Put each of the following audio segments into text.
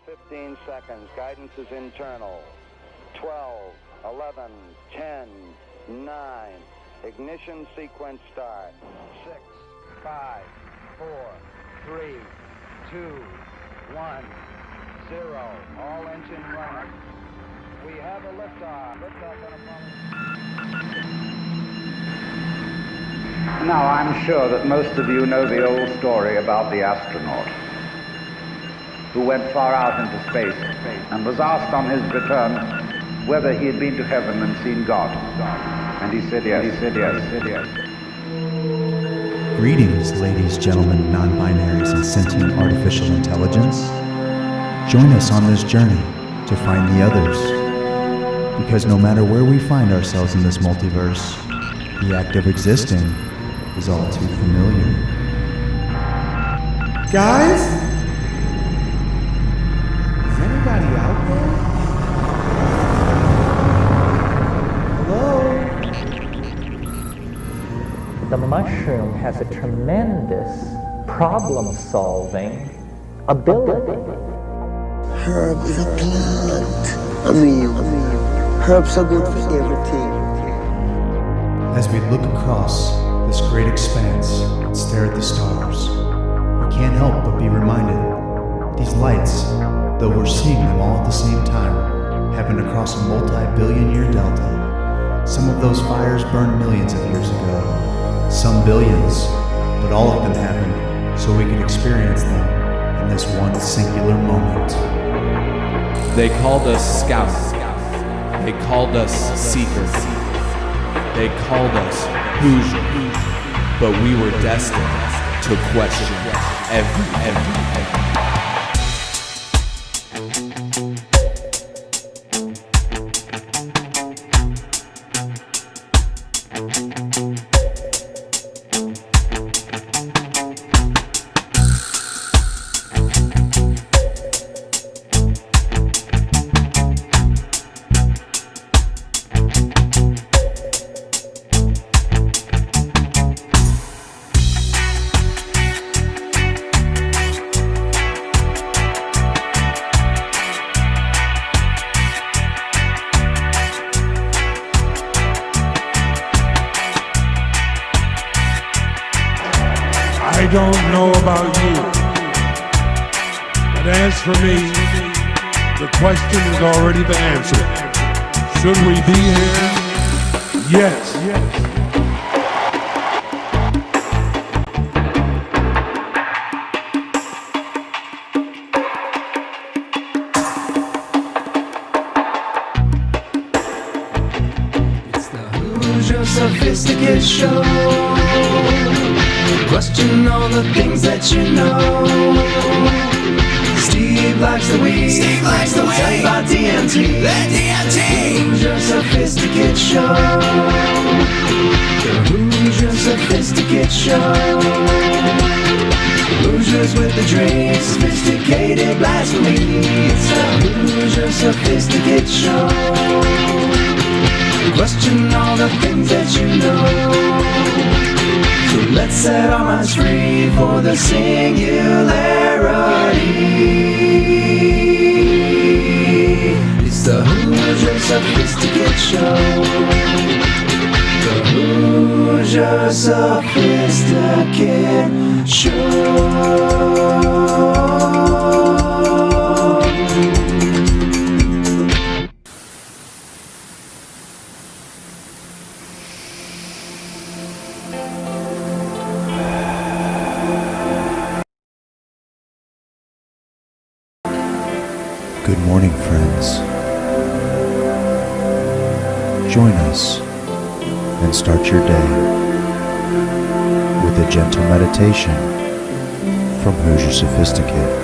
15 seconds. Guidance is internal. 12, 11, 10, 9. Ignition sequence start. 6, 5, 4, 3, 2, 1, 0. All engine running. We have a liftoff. Liftoff on Apollo. Now, I'm sure that most of you know the old story about the astronaut who went far out into space and was asked on his return whether he had been to heaven and seen God. And he said yes, he said yes, he said yes. Greetings, ladies, gentlemen, non-binaries, and sentient artificial intelligence. Join us on this journey to find the others. Because no matter where we find ourselves in this multiverse, the act of existing is all too familiar. Guys? Is anybody out there? Hello? The mushroom has a tremendous problem-solving ability. Herb is a plant. Herbs are good for everything. As we look across this great expanse and stare at the stars, we can't help but be reminded these lights, though we're seeing them all at the same time, happen across a multi-billion-year delta. Some of those fires burned millions of years ago, some billions, but all of them happened so we could experience them in this one singular moment. They called us scouts. They called us seekers. They called us Hoosiers. But we were destined to question everything. I don't know about you, but as for me, the question has already been answered. Should we be here? Yes. It's the Hoosier Sophisticate Show. Question all the things that you know. Steve likes the weed. Steve likes the weed. Tell you about DMT. The DMT. Hoosier Sophisticate Show. The Hoosier Sophisticate Show. Hoosiers with the dream. Sophisticated blasphemy. It's the Hoosier Sophisticate Show. Question all the things that you know. So let's set our minds free for the singularity. It's the Hoosier Sophisticate Show. The Hoosier Sophisticate Show. Good morning, friends. Join us and start your day with a gentle meditation from Hoosier Sophisticate.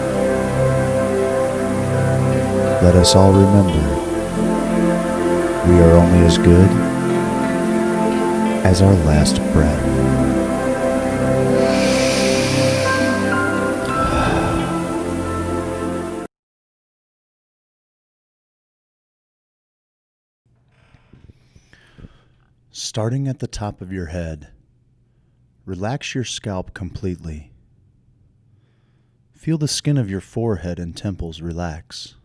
Let us all remember, we are only as good as our last breath. Starting at the top of your head, relax your scalp completely. Feel the skin of your forehead and temples relax.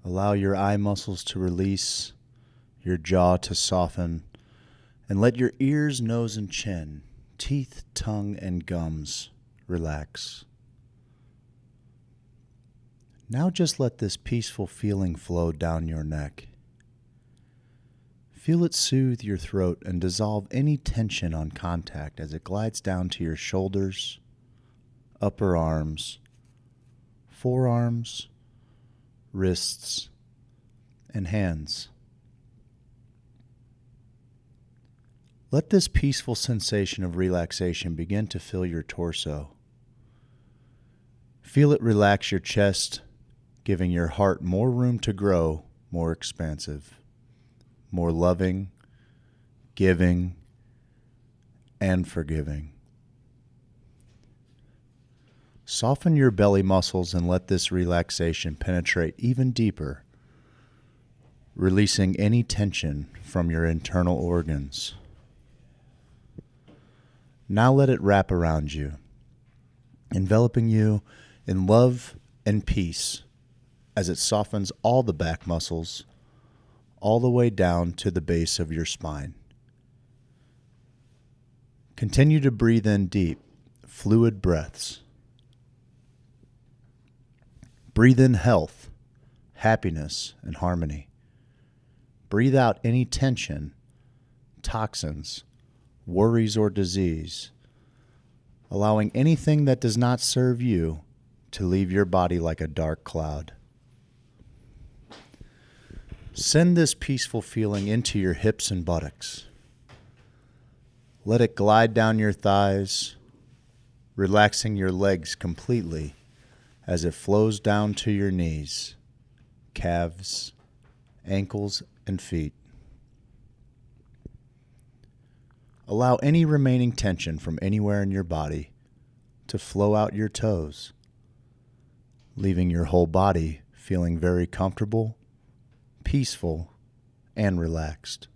Allow your eye muscles to release, your jaw to soften, and let your ears, nose, and chin, teeth, tongue, and gums relax. Now just let this peaceful feeling flow down your neck. Feel it soothe your throat and dissolve any tension on contact as it glides down to your shoulders, upper arms, forearms, wrists, and hands. Let this peaceful sensation of relaxation begin to fill your torso. Feel it relax your chest, giving your heart more room to grow, more expansive, more loving, giving, and forgiving. Soften your belly muscles and let this relaxation penetrate even deeper, releasing any tension from your internal organs. Now let it wrap around you, enveloping you in love and peace as it softens all the back muscles all the way down to the base of your spine. Continue to breathe in deep, fluid breaths. Breathe in health, happiness, and harmony. Breathe out any tension, toxins, worries, or disease, allowing anything that does not serve you to leave your body like a dark cloud. Send this peaceful feeling into your hips and buttocks. Let it glide down your thighs, relaxing your legs completely as it flows down to your knees, calves, ankles, and feet. Allow any remaining tension from anywhere in your body to flow out your toes, leaving your whole body feeling very comfortable, peaceful, and relaxed.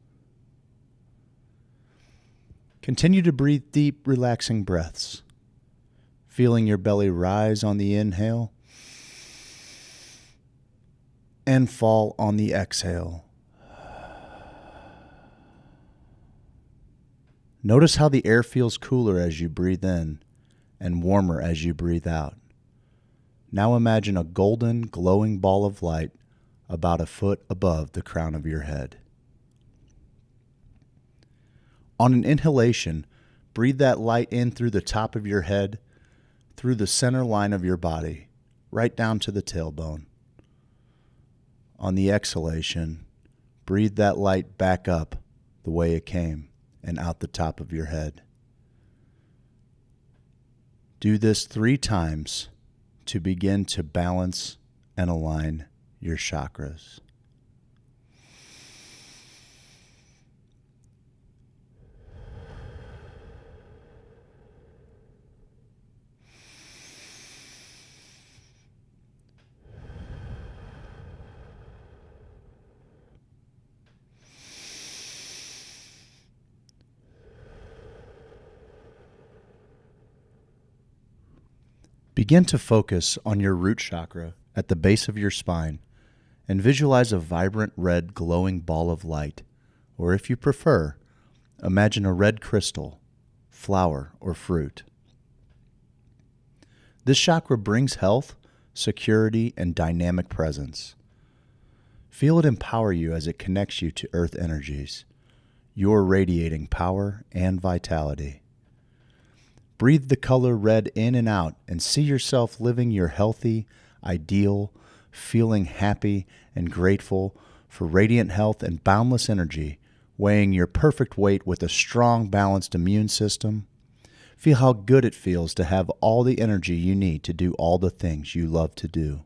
Continue to breathe deep, relaxing breaths, feeling your belly rise on the inhale and fall on the exhale. Notice how the air feels cooler as you breathe in and warmer as you breathe out. Now imagine a golden, glowing ball of light about a foot above the crown of your head. On an inhalation, breathe that light in through the top of your head, through the center line of your body, right down to the tailbone. On the exhalation, breathe that light back up the way it came and out the top of your head. Do this 3 times to begin to balance and align your chakras. Begin to focus on your root chakra at the base of your spine and visualize a vibrant red glowing ball of light, or if you prefer, imagine a red crystal, flower, or fruit. This chakra brings health, security, and dynamic presence. Feel it empower you as it connects you to earth energies. You're radiating power and vitality. Breathe the color red in and out and see yourself living your healthy, ideal, feeling happy and grateful for radiant health and boundless energy, weighing your perfect weight with a strong, balanced immune system. Feel how good it feels to have all the energy you need to do all the things you love to do.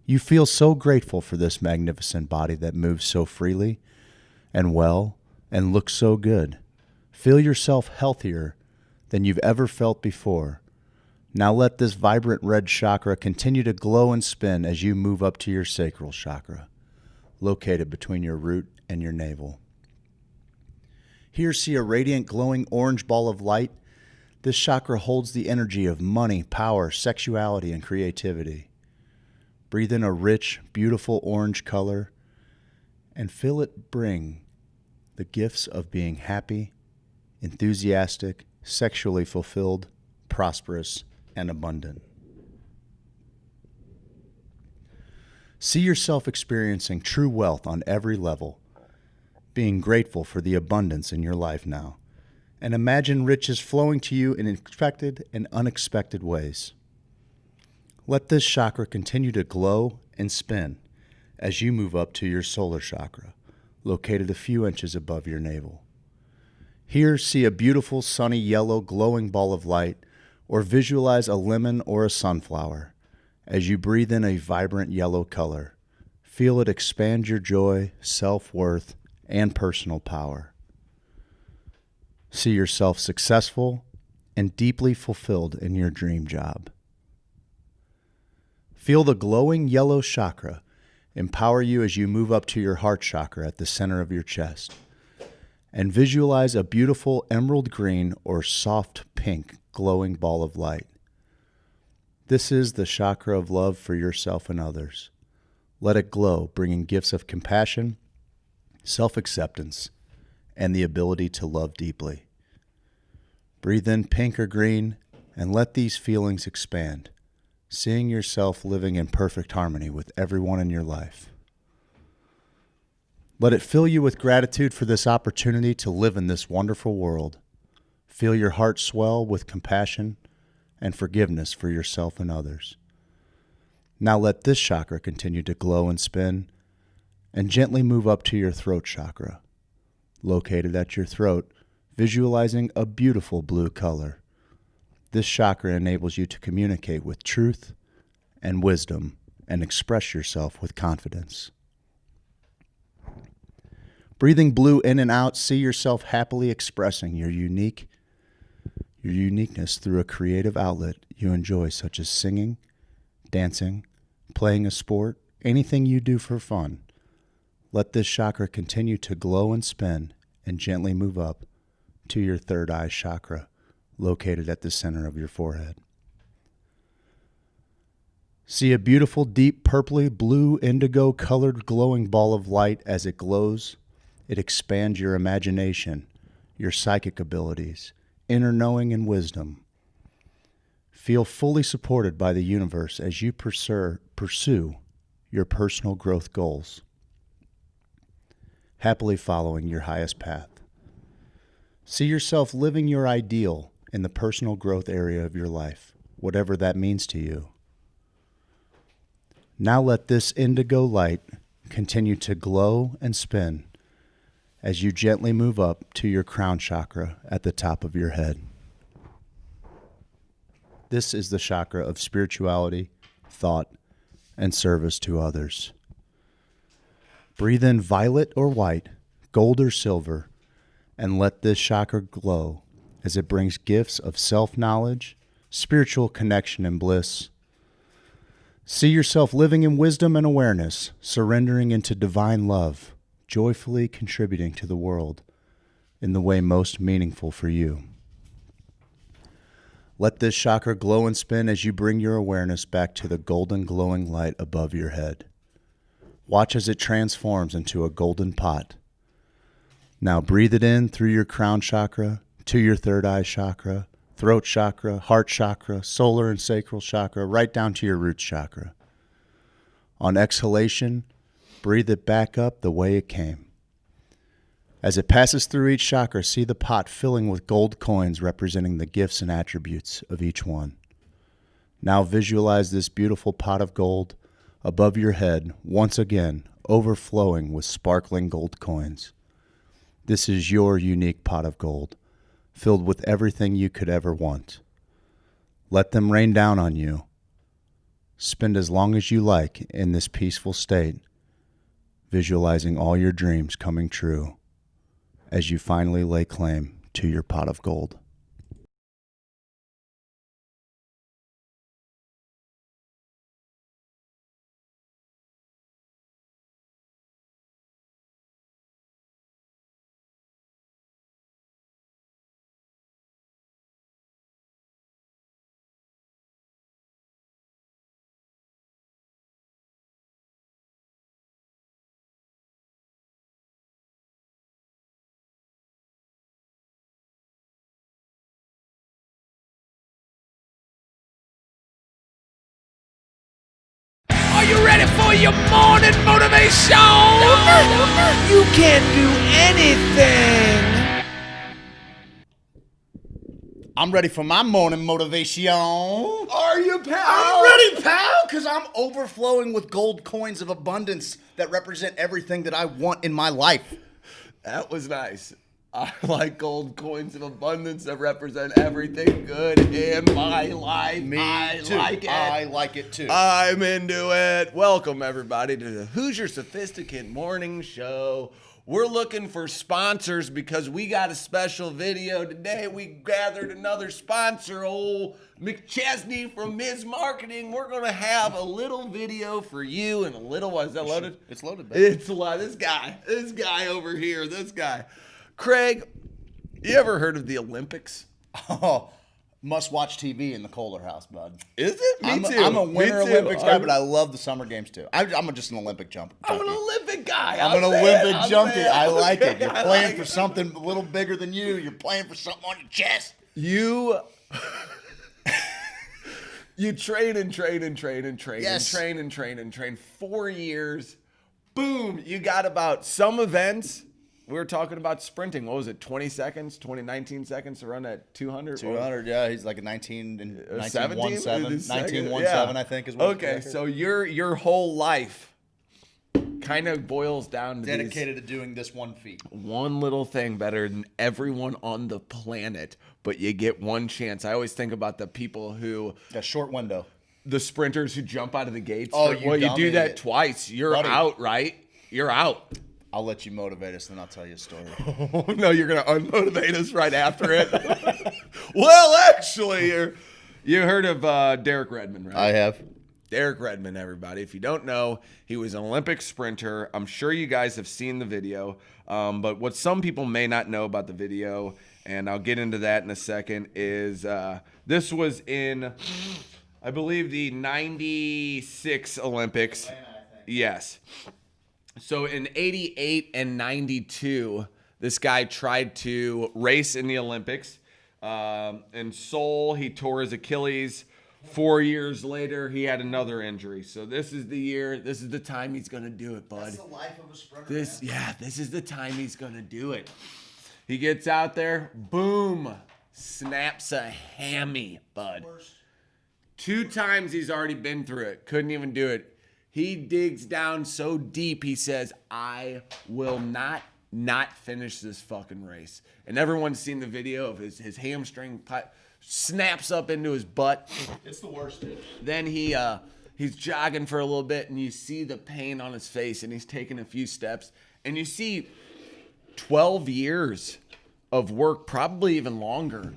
You feel so grateful for this magnificent body that moves so freely and well and looks so good. Feel yourself healthier than you've ever felt before. Now let this vibrant red chakra continue to glow and spin as you move up to your sacral chakra, located between your root and your navel. Here, see a radiant glowing orange ball of light This chakra holds the energy of money, power, sexuality, and creativity. Breathe in a rich, beautiful orange color and feel it bring the gifts of being happy, enthusiastic, sexually fulfilled, prosperous, and abundant. See yourself experiencing true wealth on every level, being grateful for the abundance in your life now, and imagine riches flowing to you in expected and unexpected ways. Let this chakra continue to glow and spin as you move up to your solar chakra, located a few inches above your navel. Here, see a beautiful sunny yellow glowing ball of light, or visualize a lemon or a sunflower. As you breathe in a vibrant yellow color, feel it expand your joy, self-worth, and personal power. See yourself successful and deeply fulfilled in your dream job. Feel the glowing yellow chakra empower you as you move up to your heart chakra at the center of your chest. And visualize a beautiful emerald green or soft pink glowing ball of light. This is the chakra of love for yourself and others. Let it glow, bringing gifts of compassion, self-acceptance, and the ability to love deeply. Breathe in pink or green and let these feelings expand, seeing yourself living in perfect harmony with everyone in your life. Let it fill you with gratitude for this opportunity to live in this wonderful world. Feel your heart swell with compassion and forgiveness for yourself and others. Now let this chakra continue to glow and spin, and gently move up to your throat chakra. Located at your throat, visualizing a beautiful blue color. This chakra enables you to communicate with truth and wisdom and express yourself with confidence. Breathing blue in and out, see yourself happily expressing your uniqueness through a creative outlet you enjoy, such as singing, dancing, playing a sport, anything you do for fun. Let this chakra continue to glow and spin and gently move up to your third eye chakra, located at the center of your forehead. See a beautiful, deep, purpley, blue, indigo colored glowing ball of light. As it glows, it expands your imagination, your psychic abilities, inner knowing, and wisdom. Feel fully supported by the universe as you pursue your personal growth goals, happily following your highest path. See yourself living your ideal in the personal growth area of your life, whatever that means to you. Now let this indigo light continue to glow and spin as you gently move up to your crown chakra at the top of your head. This is the chakra of spirituality, thought, and service to others. Breathe in violet or white, gold or silver, and let this chakra glow as it brings gifts of self-knowledge, spiritual connection, and bliss. See yourself living in wisdom and awareness, surrendering into divine love, joyfully contributing to the world in the way most meaningful for you. Let this chakra glow and spin as you bring your awareness back to the golden glowing light above your head. Watch as it transforms into a golden pot. Now breathe it in through your crown chakra to your third eye chakra, throat chakra, heart chakra, solar and sacral chakra, right down to your root chakra. On exhalation, breathe it back up the way it came. As it passes through each chakra, see the pot filling with gold coins representing the gifts and attributes of each one. Now visualize this beautiful pot of gold above your head, once again overflowing with sparkling gold coins. This is your unique pot of gold, filled with everything you could ever want. Let them rain down on you. Spend as long as you like in this peaceful state, visualizing all your dreams coming true as you finally lay claim to your pot of gold. for your morning motivation. You can do anything. I'm ready for my morning motivation. Are you, pal? I'm ready, pal, because I'm overflowing with gold coins of abundance that represent everything that I want in my life. That was nice. I like gold coins of abundance that represent everything good in my life. Me too. Like it. I like it too. I'm into it. Welcome, everybody, to the Hoosier Sophisticate Morning Show. We're looking for sponsors because we got a special video today. We gathered another sponsor, old McChesney from Ms. Marketing. We're going to have a little video for you and a little, what, is that loaded? It's loaded, baby. It's loaded. This guy over here, this guy. Craig, you ever heard of the Olympics? Oh, must-watch TV in the Kohler house, bud. Is it? Me too. I'm a Winter Me too. Olympics guy, but I love the Summer Games too. I'm just an Olympic junkie. I'm an Olympic guy. I'm an Olympic junkie. I like Okay, it. You're I playing like for it. something a little bigger than you. You're playing for something on your chest. You train and train and train and train Yes. and train and train and train 4 years. Boom, you got about some events. We were talking about sprinting. What was it? 20 seconds, 19 seconds to run at 200? 200, yeah. He's like a 19-17, 17? 19-17, I think is what. Okay, so your whole life kind of boils down to dedicated to doing this one feat. one little thing better than everyone on the planet, but you get one chance. I always think about the people who, A short window. the sprinters who jump out of the gates. Oh, Well, you dumb do that idiot. twice. You're Buddy. out, right? You're out. I'll let you motivate us, then I'll tell you a story. Oh, no, you're going to unmotivate us right after it. Well, actually, you heard of Derek Redmond, right? I have. Derek Redmond, everybody. If you don't know, he was an Olympic sprinter. I'm sure you guys have seen the video. But what some people may not know about the video, and I'll get into that in a second, is this was in, I believe, the 96 Olympics. Yes. So in 88 and 92, this guy tried to race in the Olympics. In Seoul, he tore his Achilles. 4 years later, he had another injury. So this is the year, this is the time he's going to do it, bud. That's the life of a sprinter. This is the time he's going to do it. He gets out there, boom, snaps a hammy, bud. 2 times he's already been through it. Couldn't even do it. He digs down so deep, he says, I will not finish this fucking race. And everyone's seen the video of his hamstring snaps up into his butt. It's the worst, dude. Then he's jogging for a little bit, and you see the pain on his face, and he's taking a few steps. And you see 12 years of work, probably even longer,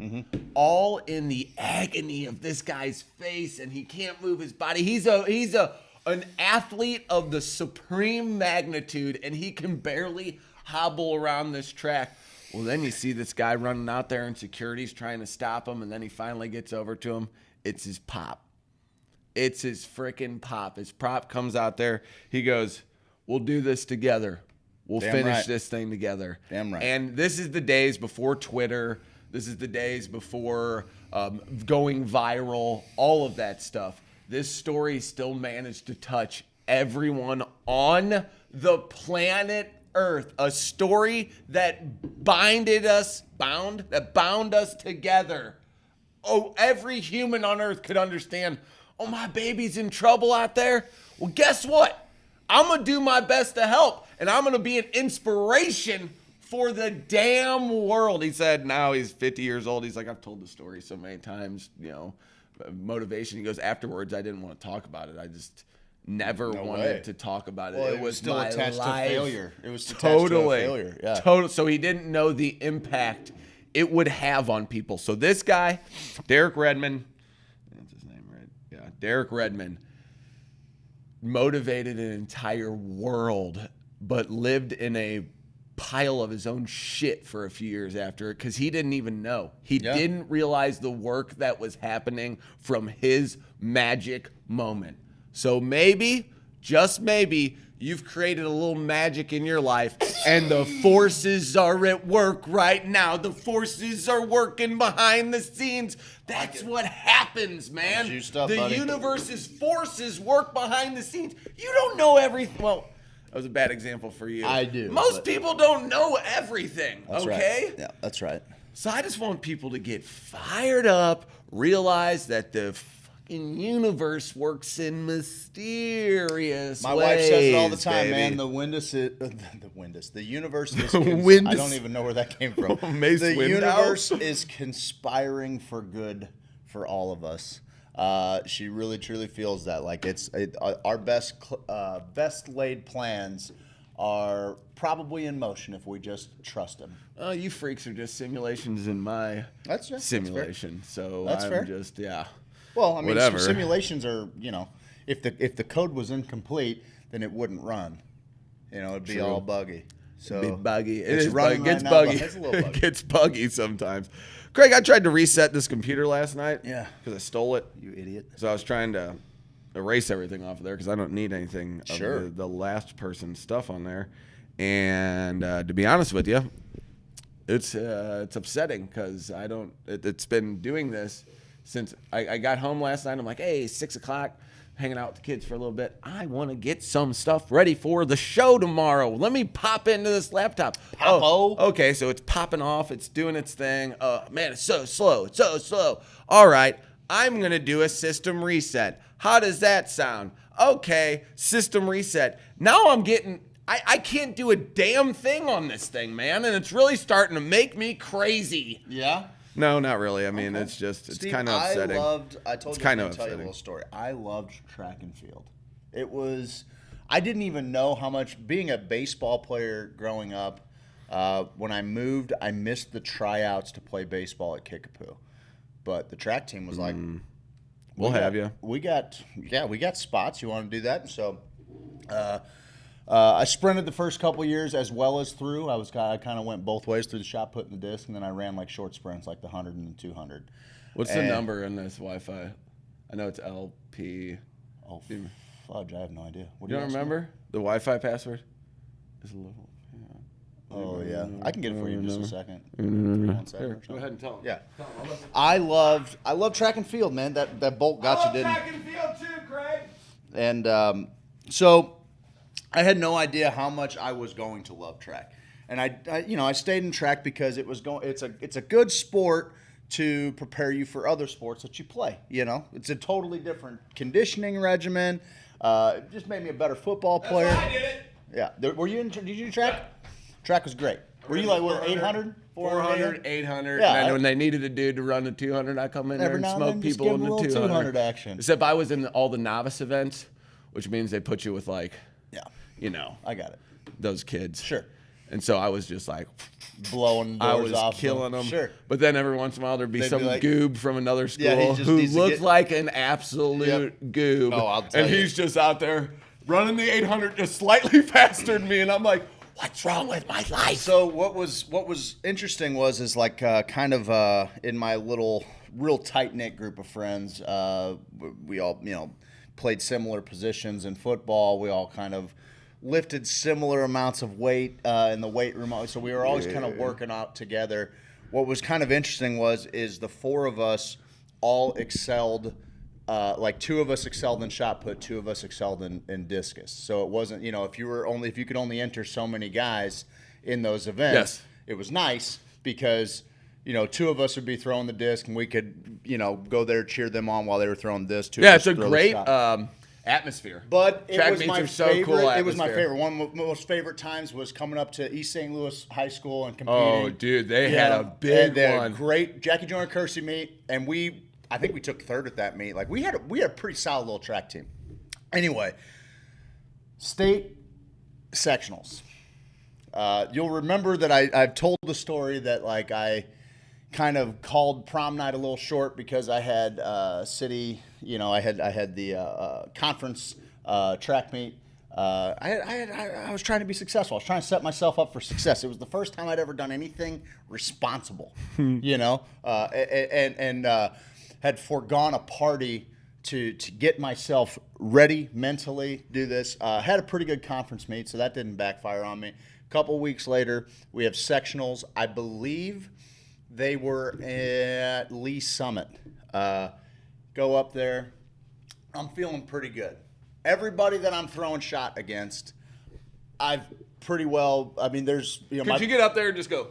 all in the agony of this guy's face, and he can't move his body. He's an athlete of the supreme magnitude, and he can barely hobble around this track. Well, then you see this guy running out there, and security's trying to stop him, and then he finally gets over to him. It's his pop. It's his freaking pop. His prop comes out there. He goes, we'll do this together. We'll finish this thing together. Damn right. And this is the days before Twitter. This is the days before going viral, all of that stuff. This story still managed to touch everyone on the planet Earth. A story that bound us together. Oh, every human on Earth could understand, oh, my baby's in trouble out there. Well, guess what? I'm going to do my best to help, and I'm going to be an inspiration for the damn world. He said now he's 50 years old. He's like, I've told the story so many times, motivation. He goes, afterwards, I didn't want to talk about it. I just never wanted to talk about it. Well, it was still my attached life. to failure. It was Totally. attached to a failure. Yeah. Total. So he didn't know the impact it would have on people. So this guy, Derek Redmond, that's his name, right? Yeah, Derek Redmond, motivated an entire world, but lived in a pile of his own shit for a few years after it because he didn't even know. He didn't realize the work that was happening from his magic moment. So maybe, just maybe, you've created a little magic in your life, and the forces are at work right now. The forces are working behind the scenes. That's what happens, man. Juiced up, the buddy. universe's forces work behind the scenes. You don't know everything. Well, that was a bad example for you. I do, Most but- people don't know everything, That's okay? right. Yeah, that's right. So I just want people to get fired up, realize that the fucking universe works in mysterious My ways. wife says it all the time, baby. man. The universe is. Windus. I don't even know where that came from. Mace The Windu. universe is conspiring for good for all of us. She really, truly feels that. Like our best laid plans are probably in motion if we just trust them. You freaks are just simulations in my That's fair. simulation. So That's I'm fair. just, yeah. Well, I mean, Whatever. simulations are, if the code was incomplete, then it wouldn't run. It'd be True. all buggy. So Be buggy. It it's is running buggy. It gets right now, buggy. but it's a little It buggy. gets buggy sometimes. Craig, I tried to reset this computer last night. Yeah. Because I stole it. You idiot. So I was trying to erase everything off of there because I don't need anything Sure. of the last person's stuff on there. And to be honest with you, it's upsetting because I don't. It's been doing this since I got home last night. I'm like, hey, 6 o'clock, hanging out with the kids for a little bit. I want to get some stuff ready for the show tomorrow. Let me pop into this laptop. Popo. Oh, okay, so it's popping off. It's doing its thing. Man, it's so slow. It's so slow. All right, I'm going to do a system reset. How does that sound? Okay, system reset. Now I'm getting... I can't do a damn thing on this thing, man, and it's really starting to make me crazy. Yeah? No, not really. I mean, it's just, it's Steve, kind of upsetting. I told It's you I was kind going of to tell you a upsetting. little story. I loved track and field. I didn't even know how much, being a baseball player growing up, when I moved, I missed the tryouts to play baseball at Kickapoo. But the track team was like, We'll have you. We got spots. You want to do that? And so I sprinted the first couple years as well as through. I kind of went both ways through the shot put in the disc, and then I ran like short sprints, like the 100 and the 200. What's the number in this Wi-Fi? I know it's LP. Oh, fudge, I have no idea. What You don't asking? remember the Wi-Fi password? It's a little. Oh, yeah. I can get it for you in just a second. 1 second. Here, go ahead and tell them. Yeah. I love track and field, man. That bolt got you, didn't it? and field too, Craig. And so I had no idea how much I was going to love track. And I stayed in track because it's a good sport to prepare you for other sports that you play. It's a totally different conditioning regimen. It just made me a better football player. That's why I did it. Yeah. Did you do track? Track was great. Were you like, what, 800? 400, 800. Yeah. And then when they needed a dude to run the 200, I come in there Every and now and smoke then, just people give in them a the little 200. 200 action. Except I was in all the novice events, which means they put you with like, Yeah. I got it. those kids. Sure. And so I was just like, Blowing I doors was off killing them. Sure. But then every once in a while there'd be They'd some be like- goob from another school Yeah, he just who needs to looked get- like an absolute goob. Oh, I'll tell and you. he's just out there running the 800 just slightly faster than me. And I'm like, what's wrong with my life? So what was interesting is like kind of in my little real tight knit group of friends, we all played similar positions in football. We all kind of lifted similar amounts of weight in the weight room. So we were always kind of working out together. What was kind of interesting is the four of us all excelled. Like two of us excelled in shot put, two of us excelled in discus. So it wasn't, if you could only enter so many guys in those events, Yes. it was nice because, two of us would be throwing the disc and we could, go there, cheer them on while they were throwing this. Two of Yeah, us it's a throw the great shot. Atmosphere. But it Track was meets my are so favorite. cool It was my atmosphere. favorite. One of my most favorite times was coming up to East St. Louis High School and competing. Oh, dude, they had a big and they had one. Great Jackie Joyner Kersey meet, and I think we took third at that meet. Like we had a pretty solid little track team. Anyway, state sectionals. You'll remember that I've told the story that like I kind of called prom night a little short because I had city. I had the conference track meet. I was trying to be successful. I was trying to set myself up for success. It was the first time I'd ever done anything responsible, and had foregone a party to get myself ready mentally, do this. Had a pretty good conference meet, so that didn't backfire on me. A couple weeks later, we have sectionals. I believe they were at Lee Summit. Go up there. I'm feeling pretty good. Everybody that I'm throwing shot against, I've pretty well. I mean, there's Could you get up there and just go?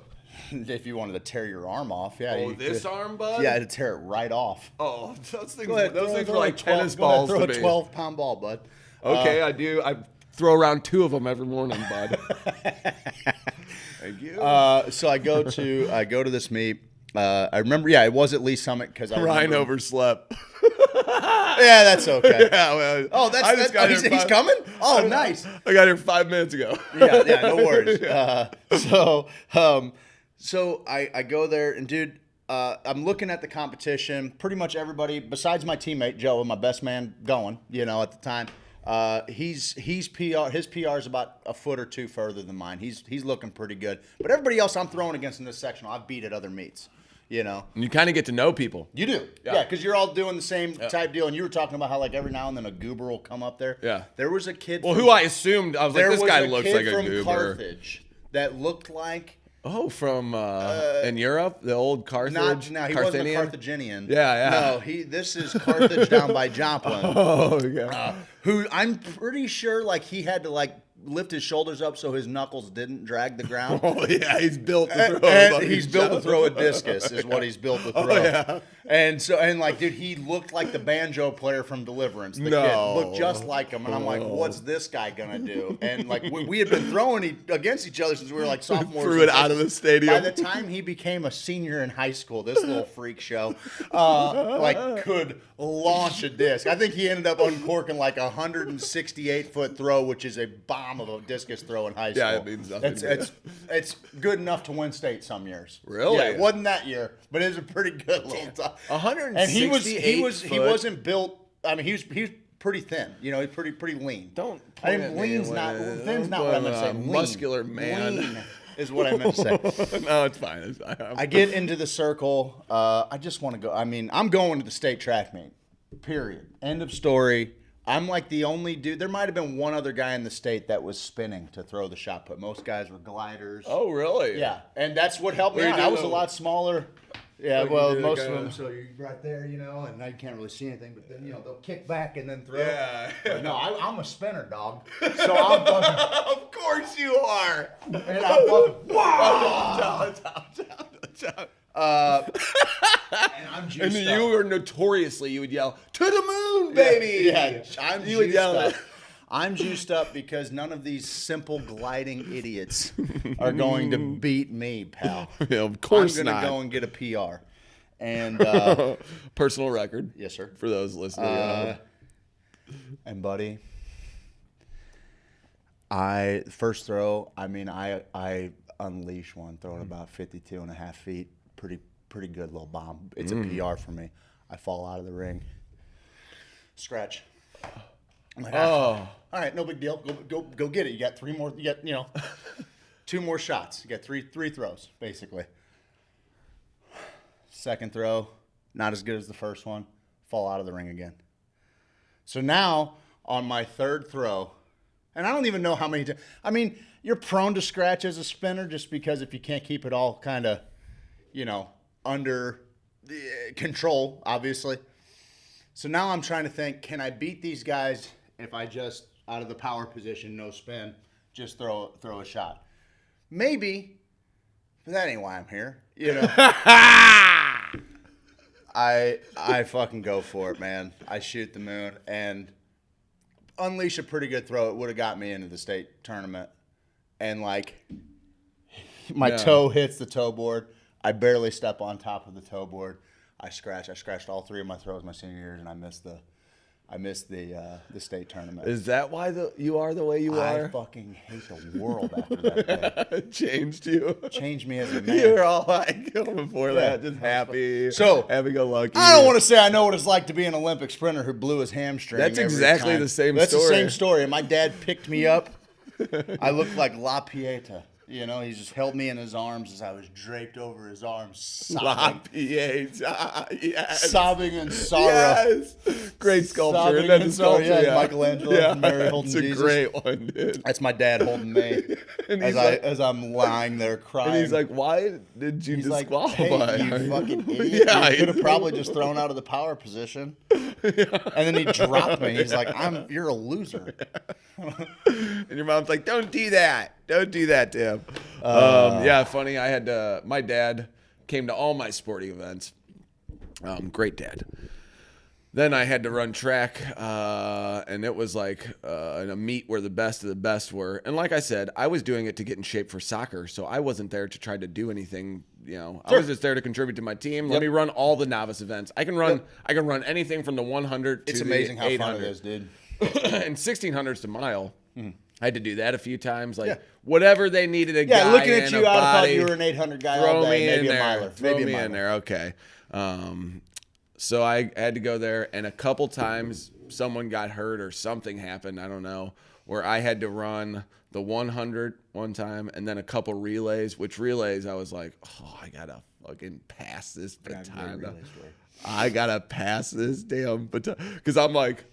If you wanted to tear your arm off, yeah. Oh, this arm, bud? Yeah, to tear it right off. Oh, those things Throw are like tennis balls Throw to a me. 12-pound ball, bud. Okay, I do. I throw around 2 of them every morning, bud. Thank you. So I go to this meet. I remember, it was at Lee Summit because Ryan overslept. Yeah, that's okay. Yeah, well, he's coming? Oh, nice. I got here 5 minutes ago. Yeah, no worries. So I go there, and dude, I'm looking at the competition. Pretty much everybody, besides my teammate Joe, my best man going, at the time. He's PR. His PR is about a foot or 2 further than mine. He's looking pretty good. But everybody else I'm throwing against in this sectional, I've beat at other meets. And you kind of get to know people. You do. Yeah, because you're all doing the same type deal. And you were talking about how, like, every now and then a goober will come up there. Yeah. There was a kid. Who I assumed, I was like, this guy looks like a from goober. Carthage that looked like. Oh, from in Europe, the old Carthage. No, he wasn't a Carthaginian. Yeah. No, this is Carthage down by Joplin. Oh, yeah. Who I'm pretty sure, like, he had to lift his shoulders up so his knuckles didn't drag the ground. Oh yeah, he's built to throw. He's built to throw a discus, is what he's built to throw. Oh, yeah. And dude, he looked like the banjo player from Deliverance. The kid looked just like him, and I'm like, what's this guy gonna do? And we had been throwing against each other since we were like sophomores. Threw it out of the stadium. By the time he became a senior in high school, this little freak show, could launch a disc. I think he ended up uncorking like a 168-foot throw, which is a bomb of a discus throw in high school. Yeah, it means nothing. It's good enough to win state some years. Really? Yeah, it wasn't that year, but it was a pretty good little time. 168 And he wasn't built. I mean, he was pretty thin. He's pretty lean. Thin's not what I meant to say. Lean. Muscular man. Lean is what I meant to say. No, it's fine. I get into the circle. I just want to go. I mean, I'm going to the state track meet. Period. End of story. I'm like the only dude. There might have been one other guy in the state that was spinning to throw the shot put. Most guys were gliders. Oh, really? Yeah, and that's what helped me out. I was a lot smaller. Yeah, well, most of them. So you're right there, and now you can't really see anything. But then, they'll kick back and then throw. Yeah. But no, I'm a spinner, dog. So I'm fucking. Of course you are. And I'm fucking. Wow. And I'm juiced And up. you were notoriously, you would yell, "To the moon, baby!" Yeah, I'm you would juiced yell up. that. I'm juiced up because none of these simple gliding idiots are going to beat me, pal. Yeah, of course I'm not. going to go and get a PR. And personal record. Yes, sir. For those listening. And buddy, first throw, I unleash one, throwing about 52.5 feet. Pretty good little bomb. It's a PR for me. I fall out of the ring. Scratch. I'm like, all right, no big deal. Go get it. You got 3 more. You got 2 more shots. You got three throws basically. Second throw, not as good as the first one. Fall out of the ring again. So now on my third throw, and I don't even know how many times. I mean, you're prone to scratch as a spinner just because if you can't keep it all kind of, under control, obviously. So now I'm trying to think, can I beat these guys if I just, out of the power position, no spin, just throw a shot? Maybe, but that ain't why I'm here, I fucking go for it, man. I shoot the moon and unleash a pretty good throw. It would have got me into the state tournament. And my toe hits the toe board. I barely step on top of the toe board. I scratched all 3 of my throws my senior year, and I missed the state tournament. Is that why you are the way you are? I fucking hate the world after that day. Changed you. Changed me as a man. You were all before that, just happy. So happy-go-lucky. I don't want to say I know what it's like to be an Olympic sprinter who blew his hamstring. That's every exactly time. the same That's story. the same story. And my dad picked me up. I looked like La Pieta. You know, he just held me in his arms as I was draped over his arms, sobbing. Yes. Sobbing in sorrow. Yes. Great sculpture. Sobbing And then in the sorrow. sculpture, Yeah, Michelangelo and Mary holding it's a Jesus. great one, dude. That's my dad holding me And as I'm lying there crying. And he's like, why did you disqualify? Hey, you fucking idiot. Yeah, you could have probably just thrown out of the power position. And then he dropped me. He's like, you're a loser. And your mom's like, don't do that. Don't do that to him. Yeah, funny. I had my dad came to all my sporting events. Great dad. Then I had to run track, and it was like in a meet where the best of the best were. And like I said, I was doing it to get in shape for soccer, so I wasn't there to try to do anything. You know, Sure. I was just there to contribute to my team. Let me run all the novice events. I can run. I can run anything from the 100 to It's the amazing how 800. fun it is, dude. And 1600s to mile. I had to do that a few times. Like whatever they needed a guy Yeah, looking at in, you, a I thought body, you were an 800 guy throw all day, me maybe in a there. miler. Throw Maybe a me miler. in there. Okay. So I had to go there, and a couple times someone got hurt or something happened. I don't know, where I had to run the 100 one time, and then a couple relays. Which relays I was like, oh, I gotta fucking pass this baton. I gotta pass this damn baton because I'm like.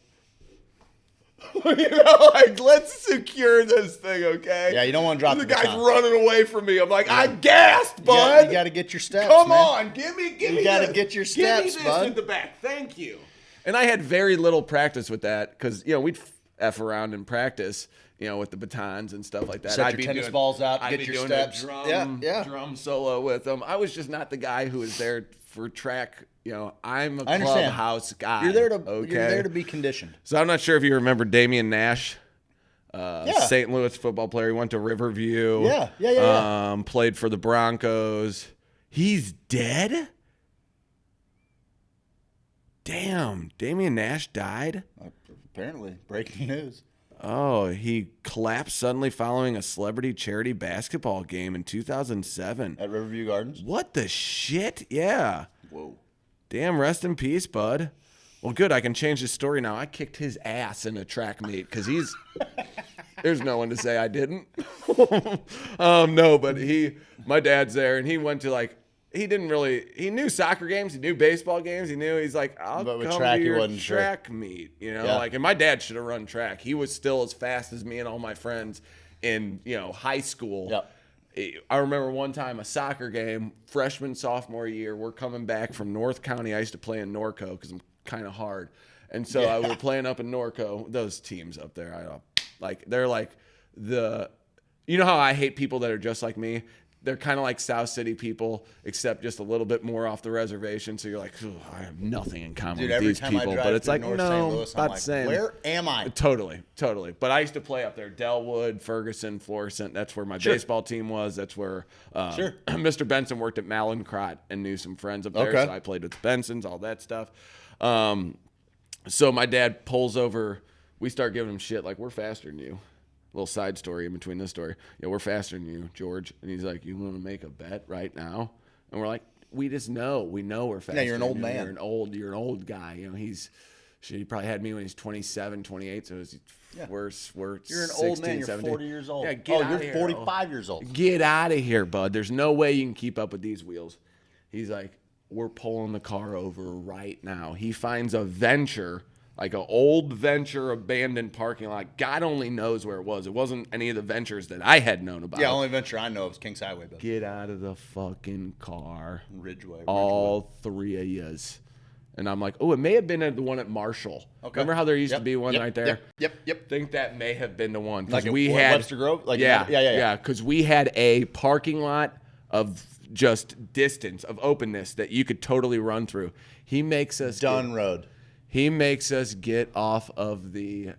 You know, like, let's secure this thing, okay? Yeah, you don't want to drop the the guy's baton. running away from me. I'm like, I gasped, bud. Yeah, you got to get your steps, Come man. on, give me You gotta this. get your Give me steps, this bud. in the back. Thank you. And I had very little practice with that because, you know, we'd F around in practice, you know, with the batons and stuff like that. Set I'd your be tennis doing, balls out, I'd get be your doing steps. A Yeah. drum solo with them. I was just not the guy who was there for track. You know, I'm a I understand. clubhouse guy. You're there to okay? you're there to be conditioned. So I'm not sure if you remember Damian Nash, St. Louis football player. He went to Riverview. Yeah. Played for the Broncos. He's dead? Damn, Damian Nash died? Apparently, breaking news. Oh, he collapsed suddenly following a celebrity charity basketball game in 2007. At Riverview Gardens? What the shit? Yeah. Whoa. Damn, rest in peace, bud. Well, good. I can change the story now. I kicked his ass in a track meet because he's. There's no one to say I didn't. No, but my dad's there, and he went to he knew soccer games, he knew baseball games, he's like, I'll But with come track, to he your wasn't sure. track meet, you know, Yeah. and my dad should have run track. He was still as fast as me and all my friends in, high school. Yep. I remember one time a soccer game, freshman, sophomore year, we're coming back from North County. I used to play in Norco because I'm kind of hard. And so we were playing up in Norco. Those teams up there, they're like you know how I hate people that are just like me? They're kind of like South City people, except just a little bit more off the reservation. So you're like, I have nothing in common with every these time I people. drive But it's through like, North no, St. Louis, I'm not like, saying. where am I? Totally. But I used to play up there, Delwood, Ferguson, Florissant. That's where my baseball team was. That's where Mr. Benson worked at Mallinckrodt and knew some friends up there. Okay. So I played with the Bensons, all that stuff. So my dad pulls over. We start giving him shit like, we're faster than you. Little side story in between this story. Yeah, we're faster than you, George. And he's like, you want to make a bet right now? And we're like, we just know. We know we're faster. Yeah, you're an old than you. man. You're an old guy. You know, he probably had me when he's 27, 28. So we're You're an 16, old man. You're 17. 40 years old. Yeah, get outta you're here. 45 years old. Get out of here, bud. There's no way you can keep up with these wheels. He's like, we're pulling the car over right now. He finds a Venture, like an old Venture abandoned parking lot. God only knows where it was. It wasn't any of the Ventures that I had known about. Yeah, only Venture I know of is Kings Highway. But Get out of the fucking car. Ridgeway. All three of yous. And I'm like, oh, it may have been the one at Marshall. Okay. Remember how there used to be one right there? Yep. I think that may have been the one. Like we at had Webster Grove? Like yeah. Because we had a parking lot of just distance, of openness that you could totally run through. He makes us Road. He makes us get out of the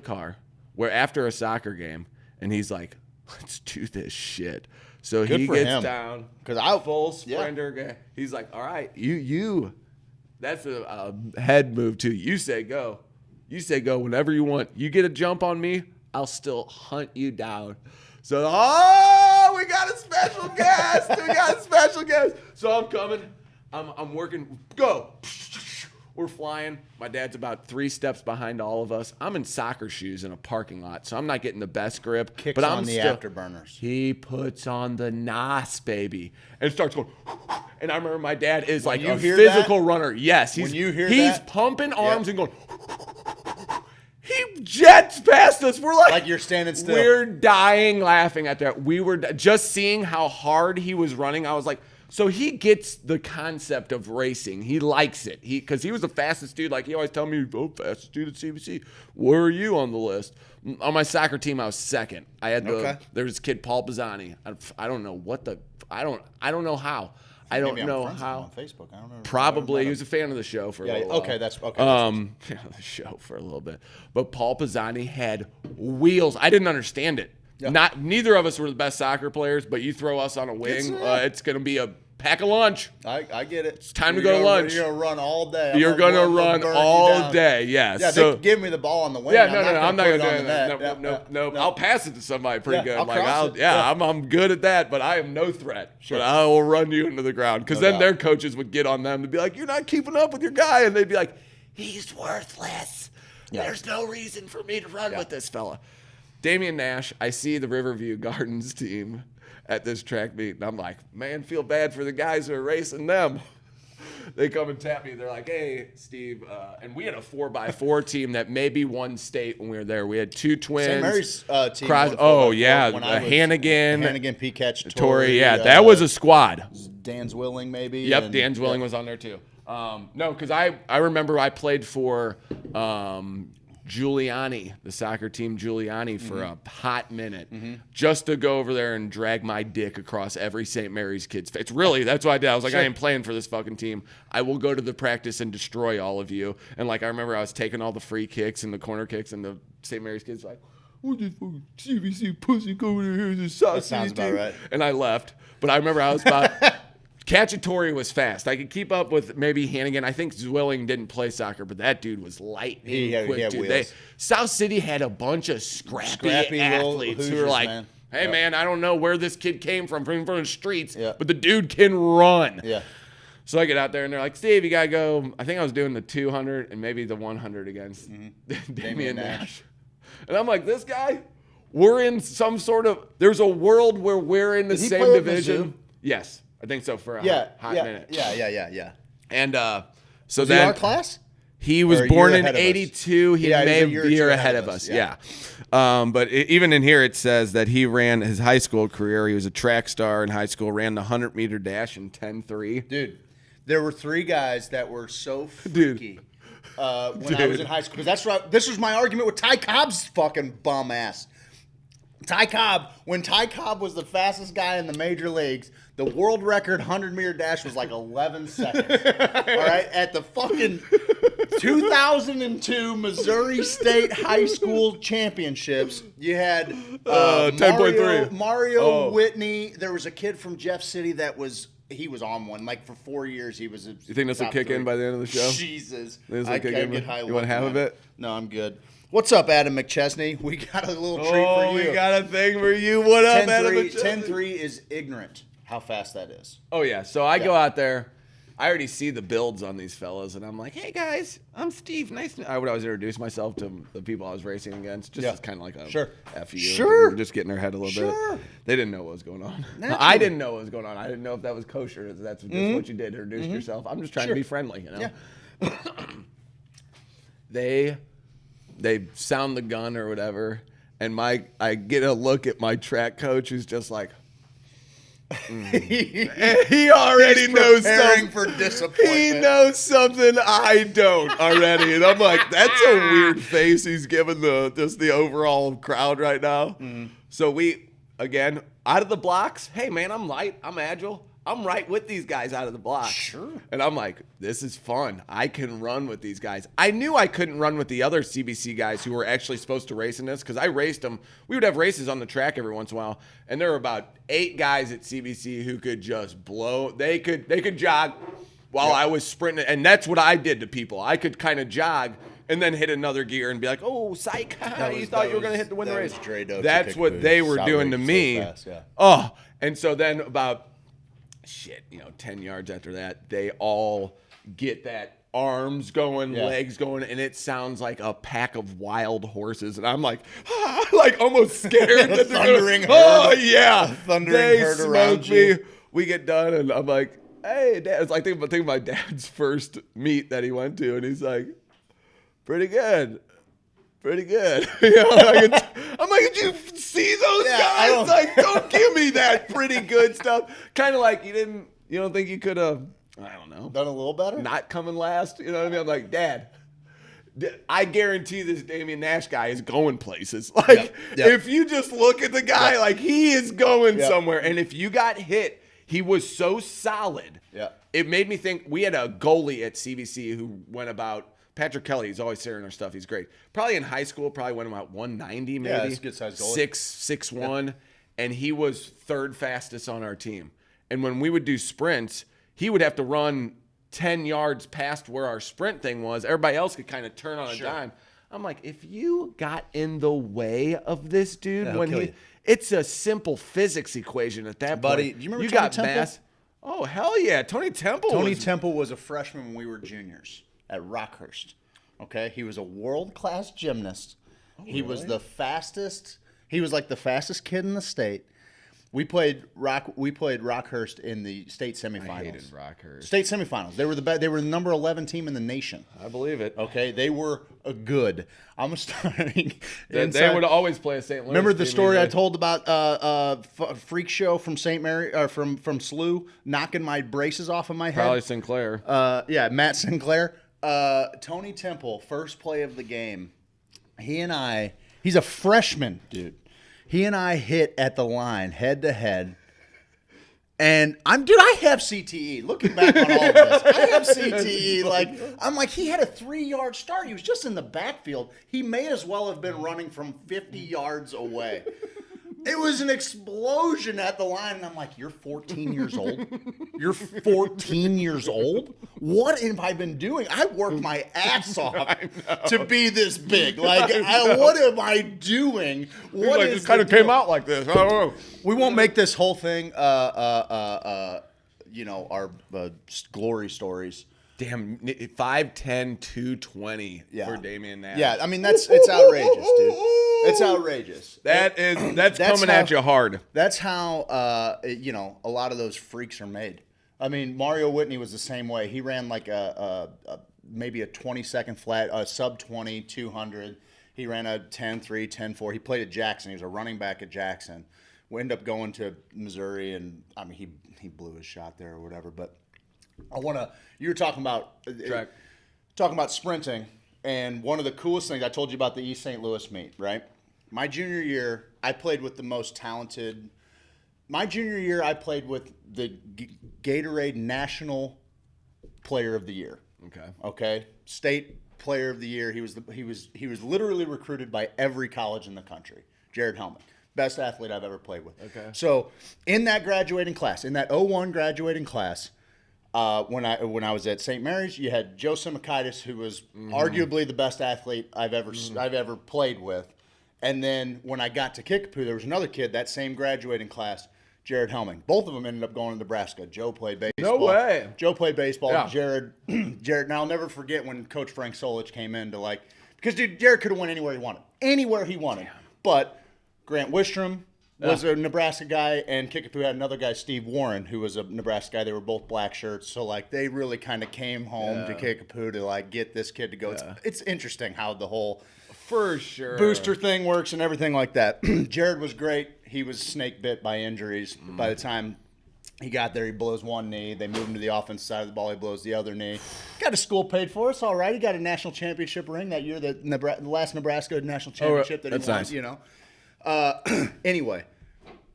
car. We're after a soccer game, and he's like, let's do this shit. So Good he for gets him. down. Because I Full sprinter guy. He's like, all right, you. That's a head move too. You say go. You say go whenever you want. You get a jump on me, I'll still hunt you down. So, we got a special guest. So I'm coming. I'm working. Go. We're flying. My dad's about 3 steps behind all of us. I'm in soccer shoes in a parking lot, so I'm not getting the best grip. Kicks but I'm on the still, afterburners. He puts on the NOS, baby, and starts going. And I remember my dad is like a physical runner. Yes, he's pumping arms and going. He jets past us. We're like you're standing still. We're dying laughing at that. We were just seeing how hard he was running. I was like, so he gets the concept of racing. He likes it. Because he was the fastest dude. Like he always tell me, oh, fastest dude at CBC. Where are you on the list? On my soccer team, I was second. I had there was this kid Paul Pisani. I don't know what the I don't know how. I don't know how. On Facebook, I don't know. Probably he was a fan of the show for a little while. Okay, that's okay. The show for a little bit, but Paul Pisani had wheels. I didn't understand it. Yeah. Neither of us were the best soccer players, but you throw us on a wing, it's gonna be a pack of lunch. I get it. It's time to go to lunch. You're gonna run all day. You're gonna run all day. Yeah. Yeah. So they give me the ball on the wing. Yeah. No. I'm not gonna do that. No. I'll pass it to somebody pretty good. I'm good at that, but I am no threat. Sure. But I will run you into the ground because then their coaches would get on them to be like, "You're not keeping up with your guy," and they'd be like, "He's worthless. Yeah. There's no reason for me to run with this fella." Damian Nash. I see the Riverview Gardens team at this track meet, and I'm like, man, feel bad for the guys who are racing them. They come and tap me. They're like, hey, Steve. And we had a 4x4 team that maybe won state when we were there. We had 2 twins. St. Mary's team. Hannigan, P-Catch, Tori. Yeah, that was a squad. Dan Zwilling, maybe. Yep, Dan Zwilling was on there too. No, because I remember I played for Giuliani, the soccer team Giuliani, for a hot minute, just to go over there and drag my dick across every St. Mary's kid's face. Really, that's what I did. I was like, I ain't playing for this fucking team. I will go to the practice and destroy all of you. And like, I remember I was taking all the free kicks and the corner kicks, and the St. Mary's kids were like, what this fucking CBC pussy coming here? This that sounds about right. And I left. But I remember I was about... Cacciatore was fast. I could keep up with maybe Hannigan. I think Zwilling didn't play soccer, but that dude was lightning quick. He had wheels. South City had a bunch of scrappy athletes who were like, hey, man, I don't know where this kid came from the streets, but the dude can run. Yeah. So I get out there, and they're like, Steve, you got to go. I think I was doing the 200 and maybe the 100 against Damian Nash. And I'm like, this guy, we're in some sort of – there's a world where we're in the same division. Yes. I think so for a hot minute. Yeah. And so was then he our class? He was born in 82. He may be a year ahead of us. Yeah. But even in here, it says that he ran his high school career. He was a track star in high school, ran the 100-meter dash in 10.3. Dude, there were 3 guys that were so freaky when I was in high school. Because that's right. This was my argument with Ty Cobb's fucking bum ass. Ty Cobb, when Ty Cobb was the fastest guy in the major leagues, the world record 100-meter dash was like 11 seconds. All right? At the fucking 2002 Missouri State High School Championships, you had 10.3. Mario Whitney. There was a kid from Jeff City that was... He was on one. Like, for 4 years, he was... You think this will kick in by the end of the show? Jesus. I can't get high. You want half of it? No, I'm good. What's up, Adam McChesney? We got a little treat for you. We got a thing for you. What up, Adam McChesney? 10.3 is ignorant how fast that is. Oh, yeah. So I go out there. I already see the builds on these fellas, and I'm like, hey, guys, I'm Steve. Nice to... I would always introduce myself to the people I was racing against, just as kind of like a FU. Sure. Just getting their head a little bit. They didn't know what was going on. I didn't know what was going on. I didn't know if that was kosher. That's just what you did, introduce yourself. I'm just trying to be friendly, you know? Yeah. They sound the gun or whatever, and I get a look at my track coach who's just like, he already knows something. For disappointment. He knows something I don't already, and I'm like, that's a weird face he's giving the overall crowd right now. So we, again, out of the blocks. Hey man, I'm light, I'm agile. I'm right with these guys out of the block. Sure. And I'm like, this is fun. I can run with these guys. I knew I couldn't run with the other CBC guys who were actually supposed to race in this because I raced them. We would have races on the track every once in a while, and there were about 8 guys at CBC who could just blow. They could jog while I was sprinting, and that's what I did to people. I could kind of jog and then hit another gear and be like, oh, psych, you thought you were going to hit the win the race. That's what they were doing to me. Fast, and so then about... 10 yards after that, they all get that arms going, Yeah. legs going, and it sounds like a pack of wild horses. And I'm like, like almost scared. That Thundering herd. Oh, yeah. Thundering They herd smoke around me. you. We get done, and I'm like, hey, Dad. It's like think of my dad's first meet that he went to, and he's like, pretty good. Pretty good. You know, I'm like, did you see those guys? Don't give me that pretty good stuff. Kind of like you don't think you could have, I don't know, Done a little better? not coming last. You know what I mean? I'm like, Dad, I guarantee this Damian Nash guy is going places. Like, if you just look at the guy, like he is going somewhere. And if you got hit, he was so solid. Yeah. It made me think. We had a goalie at CBC who went about. Patrick Kelly, he's always sharing our stuff. He's great. Probably in high school, probably went about 190 maybe. Yeah, he's a good sized goalie. 6'1", and he was third fastest on our team. And when we would do sprints, he would have to run 10 yards past where our sprint thing was. Everybody else could kind of turn on a dime. I'm like, if you got in the way of this dude, it's a simple physics equation at that Buddy, point. do you remember you Tony got Temple? mass. Oh, hell yeah. Tony Temple Temple was a freshman when we were juniors at Rockhurst. Okay, he was a world-class gymnast. He was the fastest. He was like the fastest kid in the state. We played Rockhurst in the state semifinals. I hated Rockhurst. State semifinals. They were they were the number 11 team in the nation. I believe it. Okay, they were good. I'm starting. They would always play a St. Louis. Remember the team story I either. told about freak show from St. Mary or from SLU knocking my braces off of my head? Probably Sinclair. Yeah, Matt Sinclair. Tony Temple, first play of the game. He's a freshman, dude. He and I hit at the line, head to head. And I have CTE. Looking back on all of this, I have CTE. I'm like, he had a 3-yard start. He was just in the backfield. He may as well have been running from 50 yards away. It was an explosion at the line, and I'm like, you're 14 years old? You're 14 years old? What have I been doing? I worked my ass off to be this big. Like, what am I doing? What like, is it kind of came out like this. I don't know. We won't make this whole thing, our glory stories. Damn, 5'10", 220 for Damian Nash. Yeah, I mean, it's outrageous, dude. It's outrageous. That's coming at you hard. That's how a lot of those freaks are made. I mean, Mario Whitney was the same way. He ran like maybe a 20-second flat, a sub 20, 200. He ran a 10-3, 10-4. He played at Jackson. He was a running back at Jackson. We ended up going to Missouri, and I mean, he blew his shot there or whatever. But you were talking about sprinting, and one of the coolest things I told you about the East St. Louis meet, right? My junior year, I played with the most talented. My junior year, I played with the Gatorade National Player of the Year. Okay, State Player of the Year. He was literally recruited by every college in the country. Jared Hellman, best athlete I've ever played with. Okay. So in that graduating class, in that 01 graduating class. When I was at St. Mary's, you had Joe Simakaitis, who was arguably the best athlete I've ever played with. And then when I got to Kickapoo, there was another kid, that same graduating class, Jared Helming. Both of them ended up going to Nebraska. Joe played baseball. No way. Joe played baseball. Yeah. Jared, and I'll never forget when Coach Frank Solich came in to because dude, Jared could have went anywhere he wanted. Anywhere he wanted. Damn. But Grant Wistrom was a Nebraska guy, and Kickapoo had another guy, Steve Warren, who was a Nebraska guy. They were both black shirts, so they really kind of came home to Kickapoo to get this kid to go. It's interesting how the whole booster thing works and everything like that. Jared was great. He was snake bit by injuries. By the time he got there, he blows one knee. They move him to the offensive side of the ball. He blows the other knee. Got a school paid for. It's all right. He got a national championship ring that year. The last Nebraska national championship that he won. Nice. Anyway,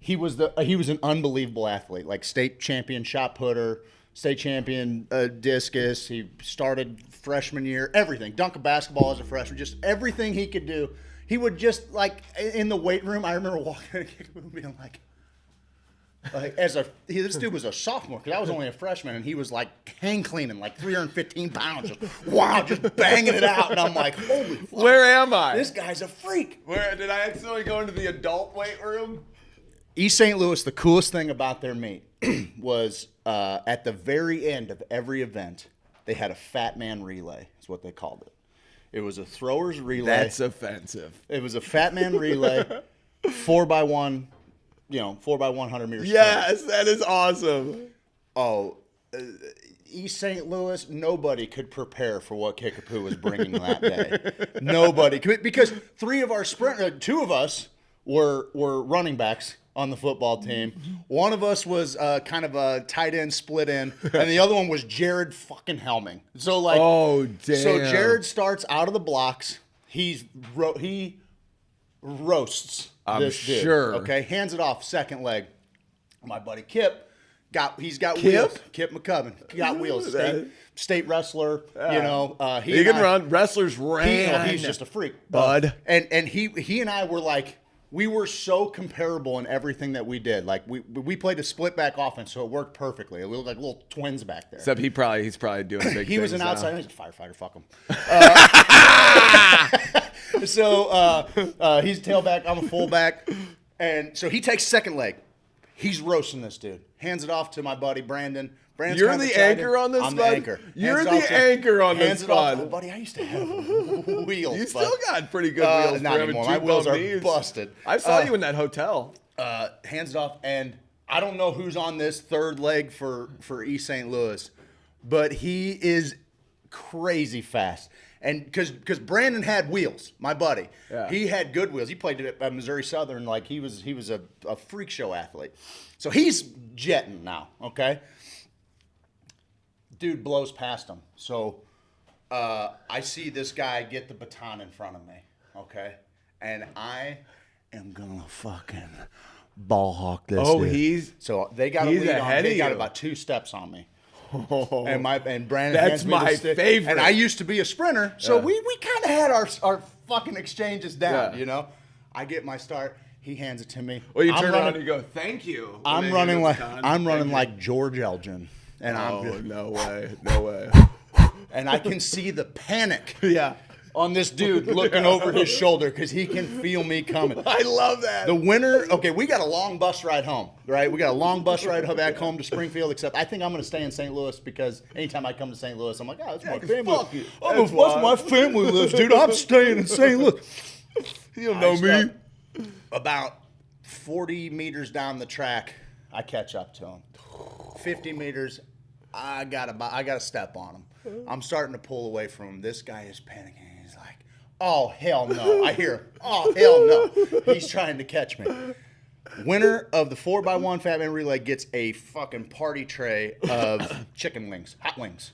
he was an unbelievable athlete, state champion shot putter, state champion discus. He started freshman year, everything. Dunk a basketball as a freshman, just everything he could do. He would just in the weight room. I remember walking and being this dude was a sophomore because I was only a freshman, and he was hang cleaning 315 pounds, just banging it out, and I'm like, holy fuck, where am I? This guy's a freak. Where did I accidentally go into the adult weight room? East St. Louis, the coolest thing about their meet was at the very end of every event, They had a fat man relay, is what they called it. It was a thrower's relay. That's offensive. It was a fat man relay, 4x1, 4x100 meters. Yes, that is awesome. Oh, East St. Louis, nobody could prepare for what Kickapoo was bringing that day. Nobody could, because two of us were running backs on the football team. One of us was kind of a tight end, split end, and the other one was Jared fucking Helming. So oh damn. So Jared starts out of the blocks. He roasts this dude. Sure. Okay, hands it off, second leg. My buddy Kip. He's got Kip? wheels. Kip McCubbin. Got wheels. State wrestler. He can run. Wrestlers ran. He's just a freak, bud. And he and I were like, we were so comparable in everything that we did. Like we played a split back offense, so it worked perfectly. We looked like little twins back there. Except he's probably doing big things. He was an now. outsider. He's a firefighter. Fuck him. So he's a tailback. I'm a fullback, and so he takes second leg. He's roasting this dude. Hands it off to my buddy Brandon. Brandon's You're kind of the anchor on this, I'm bud? the anchor. You're the anchor on this, bud. Buddy, I used to have wheels. You still got pretty good wheels. Not anymore. My wheels are busted. I saw you in that hotel. Hands it off, and I don't know who's on this third leg for East St. Louis, but he is crazy fast. And because Brandon had wheels, my buddy, he had good wheels. He played at Missouri Southern, like he was a freak show athlete. So he's jetting now, okay? Dude blows past him. So I see this guy get the baton in front of me, okay? And I am gonna fucking ball hawk this dude. So they got a lead on me. They got about 2 steps on me. Oh, and Brandon that's hands me my the stick. favorite. And I used to be a sprinter, so we kind of had our fucking exchanges down, Yeah. you know. I get my start. He hands it to me. Well, you turn around and you go, "Thank you." I'm running like George Elgin, and no way. And I can see the panic. Yeah. On this dude looking over his shoulder because he can feel me coming. I love that. The winner, okay, we got a long bus ride home, right? We got a long bus ride back home to Springfield, except I think I'm going to stay in St. Louis because anytime I come to St. Louis, I'm like, that's my family. Fuck you. That's my family lives, dude. I'm staying in St. Louis. You don't know me. About 40 meters down the track, I catch up to him. 50 meters, I got to step on him. I'm starting to pull away from him. This guy is panicking. He's like, oh, hell no. I hear, oh, hell no. He's trying to catch me. Winner of the 4x1 Fat Man Relay gets a fucking party tray of chicken wings, hot wings.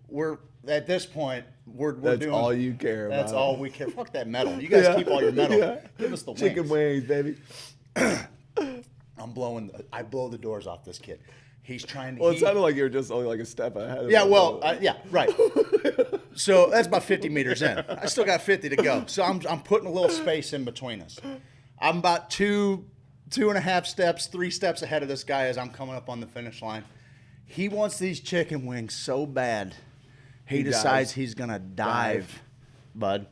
We're, at this point, we're that's doing. That's all you care about. That's all we care. Fuck that metal. You guys keep all your metal. Yeah. Give us the wings. Chicken wings, baby. I blow the doors off this kid. He's trying to. Well, it sounded like you were just only like a step ahead of yeah, well, yeah, right. So that's about 50 meters in. I still got 50 to go. So I'm putting a little space in between us. I'm about 2.5 steps, 3 steps ahead of this guy as I'm coming up on the finish line. He wants these chicken wings so bad. He decides he's gonna dive, bud.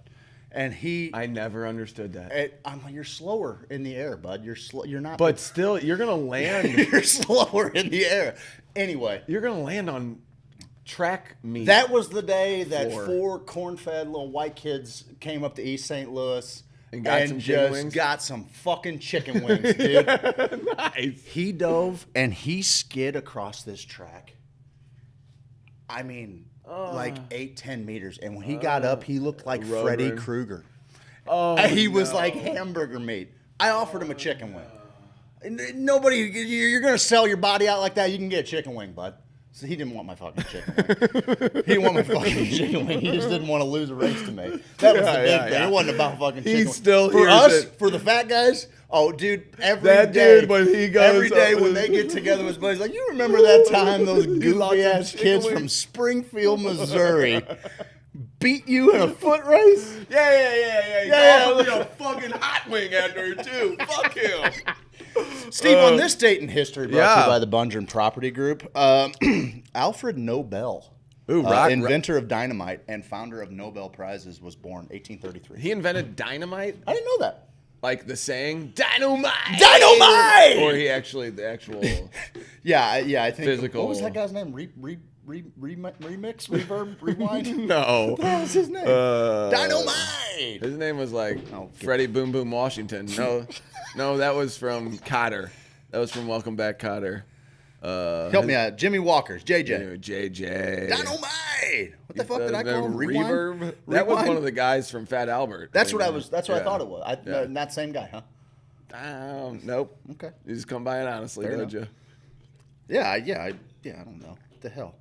And I never understood that. I'm like, you're slower in the air, bud. You're not. But still, you're gonna land. You're slower in the air. Anyway, you're gonna land on track meet. That was the day that 4 corn-fed little white kids came up to East St. Louis and got some fucking chicken wings, dude. Nice. He dove and he skid across this track. I mean, like 8-10 meters, and when he got up, he looked like Freddy Krueger. He was like hamburger meat. I offered him a chicken wing. Nobody, you're gonna sell your body out like that? You can get a chicken wing, bud. So he didn't want my fucking chicken wing. He didn't want my fucking chicken wing. He just didn't want to lose a race to me. That was the big thing. It wasn't about fucking chicken wing. Still for us, for the fat guys. Oh, dude! Every day when they get together with his buddies, like, you remember that time those goofy ass kids from Springfield, Missouri, beat you in a foot race? Yeah. Offered me a fucking hot wing after it too. Fuck him. Steve, on this date in history, brought to you by the Bungerin Property Group, Alfred Nobel, inventor of dynamite and founder of Nobel Prizes, was born 1833. He invented dynamite? I didn't know that. Like the saying, dynamite! Dynamite! Or he actually, the actual yeah, I think. physical. What was that guy's name? reverb, rewind? No. What the hell was his name? Dynamite. His name was like Freddie Boom Boom Washington. No, that was from Cotter. That was from Welcome Back, Cotter. Help me out. Jimmy Walker's JJ. JJ. Dynamite. What the fuck did I call him? Reverb. That was one of the guys from Fat Albert. That's what I was. That's what I thought it was. Not same guy, huh? Nope. Okay. You just come by it honestly, don't you? Yeah. I don't know. What the hell?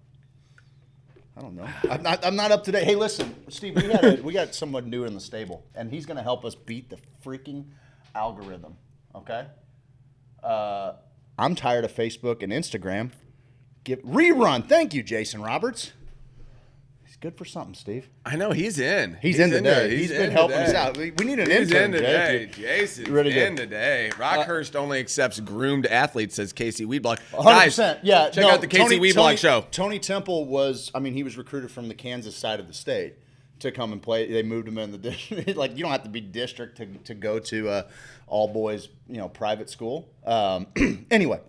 I don't know. I'm not up to date. Hey, listen, Steve. We got someone new in the stable, and he's going to help us beat the freaking algorithm. Okay. I'm tired of Facebook and Instagram. Rerun. Thank you, Jason Roberts. He's good for something, Steve. I know he's in. He's in today. He's been helping us out. We need an intern. He's in today. Jason's in today. Rockhurst only accepts groomed athletes, says Casey Weedblock. 100%. Yeah. Check out the Casey Weedblock show. Tony Temple he was recruited from the Kansas side of the state to come and play. They moved him in the district. Like, you don't have to be district to go to all boys, private school. Anyway,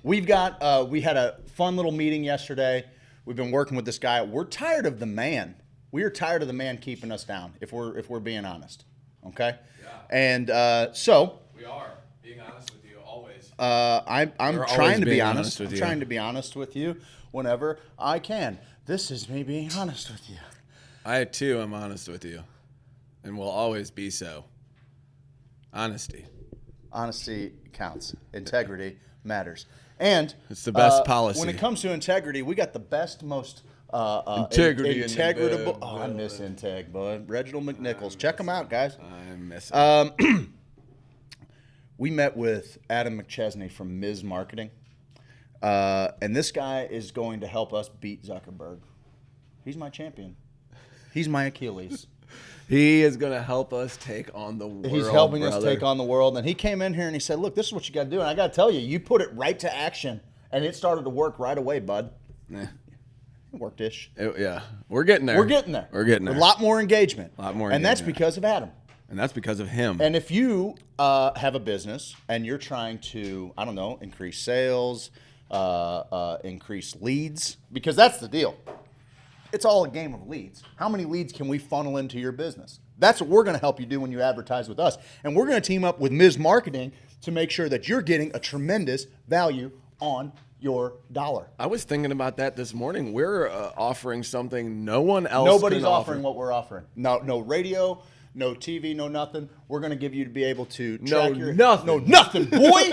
we had a fun little meeting yesterday. We've been working with this guy. We're tired of the man. We are tired of the man keeping us down, if we're being honest. Okay? Yeah. And so we are being honest with you always. I'm trying to be honest. I'm trying to be honest with you whenever I can. This is me being honest with you. I too am honest with you, and will always be so. Honesty counts. Integrity matters. And it's the best policy. When it comes to integrity, we got the best, most integritable. I miss Integ, bud. Reginald McNichols. Check him out, guys. I miss him. We met with Adam McChesney from Ms. Marketing, and this guy is going to help us beat Zuckerberg. He's my champion. He's my Achilles. He is going to help us take on the world. He's helping us take on the world. And he came in here and he said, look, this is what you got to do. And I got to tell you, you put it right to action. And it started to work right away, bud. It worked-ish. Yeah. We're getting there. We're getting there. A lot more engagement. And that's because of Adam. And that's because of him. And if you have a business and you're trying to, increase sales, increase leads, because that's the deal. It's all a game of leads. How many leads can we funnel into your business? That's what we're going to help you do when you advertise with us. And we're going to team up with Ms. Marketing to make sure that you're getting a tremendous value on your dollar. I was thinking about that this morning. We're offering something no one else Nobody's offering what we're offering. No radio, no TV, no nothing. We're going to give you to be able to track nothing, boy.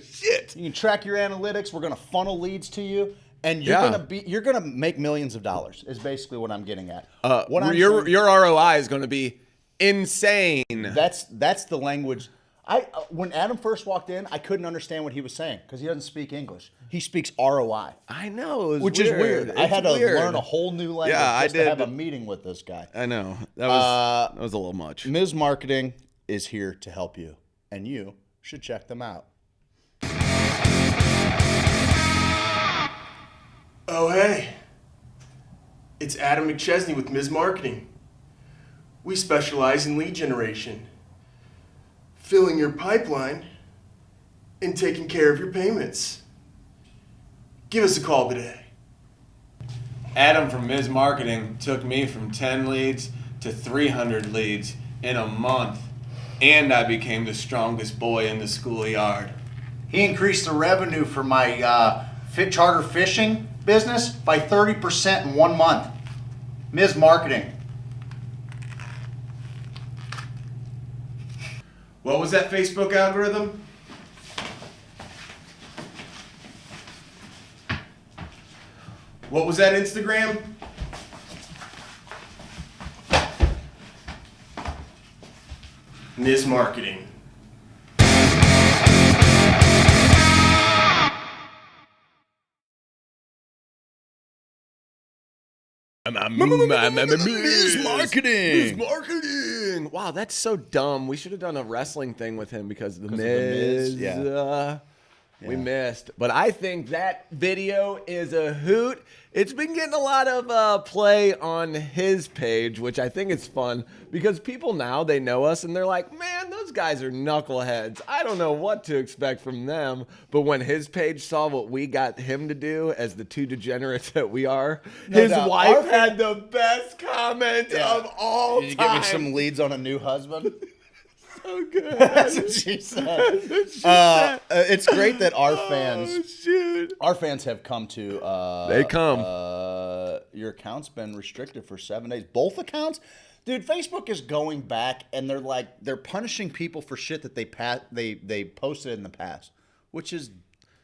Shit. You can track your analytics. We're going to funnel leads to you. And you're gonna make millions of dollars is basically what I'm getting at. Your ROI is going to be insane. That's the language. When Adam first walked in, I couldn't understand what he was saying because he doesn't speak English. He speaks ROI. I know, which is weird. I had to learn a whole new language to have a meeting with this guy. I know that was a little much. Ms. Marketing is here to help you, and you should check them out. Oh, hey. It's Adam McChesney with Ms. Marketing. We specialize in lead generation, filling your pipeline, and taking care of your payments. Give us a call today. Adam from Ms. Marketing took me from 10 leads to 300 leads in a month, and I became the strongest boy in the schoolyard. He increased the revenue for my charter fishing business by 30% in 1 month. Ms. Marketing. What was that Facebook algorithm? What was that Instagram? Ms. Marketing. Ms. Marketing. Wow, that's so dumb. We should have done a wrestling thing with him because the Miz. We missed. But I think that video is a hoot. It's been getting a lot of play on his page, which I think is fun because people now, they know us and they're like, man, those guys are knuckleheads. I don't know what to expect from them. But when his page saw what we got him to do as the two degenerates that we are, his wife had the best comment of all time. Did you give me some leads on a new husband? So good. That's what she said. It's great that our fans have come to. Your account's been restricted for 7 days. Both accounts, dude. Facebook is going back and they're punishing people for shit that they posted in the past, which is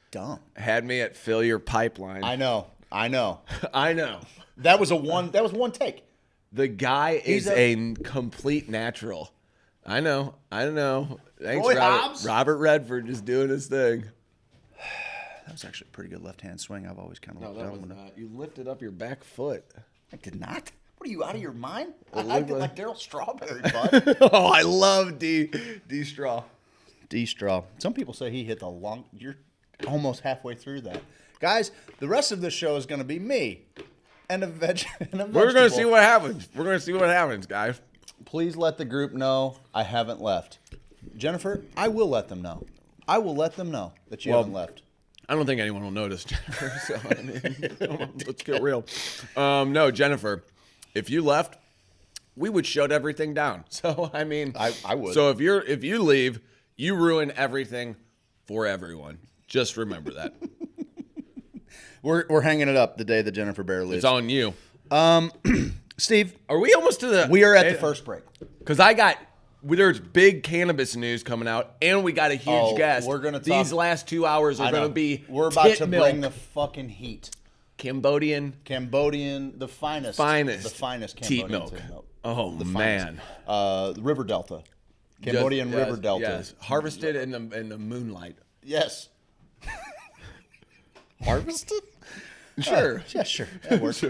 dumb. Had me at fill your pipeline. I know. I know. That was one take. The guy is a complete natural. I know. Thanks, Robert Redford, just doing his thing. That was actually a pretty good left-hand swing. I've always kind of looked down with that. You lifted up your back foot. I did not. What are you, out of your mind? I did like Darrell Strawberry, bud. Oh, I love D-Straw. D-Straw. Some people say he hit the long... You're almost halfway through that. Guys, the rest of the show is going to be me and a vegetable. We're going to see what happens. Guys. Please let the group know I haven't left. Jennifer, I will let them know. I will let them know that you haven't left. I don't think anyone will notice, Jennifer. So, I mean, let's get real. No, Jennifer, if you left, we would shut everything down. So, I mean, I would. So if you leave, you ruin everything for everyone. Just remember that. We're hanging it up the day that Jennifer Bear leaves. It's on you. Steve, are we almost to the... We are at the first break. Because there's big cannabis news coming out, and we got a huge guest. We're gonna These last 2 hours are going to be We're about to bring the fucking heat. Cambodian, the finest Cambodian teat milk. Oh, man. The River Delta. Cambodian River Delta. Yes. Harvested in the moonlight. Yes. Harvested? Sure. Yeah, sure. That works.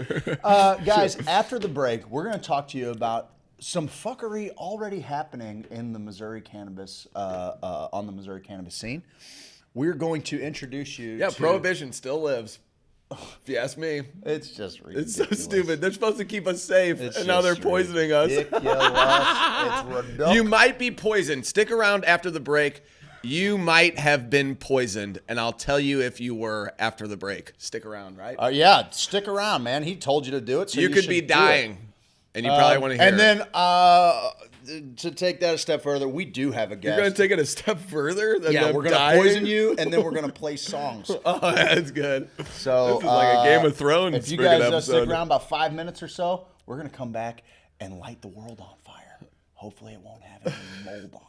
Guys, after the break, we're going to talk to you about some fucking already happening in the Missouri cannabis, on the Missouri cannabis scene. We're going to introduce you to... Prohibition still lives. If you ask me. It's just ridiculous. It's so stupid. They're supposed to keep us safe, and now they're poisoning us. It's ridiculous. You might be poisoned. Stick around after the break. You might have been poisoned, and I'll tell you if you were after the break. Stick around, right? Yeah, stick around, man. He told you to do it, so you could be dying, and you probably want to hear it. And then, to take that a step further, we do have a guest. You're going to take it a step further? Than we're going to poison you, and then we're going to play songs. Oh, that's good. So this is like a Game of Thrones. If you guys stick around about 5 minutes or so, we're going to come back and light the world on fire. Hopefully it won't have any mold on it.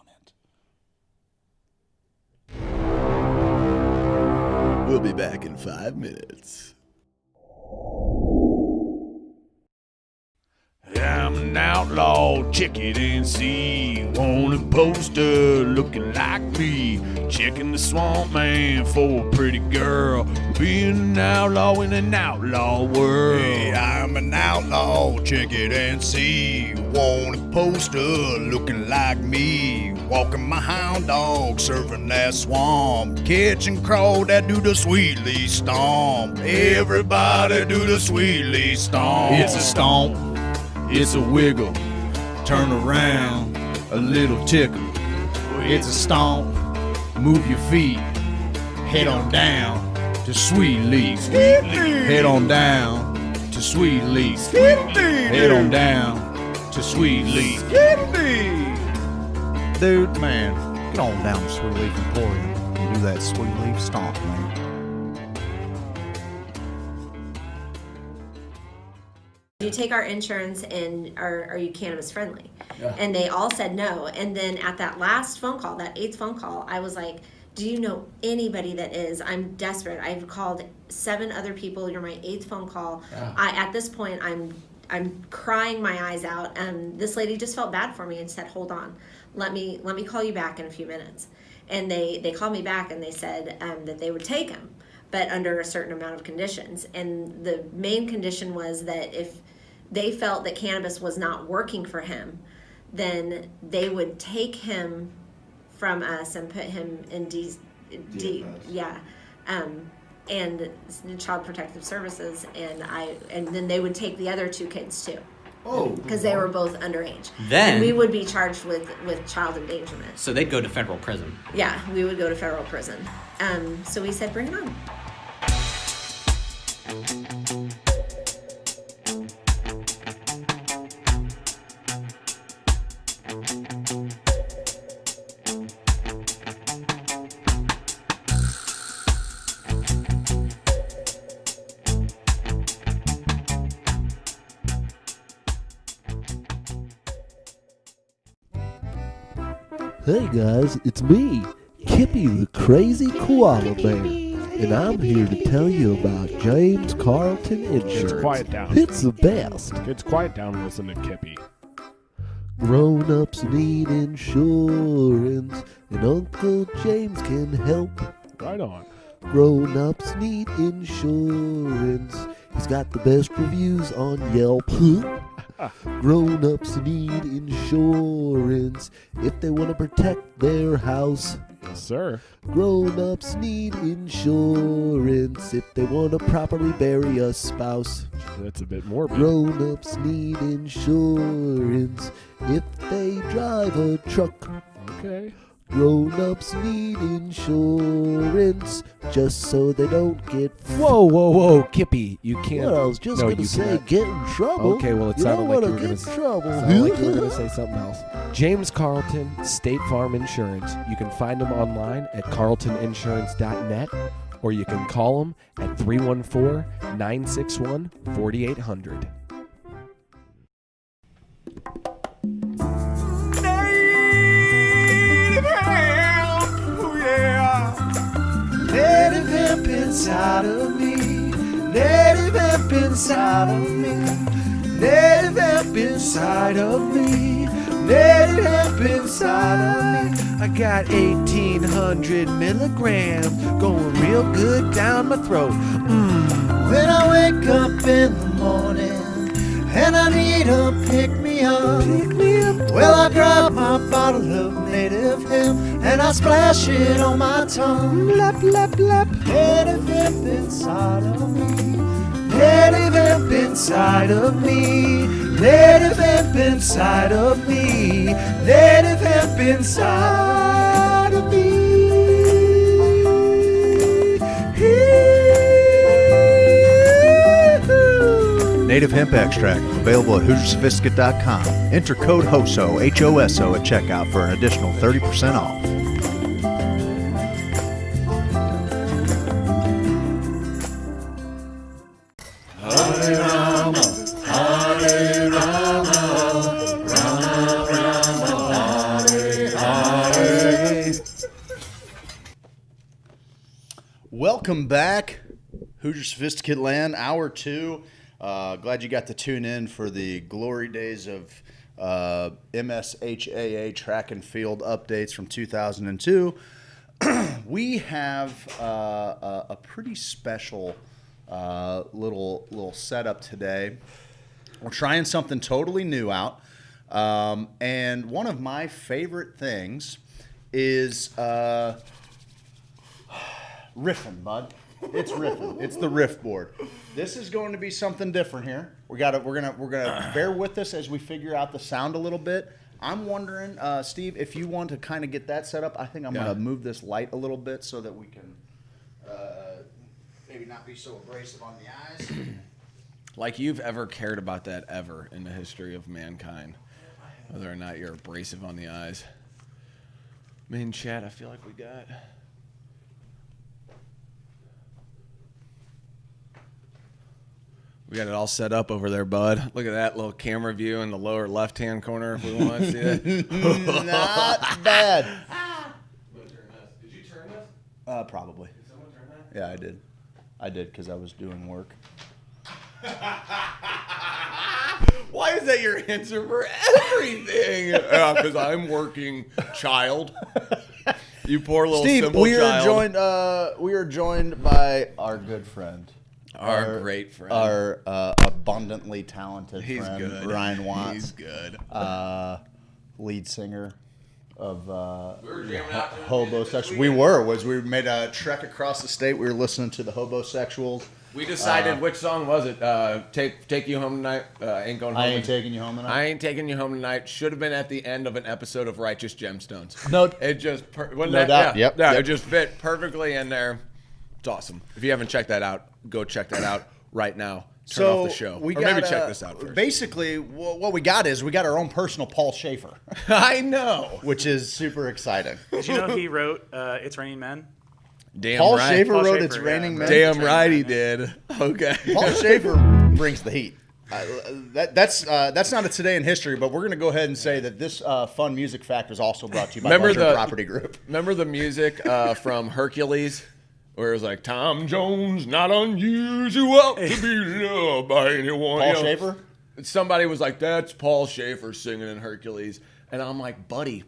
We'll be back in 5 minutes. I'm an outlaw, check it and see. Want a poster looking like me. Checking the swamp man for a pretty girl. Being an outlaw in an outlaw world. Hey, I'm an outlaw, check it and see. Want a poster looking like me. Walking my hound dog, surfing that swamp. Catching crow that do the sweetly stomp. Everybody do the sweetly stomp. It's a stomp. It's a wiggle, turn around, a little tickle. It's a stomp, move your feet, head on down to Sweet Leaf. Head on down to Sweet Leaf. Head on down to Sweet Leaf. Dude, man, get on down to Sweet Leaf Emporium and do that Sweet Leaf stomp, man. You take our insurance and are you cannabis friendly? Yeah. And they all said no. And then at that last phone call, that 8th phone call, I was like, do you know anybody that is? I'm desperate. I've called 7 other people. You're my 8th phone call. Yeah. At this point, I'm crying my eyes out. And this lady just felt bad for me and said, hold on, let me call you back in a few minutes. And they called me back and they said that they would take him, but under a certain amount of conditions. And the main condition was that if they felt that cannabis was not working for him, then they would take him from us and put him in deep, yeah. And Child Protective Services, and then they would take the other 2 kids too. Oh, because they were both underage. Then and we would be charged with child endangerment. So they'd go to federal prison. Yeah, we would go to federal prison. So we said, bring it on. Hey guys, it's me, Kippy the Crazy Koala Bear, and I'm here to tell you about James Carlton Insurance. Kids, quiet down. It's the best. Kids, quiet down and listen to Kippy. Grown-ups need insurance, and Uncle James can help. Right on. Grown-ups need insurance. He's got the best reviews on Yelp. Grown-ups need insurance if they want to protect their house. Yes, sir. Grown-ups need insurance if they want to properly bury a spouse. That's a bit morbid. Grown-ups need insurance if they drive a truck. Okay. Grown-ups need insurance just so they don't get... Whoa, Kippy, you can't... Well, I was just going to say get in trouble. Okay, well, it you sounded don't like want you were to going get to... in trouble. Sounded like you were going to say something else. James Carlton, State Farm Insurance. You can find him online at carltoninsurance.net, or you can call him at 314-961-4800. Native hemp inside of me. Native hemp inside of me. Native hemp inside of me. Native hemp inside of me. I got 1,800 milligrams going real good down my throat. When I wake up in the morning and I need a pick-me-up, well, I grab my bottle of native hemp and I splash it on my tongue. Lap, lap, lap. Native hemp inside of me. Native hemp inside of me. Native hemp inside of me. Native hemp inside of me. Native hemp extract available at HoosierSophisticate.com. Enter code HOSO, H-O-S-O at checkout for an additional 30% off. Hare Rama, Hare Rama, Rama Rama, Hare Hare. Welcome back, Hoosier Sophisticate Land, Hour 2. Glad you got to tune in for the glory days of MSHAA track and field updates from 2002. We have a pretty special little setup today. We're trying something totally new out, and one of my favorite things is riffing, bud. It's riffing. It's the riff board. This is going to be something different here. We're gonna bear with us as we figure out the sound a little bit. I'm wondering, Steve, if you want to kind of get that set up. I think I'm gonna move this light a little bit so that we can maybe not be so abrasive on the eyes. Like you've ever cared about that ever in the history of mankind, whether or not you're abrasive on the eyes. Main chat, I feel like we got. We got it all set up over there, bud. Look at that little camera view in the lower left-hand corner if we want to see it. Not bad. Did you turn this? Probably. Did someone turn that? Yeah, I did. I did because I was doing work. Why is that your answer for everything? Because I'm working, child. You poor little Steve, simple child. we are joined by our good friend. Our great friend. Our abundantly talented He's friend, good. Ryan Watts. He's good. Lead singer hobosexuals. We made a trek across the state. We were listening to the hobosexuals. We decided which song was it? Take You Home Tonight. Ain't Going Home. I Ain't Taking You Home Tonight. I Ain't Taking You Home Tonight. Should have been at the end of an episode of Righteous Gemstones. No, it just no doubt. Yeah, Yep. It just fit perfectly in there. It's awesome. If you haven't checked that out, go check that out right now. Turn off the show. Maybe check this out first. Basically, what we got is we got our own personal Paul Schaefer. I know. Which is super exciting. Did you know he wrote It's Raining Men? Damn Paul right. Schaefer wrote It's Raining Men. Damn right he did. Okay. Paul Schaefer brings the heat. That's not a today in history, but we're going to go ahead and say that this fun music fact is also brought to you by Leisure Property Group. Remember the music from Hercules? Where it was like, Tom Jones, not unusual to be loved by anyone. Paul Schaefer? Somebody was like, that's Paul Schaefer singing in Hercules. And I'm like, buddy,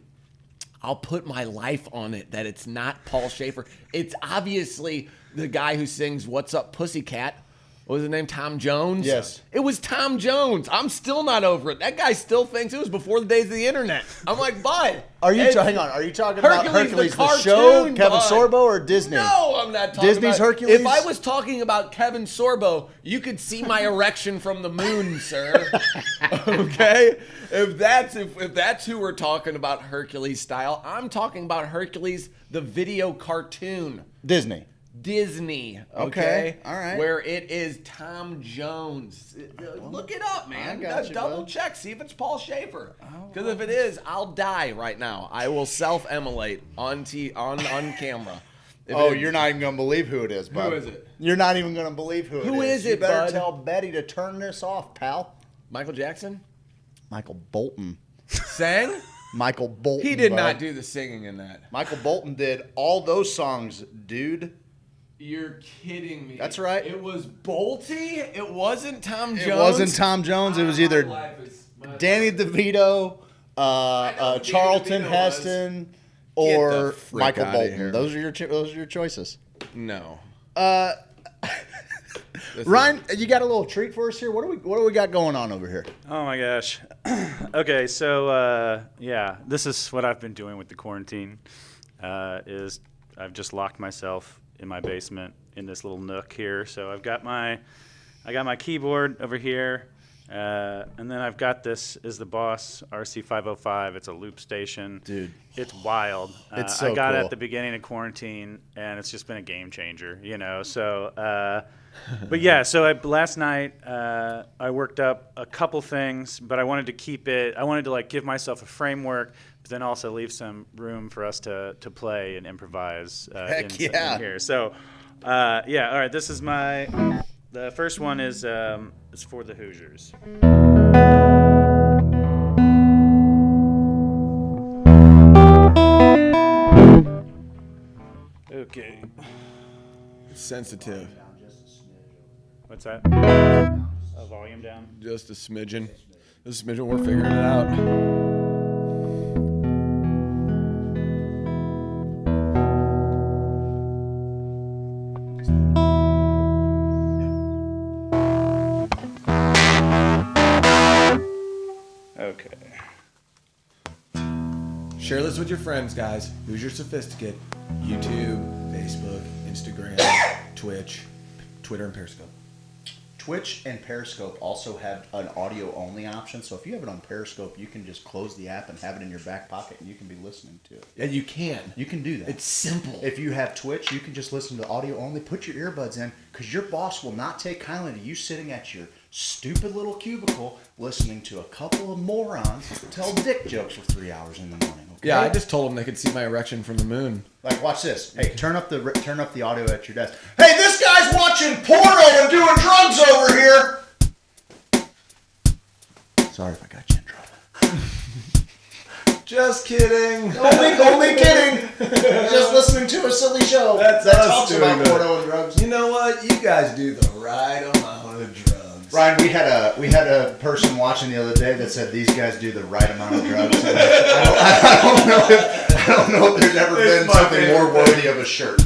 I'll put my life on it that it's not Paul Schaefer. It's obviously the guy who sings What's Up Pussycat. What was his name? Tom Jones? Yes. It was Tom Jones. I'm still not over it. That guy still thinks it was before the days of the internet. I'm like, bud. Hang on. Are you talking about Hercules the show, Kevin Sorbo, or Disney? No, I'm not talking Disney's about Hercules? If I was talking about Kevin Sorbo, you could see my erection from the moon, sir. Okay? If that's who we're talking about Hercules style, I'm talking about Hercules the video cartoon. Disney. Okay? All right. Where it is Tom Jones. Look it up, man. Double check. See if it's Paul Schaefer. Because if it is, I'll die right now. I will self-immolate on camera. You're not even going to believe who it is, bud. Who is it? You're not even going to believe who it is. Who is it, You better bud? tell Betty to turn this off, pal. Michael Jackson? Michael Bolton. Sang? Michael Bolton. He did bud. not do the singing in that. Michael Bolton did all those songs, dude. You're kidding me. That's right. It was Bolty? It wasn't Tom Jones? It wasn't Tom Jones. It was either Danny DeVito, Charlton Heston, or Michael Bolton. Those are your choices. No. Ryan, you got a little treat for us here? What do we got going on over here? Oh my gosh. Okay, so this is what I've been doing with the quarantine. Is I've just locked myself in my basement in this little nook here. So I got my keyboard over here, and then I've got this is the Boss RC505. It's a loop station. Dude, it's wild. It's so I got it cool. at the beginning of quarantine, and it's just been a game changer, you know. So, but yeah, so last night I worked up a couple things, but I wanted to keep it. I wanted to like give myself a framework, but then also leave some room for us to play and improvise in here. So, all right. This is the first one is for the Hoosiers. Okay. Sensitive. What's that? Volume down? Just a smidgen. Just a smidgen. We're figuring it out. Okay. Share this with your friends, guys. Hoosier Sophisticate. YouTube, Facebook, Instagram, Twitch, Twitter, and Periscope. Twitch and Periscope also have an audio-only option, so if you have it on Periscope, you can just close the app and have it in your back pocket, and you can be listening to it. Yeah, you can. You can do that. It's simple. If you have Twitch, you can just listen to audio-only. Put your earbuds in, because your boss will not take kindly to you sitting at your stupid little cubicle listening to a couple of morons tell dick jokes for 3 hours in the morning. Okay? Yeah, I just told them they could see my erection from the moon. Like, watch this. Hey, turn up the audio at your desk. Hey, this guy's watching porno and doing drugs over here. Sorry if I got you in trouble. Just kidding. Only kidding. Just listening to a silly show that talks about porno and drugs. You know what? You guys do the right amount of drugs. Ryan, we had a person watching the other day that said these guys do the right amount of drugs. I don't know if there's ever been something more worthy of a shirt.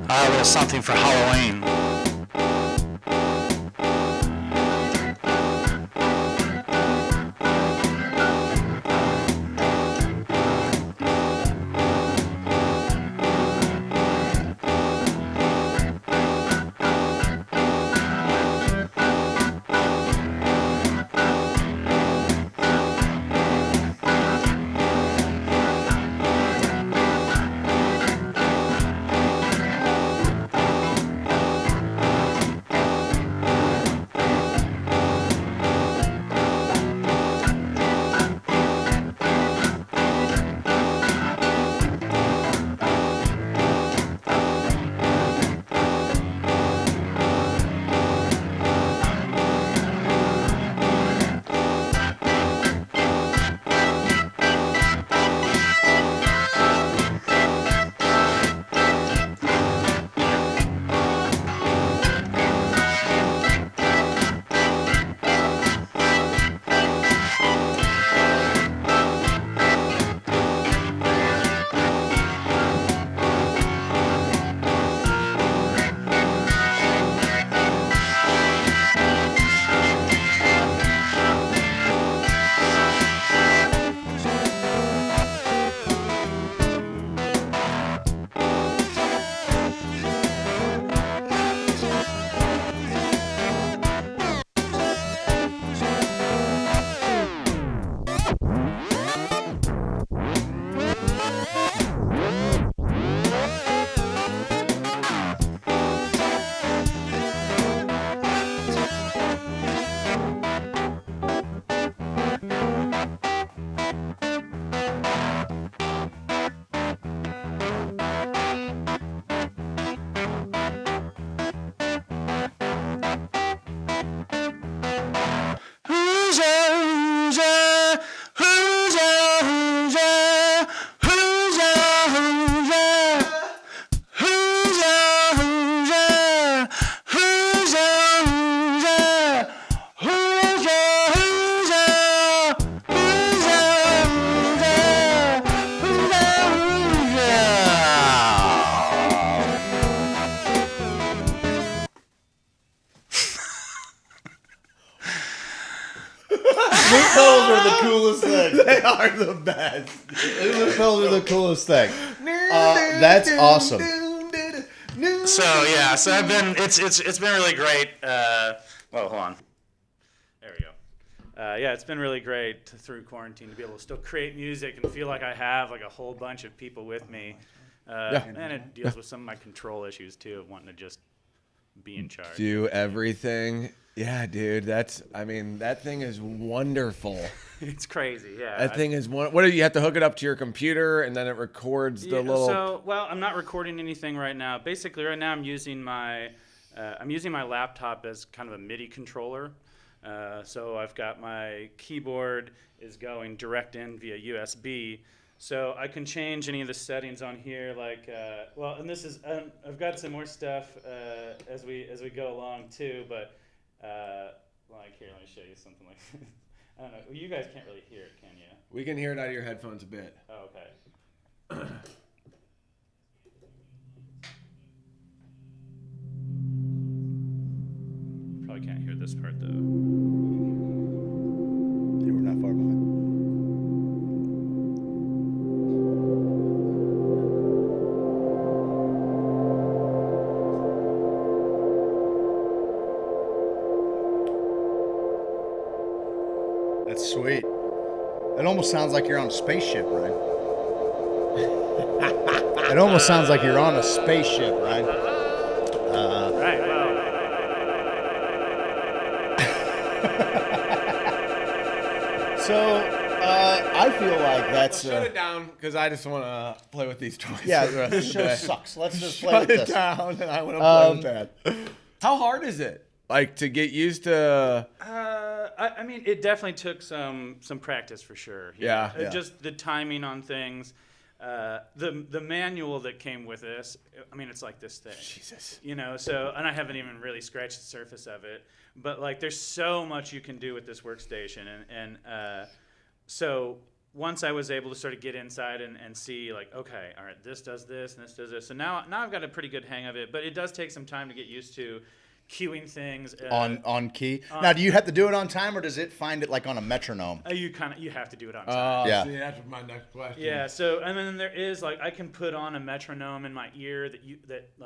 A little something for Halloween. Loopholes are the coolest thing. They are the best. Loopholes are the coolest thing. That's awesome. So yeah, so I've been it's been really great. Hold on. There we go. Yeah, it's been really great through quarantine to be able to still create music and feel like I have like a whole bunch of people with me. And it deals with some of my control issues too, of wanting to just be in charge. Do everything. Yeah, dude. That thing is wonderful. It's crazy, yeah. That thing is what do you have to hook it up to your computer and then it records the little. So, well, I'm not recording anything right now. Basically, right now I'm using my laptop as kind of a MIDI controller. So I've got my keyboard is going direct in via USB. So I can change any of the settings on here, like and this is I've got some more stuff as we go along too, but. Like here, let me show you something like this. I don't know. Well, you guys can't really hear it, can you? We can hear it out of your headphones a bit. Oh, okay. Probably can't hear this part though. Yeah, we're not far behind. That's sweet. It almost sounds like you're on a spaceship, right? It almost sounds like you're on a spaceship, right? Right. So, I feel like that's... Shut it down, because I just want to play with these toys. Yeah, this show sucks. Let's just play with this. Shut it down, and I want to play with that. How hard is it? Like, to get used to... I mean, it definitely took some practice for sure. Yeah. Just the timing on things. The manual that came with this, I mean, it's like this thing. Jesus. You know, so, and I haven't even really scratched the surface of it. But, like, there's so much you can do with this workstation. And so once I was able to sort of get inside and see, like, okay, all right, this does this and this does this. So now I've got a pretty good hang of it, but it does take some time to get used to cueing things on key. Now, do you have to do it on time, or does it find it like on a metronome? You have to do it on time. Yeah. See, that's my next question. Yeah. So and then there is like I can put on a metronome in my ear that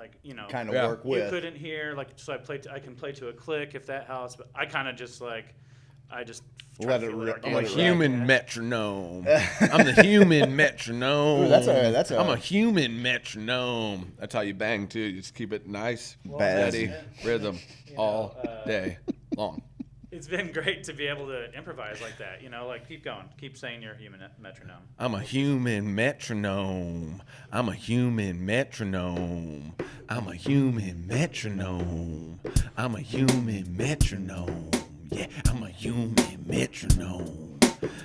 kind of work with. You couldn't hear, like, so I can play to a click if that helps, but I kind of just like I just let it rip. I'm a human metronome. I'm the human metronome. Ooh, that's a I'm a human metronome. That's how you bang too. You just keep it nice, steady rhythm all day long. It's been great to be able to improvise like that. Like keep going, keep saying you're a human metronome. I'm a human metronome. I'm a human metronome. I'm a human metronome. I'm a human metronome. Yeah, I'm a human metronome.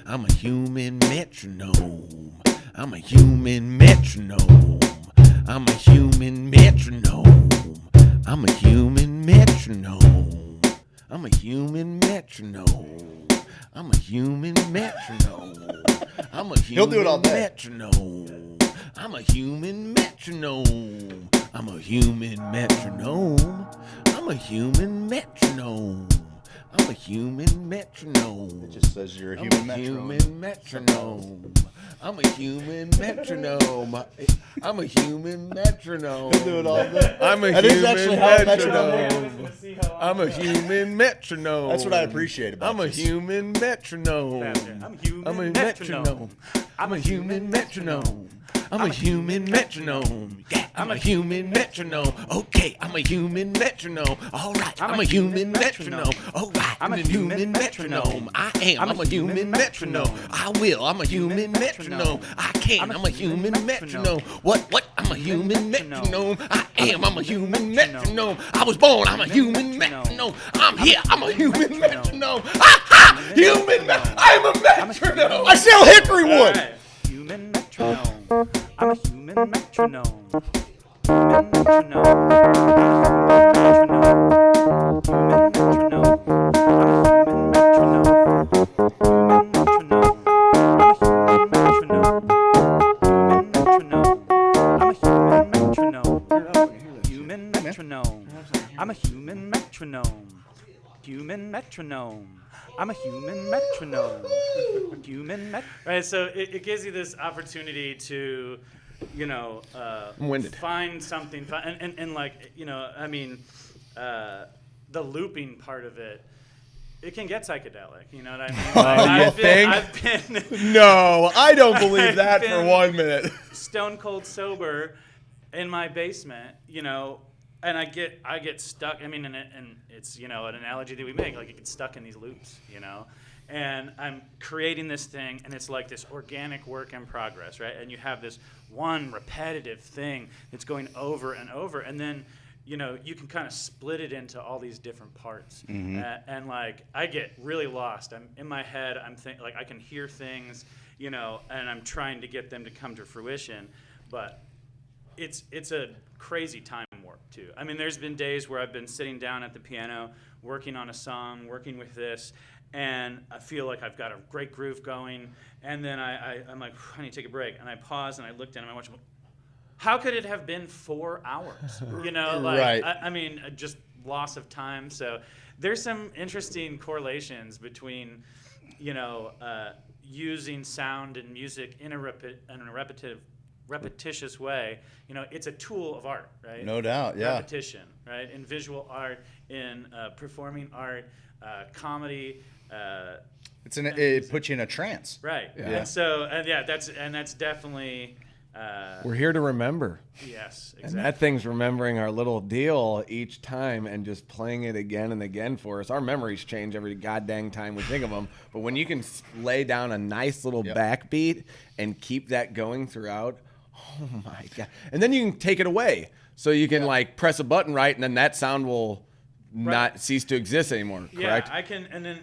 I'm a human metronome. I'm a human metronome. I'm a human metronome. I'm a human metronome. I'm a human metronome. I'm a human metronome. I'm a He'll do it all human day. metronome. I'm a human metronome. I'm a human metronome. I'm a human metronome. I'm a human metronome. It just says you're a human metronome. I'm a human metronome. I'm a human metronome. He'll do it all day. I'm a That is human actually how a metronome. I'm a human metronome. That's what I appreciate about I'm a this. human metronome. I'm a metronome. I'm a human metronome. I'm a human metronome. Yeah, I'm a human metronome. Okay, I'm a human metronome. All right, I'm a human metronome. All right, I'm a human metronome. I am. I'm a human metronome. I will. I'm a human metronome. I can. I'm a human metronome. What? I'm a human metronome. I am. I'm a human metronome. I was born. I'm a human metronome. I'm here. I'm a human metronome. Ha! Human metronome. I'm a metronome. I sell hickory wood. Human metronome. I'm a human metronome. Human metronome. Human metronome. I'm a human metronome. Human metronome. I'm a human metronome. Human metronome. I'm a human metronome. Human metronome. I'm a human metronome. Right, so it gives you this opportunity to, I'm winded. find something fun. And like, the looping part of it, it can get psychedelic. You know what I mean? I've been No, I don't believe that for 1 minute. Stone cold sober in my basement, and I get stuck. I mean, and it's an analogy that we make, like you get stuck in these loops, and I'm creating this thing, and it's like this organic work in progress, right? And you have this one repetitive thing that's going over and over, and then you can kind of split it into all these different parts, and like I get really lost. I'm in my head. Like I can hear things, and I'm trying to get them to come to fruition, but it's a crazy time warp too. I mean, there's been days where I've been sitting down at the piano, working on a song, working with this, and I feel like I've got a great groove going, and then I'm like, I need to take a break, and I pause and I look down and I watch. How could it have been 4 hours? Right. I mean, just loss of time. So there's some interesting correlations between, using sound and music in a repetitious way. It's a tool of art, right? No doubt, yeah. Repetition, right? In visual art, in performing art, comedy. It puts you in a trance. Right. Yeah. And so, that's definitely. We're here to remember. Yes, exactly. And that thing's remembering our little deal each time and just playing it again and again for us. Our memories change every goddamn time we think of them. But when you can lay down a nice little backbeat and keep that going throughout, oh my God. And then you can take it away. So you can like press a button right, and then that sound will not cease to exist anymore, correct? Yeah, I can, and then,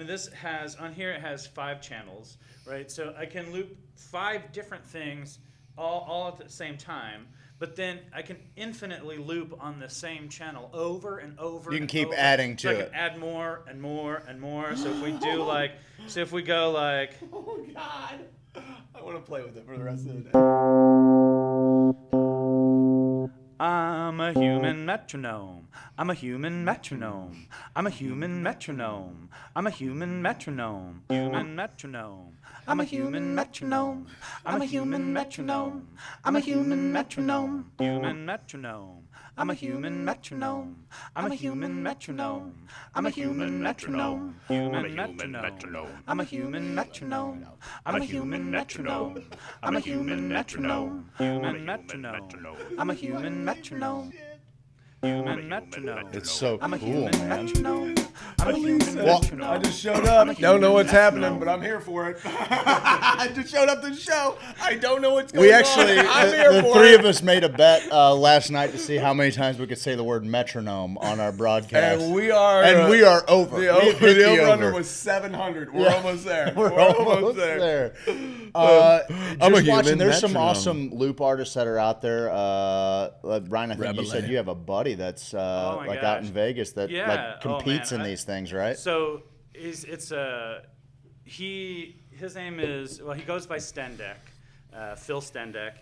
this has, on here it has 5 channels, right? So I can loop 5 different things all at the same time, but then I can infinitely loop on the same channel over and over. You can keep over. adding to so it. I can add more and more and more. So if we do like, so if we go like, Oh God. I want to play with it for the rest of the day. I'm a human metronome. I'm a human metronome. I'm a human metronome. I'm a human metronome. Human metronome. I'm a human metronome. I'm a human metronome. I'm a human metronome. Human metronome. I'm a human metronome. I'm a human metronome. I'm a human metronome. Human metronome. I'm a human metronome. I'm a human metronome. I'm a human metronome. Human metronome. I'm a human metronome. Human metronome. It's so I'm a cool, human man. metronome. I'm a human Well, metronome. I just showed up. Don't know what's happening, but I'm here for it. I just showed up to the show. I don't know what's going We on. actually, I'm here the for three it. of us made a bet last night to see how many times we could say the word metronome on our broadcast. And we are over. The over-under was 700. We're almost there. We're almost there. I'm a human There's some metronome. awesome loop artists that are out there. Ryan, I think you said you have a buddy that's like out in Vegas that like competes in these things, right? So his name is, well, he goes by Stendeck, Phil Stendeck,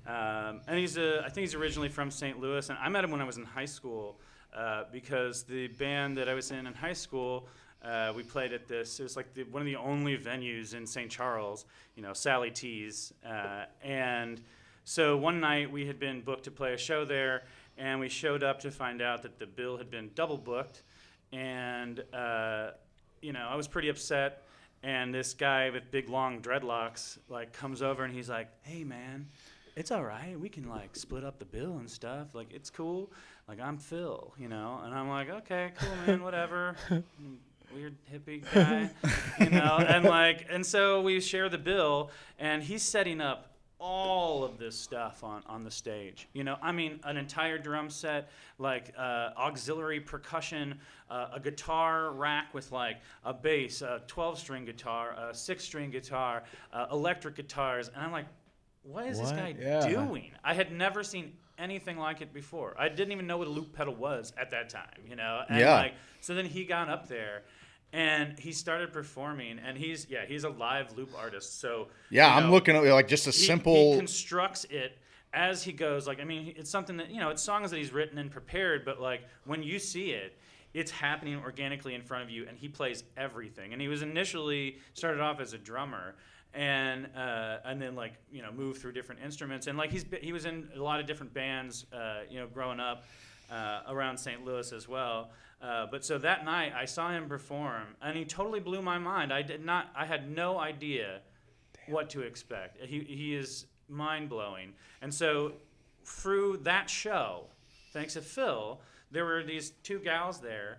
and I think he's originally from St. Louis, and I met him when I was in high school because the band that I was in high school, we played at this. It was like one of the only venues in St. Charles, Sally T's, and so one night we had been booked to play a show there, and we showed up to find out that the bill had been double booked, and I was pretty upset. And this guy with big long dreadlocks like comes over and he's like, "Hey man, it's all right. We can like split up the bill and stuff. Like it's cool. Like I'm Phil, And I'm like, "Okay, cool, man. Whatever." Weird hippie guy, and so we share the bill, and he's setting up all of this stuff on the stage. An entire drum set, like auxiliary percussion, a guitar rack with like a bass, a 12-string guitar, a 6-string guitar, electric guitars, and I'm like, what is this guy doing? I had never seen anything like it before. I didn't even know what a loop pedal was at that time, And so then he got up there and he started performing, and he's a live loop artist. So I'm looking at like just a simple. He constructs it as he goes. It's something that it's songs that he's written and prepared, but like when you see it, it's happening organically in front of you, and he plays everything. And he was initially started off as a drummer, and then moved through different instruments, and like he was in a lot of different bands, growing up around St. Louis as well. But so that night I saw him perform, and he totally blew my mind. I had no idea what to expect. He is mind-blowing. And so through that show, thanks to Phil, there were these two gals there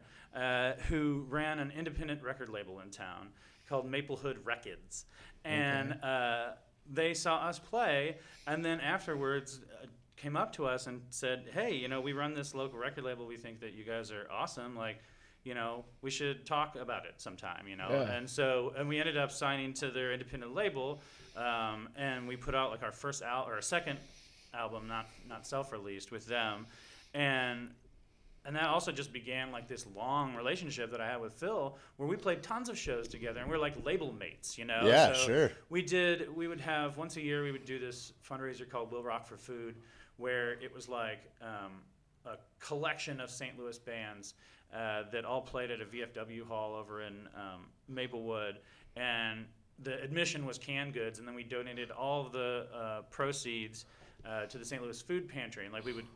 who ran an independent record label in town called Maplehood Records. And they saw us play, and then afterwards came up to us and said, "Hey, we run this local record label. We think that you guys are awesome. Like, we should talk about it sometime, And so, and we ended up signing to their independent label, and we put out like our first or a second album, not self-released, with them, and that also just began like this long relationship that I had with Phil, where we played tons of shows together, and we're like label mates, Yeah, so sure. We would have once a year we would do this fundraiser called We'll Rock for Food, where it was like a collection of St. Louis bands that all played at a VFW hall over in Maplewood, and the admission was canned goods, and then we donated all of the proceeds to the St. Louis Food Pantry, and like we would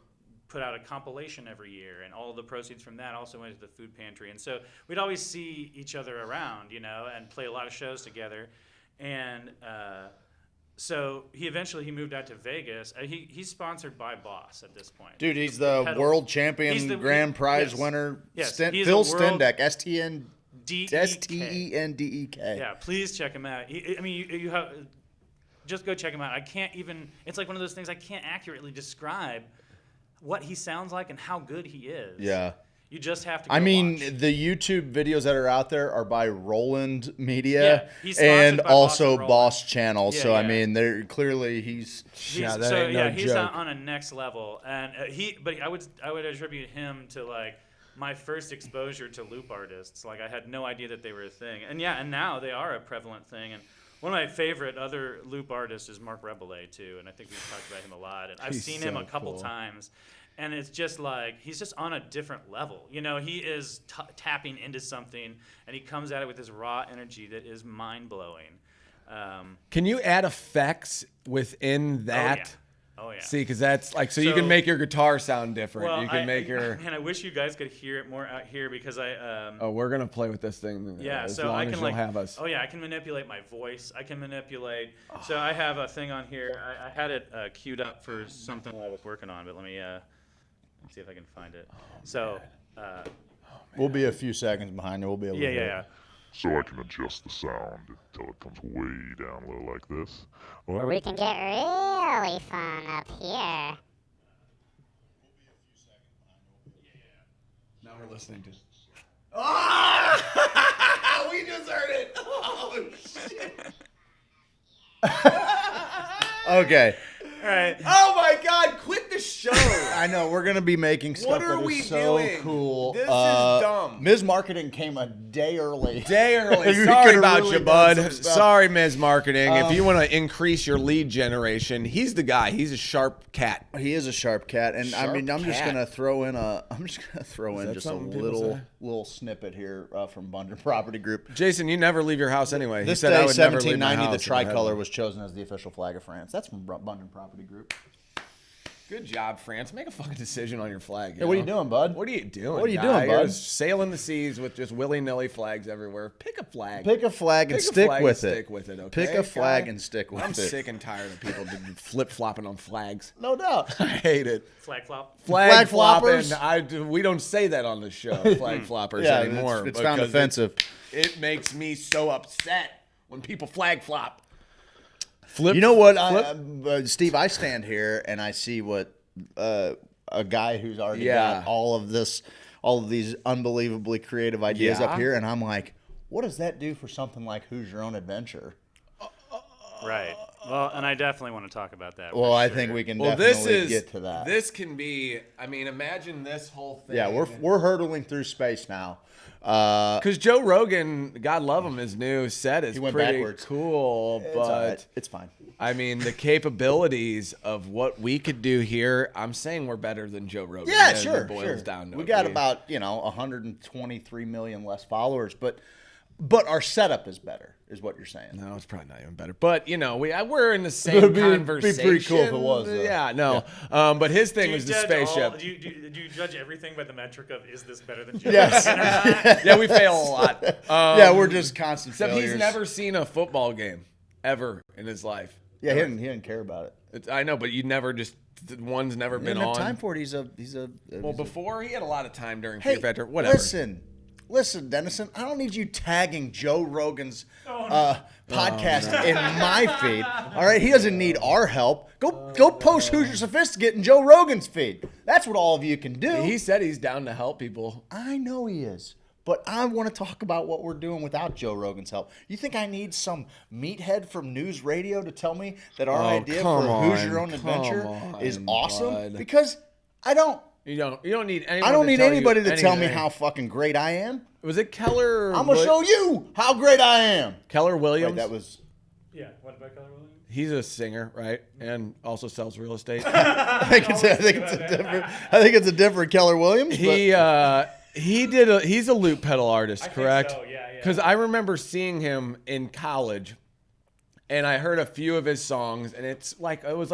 put out a compilation every year, and all the proceeds from that also went to the food pantry. And so we'd always see each other around, and play a lot of shows together. And so he moved out to Vegas. He's sponsored by Boss at this point. Dude, he's the world champion, grand prize winner. Yes, Phil Stendeck, Stendek. Yeah, please check him out. You have just go check him out. I can't even. It's like one of those things I can't accurately describe what he sounds like and how good he is. Yeah. You just have to watch. The YouTube videos that are out there are by Roland Media and also Boss Channel. So they're clearly he's on a next level, and I would attribute him to like my first exposure to loop artists. Like I had no idea that they were a thing, and now they are a prevalent thing. And One of my favorite other loop artists is Mark Rebelay too, and I think we've talked about him a lot. And I've seen him a couple times, and it's just like he's just on a different level. You know, he is tapping into something, and he comes at it with this raw energy that is mind blowing. Can you add effects within that? Oh yeah. See, because that's like so you can make your guitar sound different. Well, you can make your. Man, I wish you guys could hear it more out here because I. Oh, we're gonna play with this thing. Yeah, as so long I as can you'll like. have us. Oh yeah, I can manipulate my voice. I can manipulate. So I have a thing on here. I had it queued up for something I was working on, but let me see if I can find it. We'll be a few seconds behind it. We'll be able to. Yeah. So I can adjust the sound until it comes way down low like this. Or we can get really fun up here. Now we're listening to. Oh! We just heard it. Oh shit. Okay. All right. Oh my God! Quit the show. I know we're gonna be making stuff What are that is we so doing? cool. This is dumb. Ms. Marketing came a day early. Sorry about you, bud. Sorry, Ms. Marketing. If you want to increase your lead generation, he's the guy. He's a sharp cat. He is a sharp cat, and I mean, I'm just cat. gonna throw in just a something people little snippet here from Bundy Property Group. Jason, you never leave your house anyway. This he said day, I would never leave my 1790, the house if I had tricolor one. was chosen as the official flag of France. That's from Bundy Property Group. Good job, France. Make a fucking decision on your flag. Hey, what are you doing, bud? What are you doing? What are you guy? doing, bud? You're sailing the seas with just willy-nilly flags everywhere. Pick a flag. Pick a flag and stick with it. Stick with it. Okay, Pick a flag guy? and stick with I'm it. sick and tired of people flip-flopping on flags. No doubt. I hate it. Flag flop. Flag floppers. flopping. We don't say that on the show. Flag floppers Yeah, anymore. it's found because offensive. It makes me so upset when people flag flop. Flip. You know what, Steve? I stand here and I see what a guy who's already got all of these unbelievably creative ideas up here, and I'm like, what does that do for something like Who's Your Own Adventure? Right. Well, and I definitely want to talk about that. Well, I think we can definitely get to that. This can be. I mean, imagine this whole thing. Yeah, we're hurtling through space now. Because Joe Rogan, God love him, his new set is went pretty backwards. cool, It's but all right. It's fine. I mean, the capabilities of what we could do here, I'm saying we're better than Joe Rogan. Yeah, As sure. It boils down to we it. got about 123 million less followers, but our setup is better, is what you're saying. No, it's probably not even better. But we're in the It'd same be conversation. pretty cool if it was, though. Yeah, no. But his thing was the spaceship. Do you judge everything by the metric of is this better than Joe Yes. Rogan or not? Yeah, we fail a lot. Yeah, we're just constant Except failures. he's never seen a football game ever in his life. Yeah, he didn't care about it. I know, but you never one's never He been didn't on. have time for it. Before he had a lot of time during Hey, Fear Factor. Whatever. Listen, Dennison. I don't need you tagging Joe Rogan's podcast in my feed. All right, he doesn't need our help. Go post Hoosier Sophisticate in Joe Rogan's feed. That's what all of you can do. He said he's down to help people. I know he is. But I want to talk about what we're doing without Joe Rogan's help. You think I need some meathead from news radio to tell me that our idea for Who's Your Own Adventure is awesome? Bud. Because I don't. You don't need anyone. I don't need anybody to tell me anything. how fucking great I am. Was it Keller? I'm gonna show you how great I am. Keller Williams. Wait, that was. Yeah. What about Keller Williams? He's a singer, right? And also sells real estate. I think it's a different Keller Williams. He's a loop pedal artist, correct? so, yeah. Because I remember seeing him in college, and I heard a few of his songs, and it was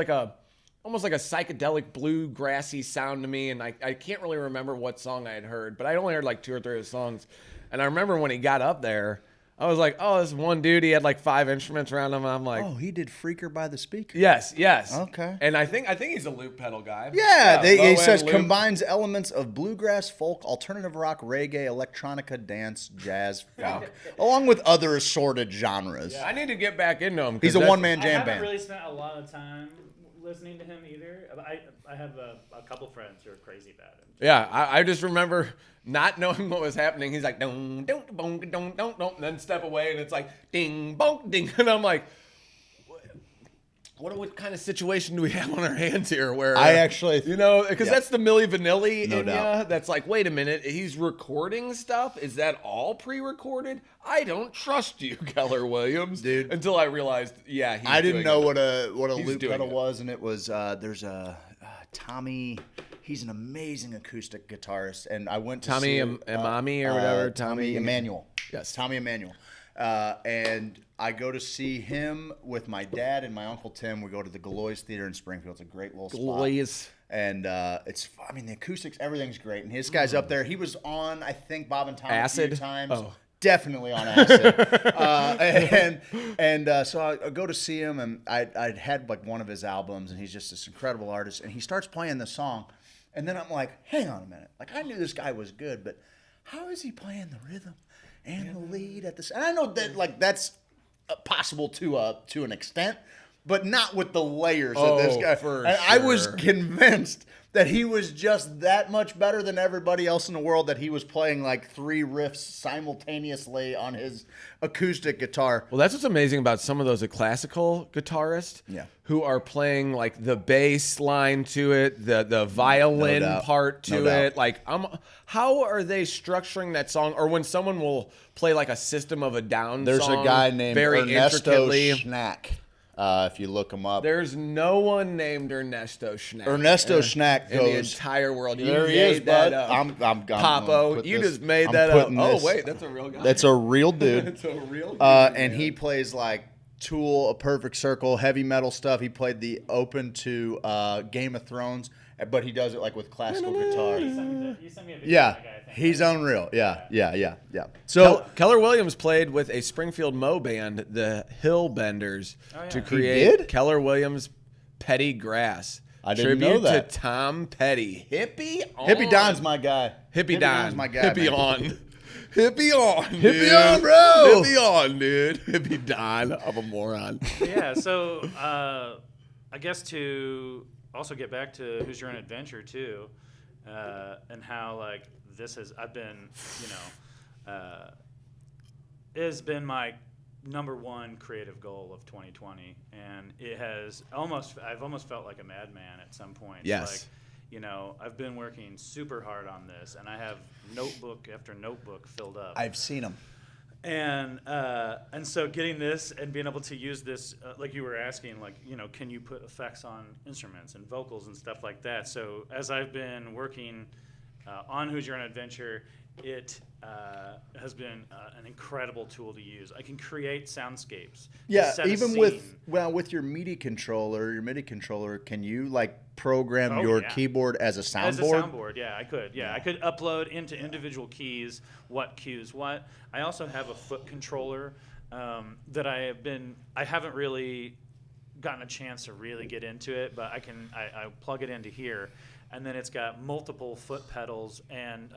almost like a psychedelic bluegrassy sound to me, and I can't really remember what song I had heard, but I only heard like 2 or 3 of his songs. And I remember when he got up there, I was like, oh, this one dude, he had like 5 instruments around him, and I'm like, oh, he did Freaker by the Speaker. Yes. Okay. And I think he's a loop pedal guy. Yeah, he low-end says loop. combines elements of bluegrass, folk, alternative rock, reggae, electronica, dance, jazz, funk, along with other assorted genres. I need to get back into him. He's a one-man I jam haven't band. really spent a lot of time listening to him either. I have a couple friends who are crazy about him. Yeah, I just remember not knowing what was happening. He's like, don't, and then step away, and it's like, ding, bonk, ding. And I'm like, What kind of situation do we have on our hands here? Where I actually, because that's the Milli Vanilli No in doubt. ya. That's like, wait a minute, he's recording stuff. Is that all pre-recorded? I don't trust you, Keller Williams, dude. Until I realized, he's I didn't know what a He's loop doing pedal it. was, and it was there's a Tommy. He's an amazing acoustic guitarist, and I went to Tommy see him, Imami or whatever. Tommy Emmanuel. Yes, Tommy Emmanuel. And I go to see him with my dad and my uncle Tim. We go to the Galois Theater in Springfield. It's a great little Galois. spot. And the acoustics, everything's great. And his guy's up there. He was on, I think, Bob and Tom Acid? a few times. Oh. Definitely on acid. So I go to see him, and I'd had like one of his albums, and he's just this incredible artist. And he starts playing the song, and then I'm like, hang on a minute. Like, I knew this guy was good, but how is he playing the rhythm and the lead at this? And I know that like that's possible to an extent, but not with the layers of this guy. And I was convinced that he was just that much better than everybody else in the world, that he was playing like 3 riffs simultaneously on his acoustic guitar. Well, that's what's amazing about some of those classical guitarists who are playing like the bass line to it, the violin part to it. Like, how are they structuring that song? Or when someone will play like a System of a Down There's song a guy named very Ernesto intricately. Schnack. If you look him up, There's no one named Ernesto Schnack. Ernesto Schnack in goes the entire world. There You he is, made that bud. up. I'm Papo, you just made that up. Oh wait, that's a real guy. That's a real dude. That's a real dude. And he plays like Tool, A Perfect Circle, heavy metal stuff. He played the open to Game of Thrones, but he does it like with classical guitar. You sent me a video of that Yeah, guy, I think, he's unreal. Yeah. So Keller Williams played with a Springfield Mo band, the Hillbenders, to He create did? Keller Williams' Petty Grass. I didn't Tribute know that. to Tom Petty. Hippie on. Hippie Don's my guy. Hippie Don's Don. my guy. Hippie man. on. Hippie on. Hippie dude. on, bro. Hippie on, dude. Hippie Don. I'm a moron. Yeah, so I guess to also get back to Who's Your Own Adventure too, and how like this has it has been my #1 creative goal of 2020, and it has I've almost felt like a madman at some point. Yes. Like, I've been working super hard on this, and I have notebook after notebook filled up. I've seen him. And so getting this and being able to use this, like you were asking, like, can you put effects on instruments and vocals and stuff like that? So as I've been working on Who's Your Own Adventure, it has been an incredible tool to use. I can create soundscapes. Yeah, set a even scene. with your MIDI controller, can you like program your keyboard as a soundboard? As a soundboard, yeah, I could. Yeah, I could upload into individual keys what cues what. I also have a foot controller that I haven't really gotten a chance to really get into it, but I plug it into here, and then it's got multiple foot pedals and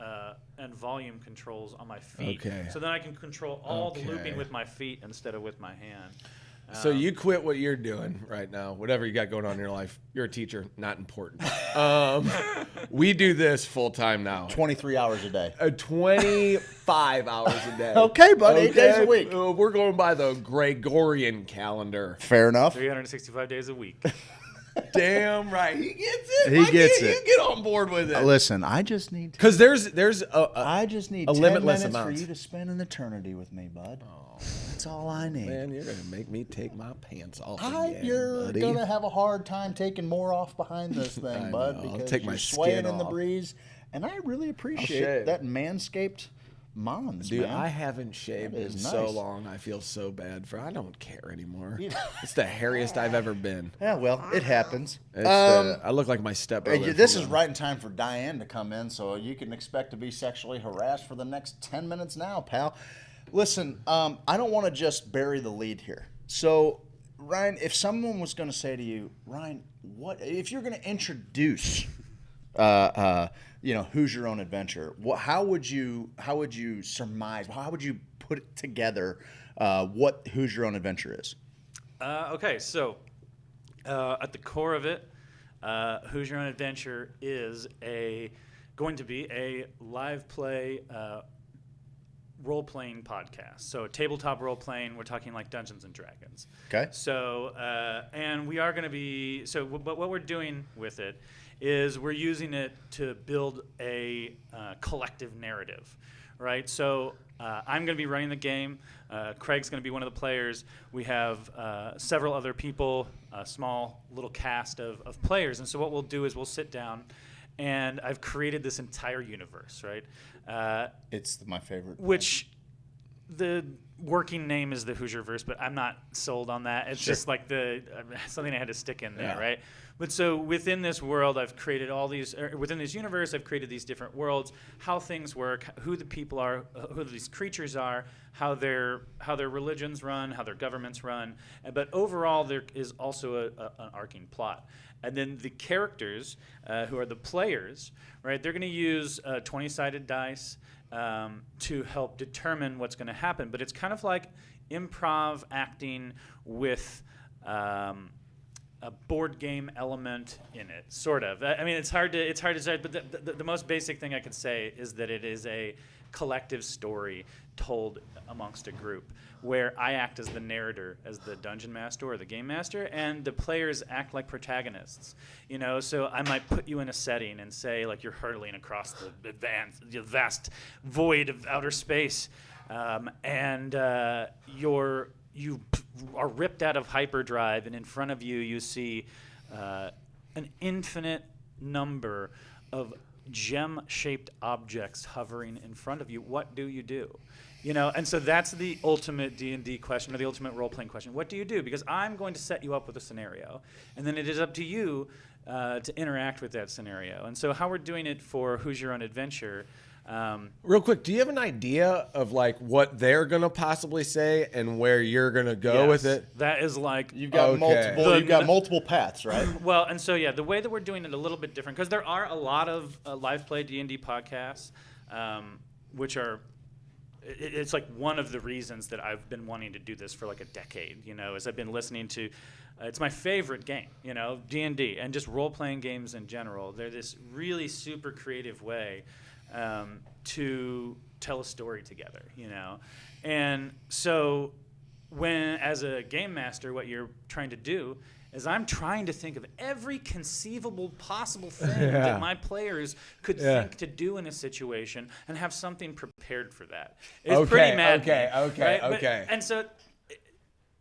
volume controls on my feet. Okay. So then I can control all the looping with my feet instead of with my hand. So you quit what you're doing right now, whatever you got going on in your life. You're a teacher, not important. We do this full time now. 23 hours a day. 25 hours a day. Okay, bud, 8 days a week. We're going by the Gregorian calendar. Fair enough. 365 days a week. Damn right. He gets it. He gets it. You get on board with it. Listen, I just need because there's I just need a 10 limitless minutes amount for you to spend an eternity with me, bud. Oh, that's all I need. Man, you're gonna make me take my pants off You're buddy. gonna have a hard time taking more off behind this thing, bud, know. because I'll take you're my swaying skin in the off. breeze, and I really appreciate shave. that manscaped Mons, Dude, man. I haven't shaved That in is so nice. long. I feel so bad I don't care anymore. It's the hairiest I've ever been. Yeah, well, it happens. I look like my stepbrother. This is right in time for Diane to come in, so you can expect to be sexually harassed for the next 10 minutes now, pal. Listen, I don't want to just bury the lead here. So, Ryan, if someone was going to say to you, Ryan, what if you're going to introduce, Who's Your Own Adventure? How would you surmise? How would you put it together? What Who's Your Own Adventure is? Okay, so at the core of it, Who's Your Own Adventure is going to be a live play role-playing podcast. So tabletop role-playing, we're talking like Dungeons and Dragons. Okay. So, and we are going to be, but what we're doing with it is we're using it to build a collective narrative, right? So I'm going to be running the game. Craig's going to be one of the players. We have several other people, a small little cast of players. And so what we'll do is we'll sit down, and I've created this entire universe, right? It's my favorite. Which the working name is the Hoosierverse, but I'm not sold on that. It's just like something I had to stick in there, right? But so within this world, I've created all these, within this universe, I've created these different worlds, how things work, who the people are, who these creatures are, how their religions run, how their governments run. But overall, there is also an arcing plot. And then the characters, who are the players, right, they're going to use 20-sided dice to help determine what's going to happen. But it's kind of like improv acting with a board game element in it, sort of. I mean, it's hard to say, but the most basic thing I could say is that it is a collective story told amongst a group where I act as the narrator, as the dungeon master or the game master, and the players act like protagonists. You know, so I might put you in a setting and say, like, you're hurtling across the vast void of outer space, and you are ripped out of hyperdrive, and in front of you, you see an infinite number of gem-shaped objects hovering in front of you. What do you do? You know, and so that's the ultimate D&D question, or the ultimate role-playing question. What do you do? Because I'm going to set you up with a scenario, and then it is up to you to interact with that scenario. And so how we're doing it for Who's Your Own Adventure. Real quick, do you have an idea of like what they're gonna possibly say and where you're gonna go with it? That is like you've got multiple paths, right? Well, and so the way that we're doing it a little bit different, because there are a lot of live play D&D podcasts, which are. It's like one of the reasons that I've been wanting to do this for like a decade, you know, is I've been listening to, it's my favorite game, you know, D&D and just role-playing games in general. They're this really super creative way to tell a story together, you know. And so when, as a game master, what you're trying to do is I'm trying to think of every conceivable possible thing that my players could think to do in a situation and have something prepared for that. It's pretty mad. Okay. And so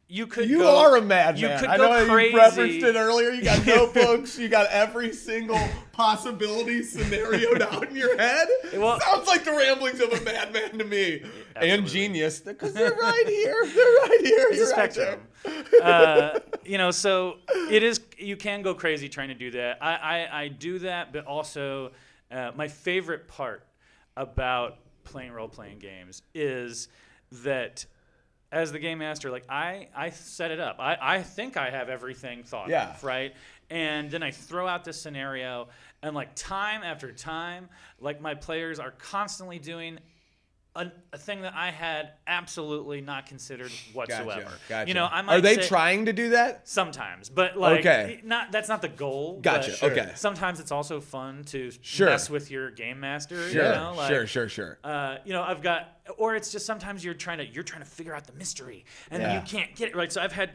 you could You go, are a madman. You could I go know crazy. You referenced it earlier. You got notebooks. You got every single possibility scenarioed out in your head. Well, sounds like the ramblings of a madman to me. Absolutely. And genius, because they're right here. They're right here. It's a spectrum. You know, so it is. You can go crazy trying to do that. I do that, but also my favorite part about playing role-playing games is that as the game master, like I set it up. I think I have everything thought of, right? And then I throw out this scenario, and like time after time, like my players are constantly doing a thing that I had absolutely not considered whatsoever. Gotcha. You know, I might Are they say, trying to do that? Sometimes, but like that's not the goal. Gotcha. Okay. Sometimes it's also fun to mess with your game master. Sure. You know? Like, Sure. You know, I've got, or it's just sometimes you're trying to figure out the mystery and you can't get it right. So I've had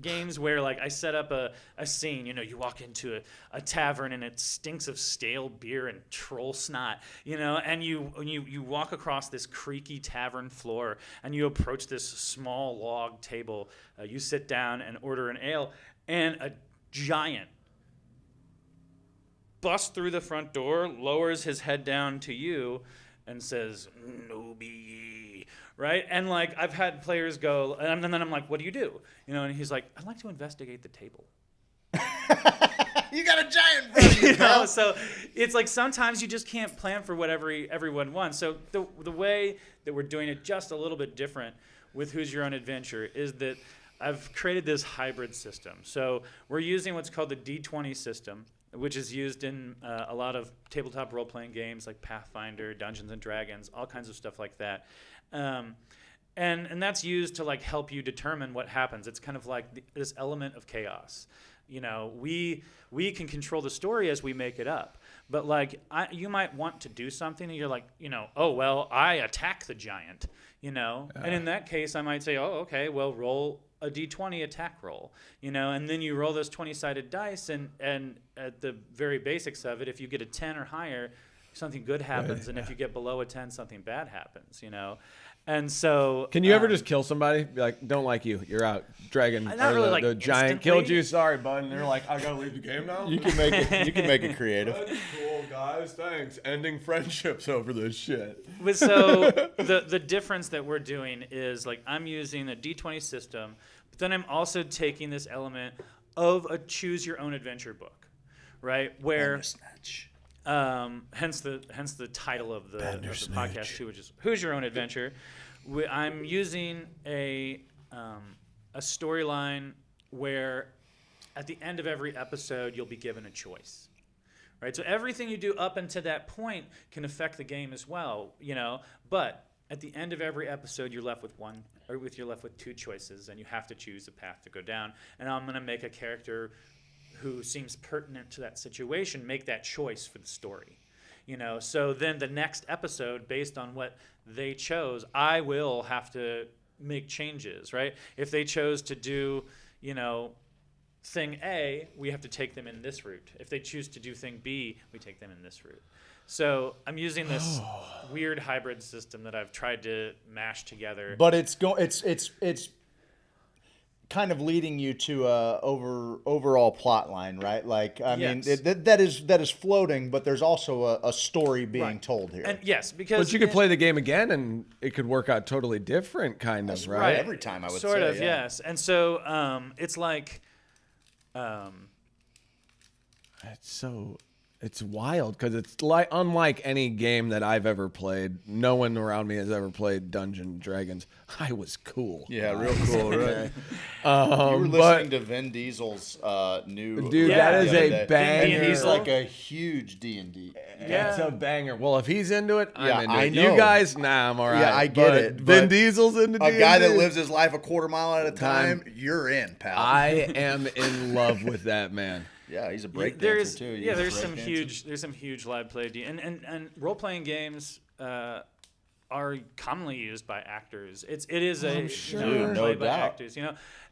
games where like I set up a scene, you know, you walk into a tavern and it stinks of stale beer and troll snot, you know, and you walk across this creaky tavern floor and you approach this small log table, you sit down and order an ale, and a giant busts through the front door, lowers his head down to you and says, "No be ye," right? And like I've had players go, and then I'm like, "What do you do?" You know, and he's like, "I'd like to investigate the table." You got a giant in front of you, you know? So it's like sometimes you just can't plan for what everyone wants. So the way that we're doing it just a little bit different with Who's Your Own Adventure is that I've created this hybrid system. So we're using what's called the D20 system, which is used in a lot of tabletop role-playing games like Pathfinder, Dungeons and Dragons, all kinds of stuff like that. And that's used to like help you determine what happens. It's kind of like this element of chaos. You know, we can control the story as we make it up, But like you might want to do something and you're like, oh, well, I attack the giant, And in that case, I might say, oh, okay, well, roll a D20 attack roll, and then you roll those 20-sided dice and at the very basics of it, if you get a 10 or higher, something good happens. And if you get below a 10, something bad happens, And so, can you ever just kill somebody? Be like, don't like you. You're out. Dragon. Not really, like the giant instantly. killed you. Sorry, bud. And they're like, I gotta leave the game now. You can make it. You can make it creative. That's cool, guys. Thanks. Ending friendships over this shit. But so the difference that we're doing is like I'm using a D20 system, but then I'm also taking this element of a choose your own adventure book, right? Where hence the title of the podcast too, which is Who's Your Own Adventure. I'm using a storyline where at the end of every episode you'll be given a choice, right? So everything you do up until that point can affect the game as well, But at the end of every episode you're left with two choices, and you have to choose a path to go down. And I'm going to make a character who seems pertinent to that situation make that choice for the story, So then the next episode, based on what they chose, I will have to make changes, right? If they chose to do, thing A, we have to take them in this route. If they choose to do thing B, we take them in this route. So I'm using this weird hybrid system that I've tried to mash together. But it's kind of leading you to a overall plot line, right? Like, I mean, that is floating, but there's also a story being told here. And yes, because but you could play the game again, and it could work out totally different, kind of, right? Every time, I would sort say. Of, yes. And so it's like, It's wild because it's like unlike any game that I've ever played. No one around me has ever played Dungeons and Dragons. I was cool. Yeah, real cool, right? You were listening to Vin Diesel's new. Dude, that is a banger. And he's like a huge D&D. Yeah, it's a banger. Well, if he's into it, I'm into it. I know. You guys, nah, I'm all right. Yeah, I get it. Vin Diesel's into D&D. A guy that lives his life a quarter mile at a time, you're in, pal. I am in love with that man. Yeah, he's a breakdancer too. Yeah, there's some huge live play and role playing games are commonly used by actors. It is played by actors,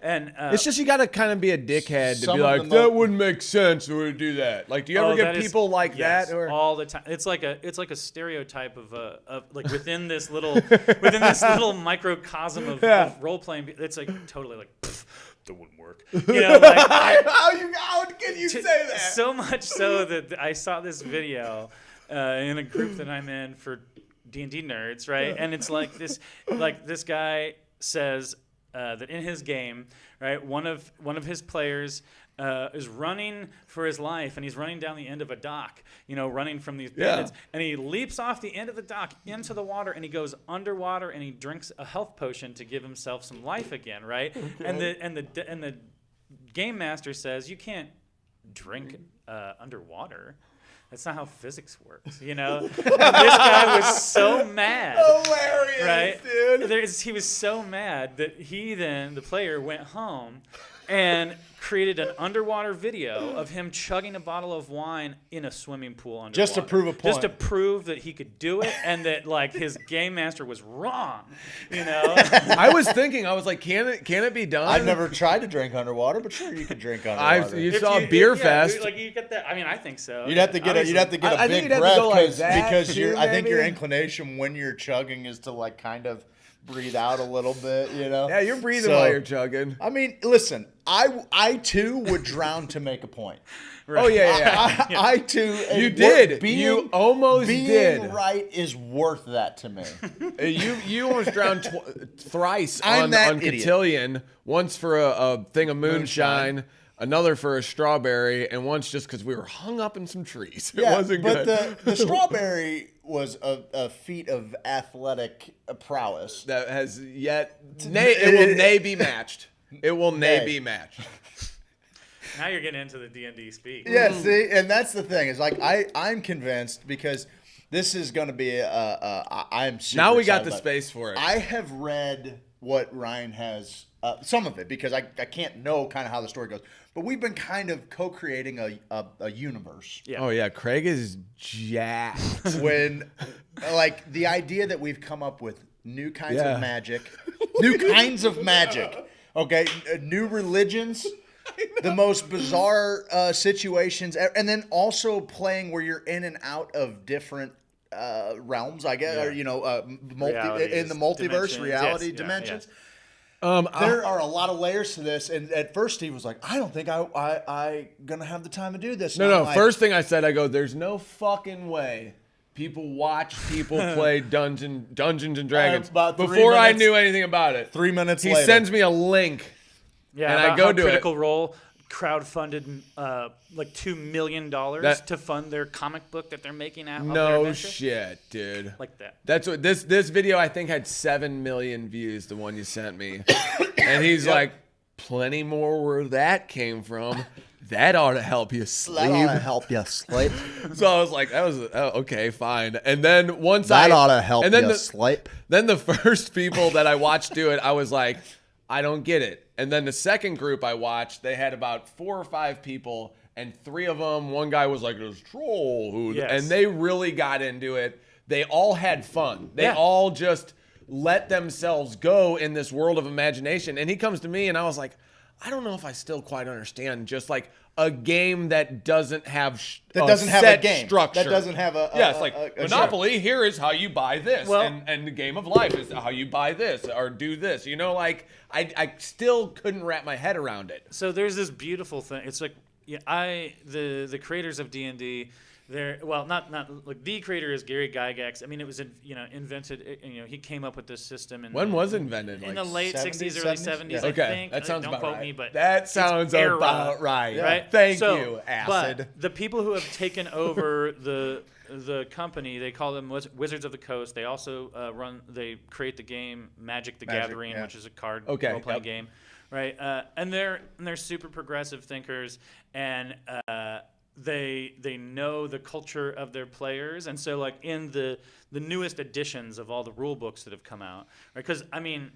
and it's just you got to kind of be a dickhead to be like that wouldn't make sense to do that. Like, do you ever get people like that? Or all the time? It's like a stereotype of like within this little microcosm of role playing. It's like totally like. That wouldn't work. How can you say that? So much so that I saw this video in a group that I'm in for D&D nerds, right? And it's like this guy says that in his game, right, one of his players is running for his life, and he's running down the end of a dock, running from these bandits, and he leaps off the end of the dock into the water, and he goes underwater, and he drinks a health potion to give himself some life again, right? Okay. And the game master says you can't drink underwater. That's not how physics works, This guy was so mad. Hilarious, right? Dude. He was so mad that the player went home and created an underwater video of him chugging a bottle of wine in a swimming pool underwater. Just to prove a point. Just to prove that he could do it and that his game master was wrong. I was thinking, I was like, can it be done? I've never tried to drink underwater, but sure, you could drink underwater. You saw Beer Fest. You get that. I mean, I think so. You'd have to get a big breath because I think your inclination when you're chugging is to kind of breathe out a little bit, Yeah, you're breathing while you're chugging. I mean, listen, I too would drown to make a point. Right. Oh yeah. I too. You did. You almost did. Being right is worth that to me. You almost drowned thrice on Cotillion. Once for a thing of moonshine. Another for a strawberry, and once just because we were hung up in some trees. It wasn't good. But the strawberry was a feat of athletic prowess that has yet. It will be matched. It will be matched. Now you're getting into the D&D speak. Yeah, see, and that's the thing is I'm convinced because this is going to be I'm super now we got the about space for it. I have read what Ryan has some of it, because I can't know kind of how the story goes. But we've been kind of co-creating a universe. Yeah. Oh yeah, Craig is jacked. When, like, the idea that we've come up with new kinds of magic, okay, new religions, the most bizarre situations, and then also playing where you're in and out of different realms, I guess, or in the multiverse, reality dimensions. There are a lot of layers to this, and at first Steve was like, "I don't think I gonna have the time to do this." No. First thing I said, I go, "There's no fucking way people watch people play Dungeons and Dragons." Before I knew anything about it, 3 minutes he later, sends me a link, and I go to Critical Role crowdfunded like $2 million to fund their comic book that they're making out. No shit, dude. Like that. That's what this video I think had 7 million views. The one you sent me, and he's like, plenty more where that came from. That ought to help you sleep. That ought to help you sleep. So I was like, that was okay, fine. And then once that ought to help you sleep. Then the first people that I watched do it, I was like, I don't get it. And then the second group I watched, they had about 4 or 5 people, and 3 of them, one guy was like, "This troll," and they really got into it. They all had fun. They all just let themselves go in this world of imagination. And he comes to me, and I was like, I don't know if I still quite understand just like a game that doesn't have a game structure. That doesn't have a it's like Monopoly. Here is how you buy this, and the game of life is how you buy this or do this. You know, like I still couldn't wrap my head around it. So there's this beautiful thing. It's like the creators of D&D. They're not like the creator is Gary Gygax. I mean, it was invented. He came up with this system. When was it invented? In the late 60s, early 70s. Yeah. I Okay, think. that sounds don't about quote right. me, but that sounds about right. Yeah. Right. Thank you, Acid. But the people who have taken over the company, they call them Wizards of the Coast. They also they create the game Magic the Gathering, which is a card role-playing game, right? And they're super progressive thinkers, and they know the culture of their players, and so like in the newest editions of all the rule books that have come out, right? Because I mean,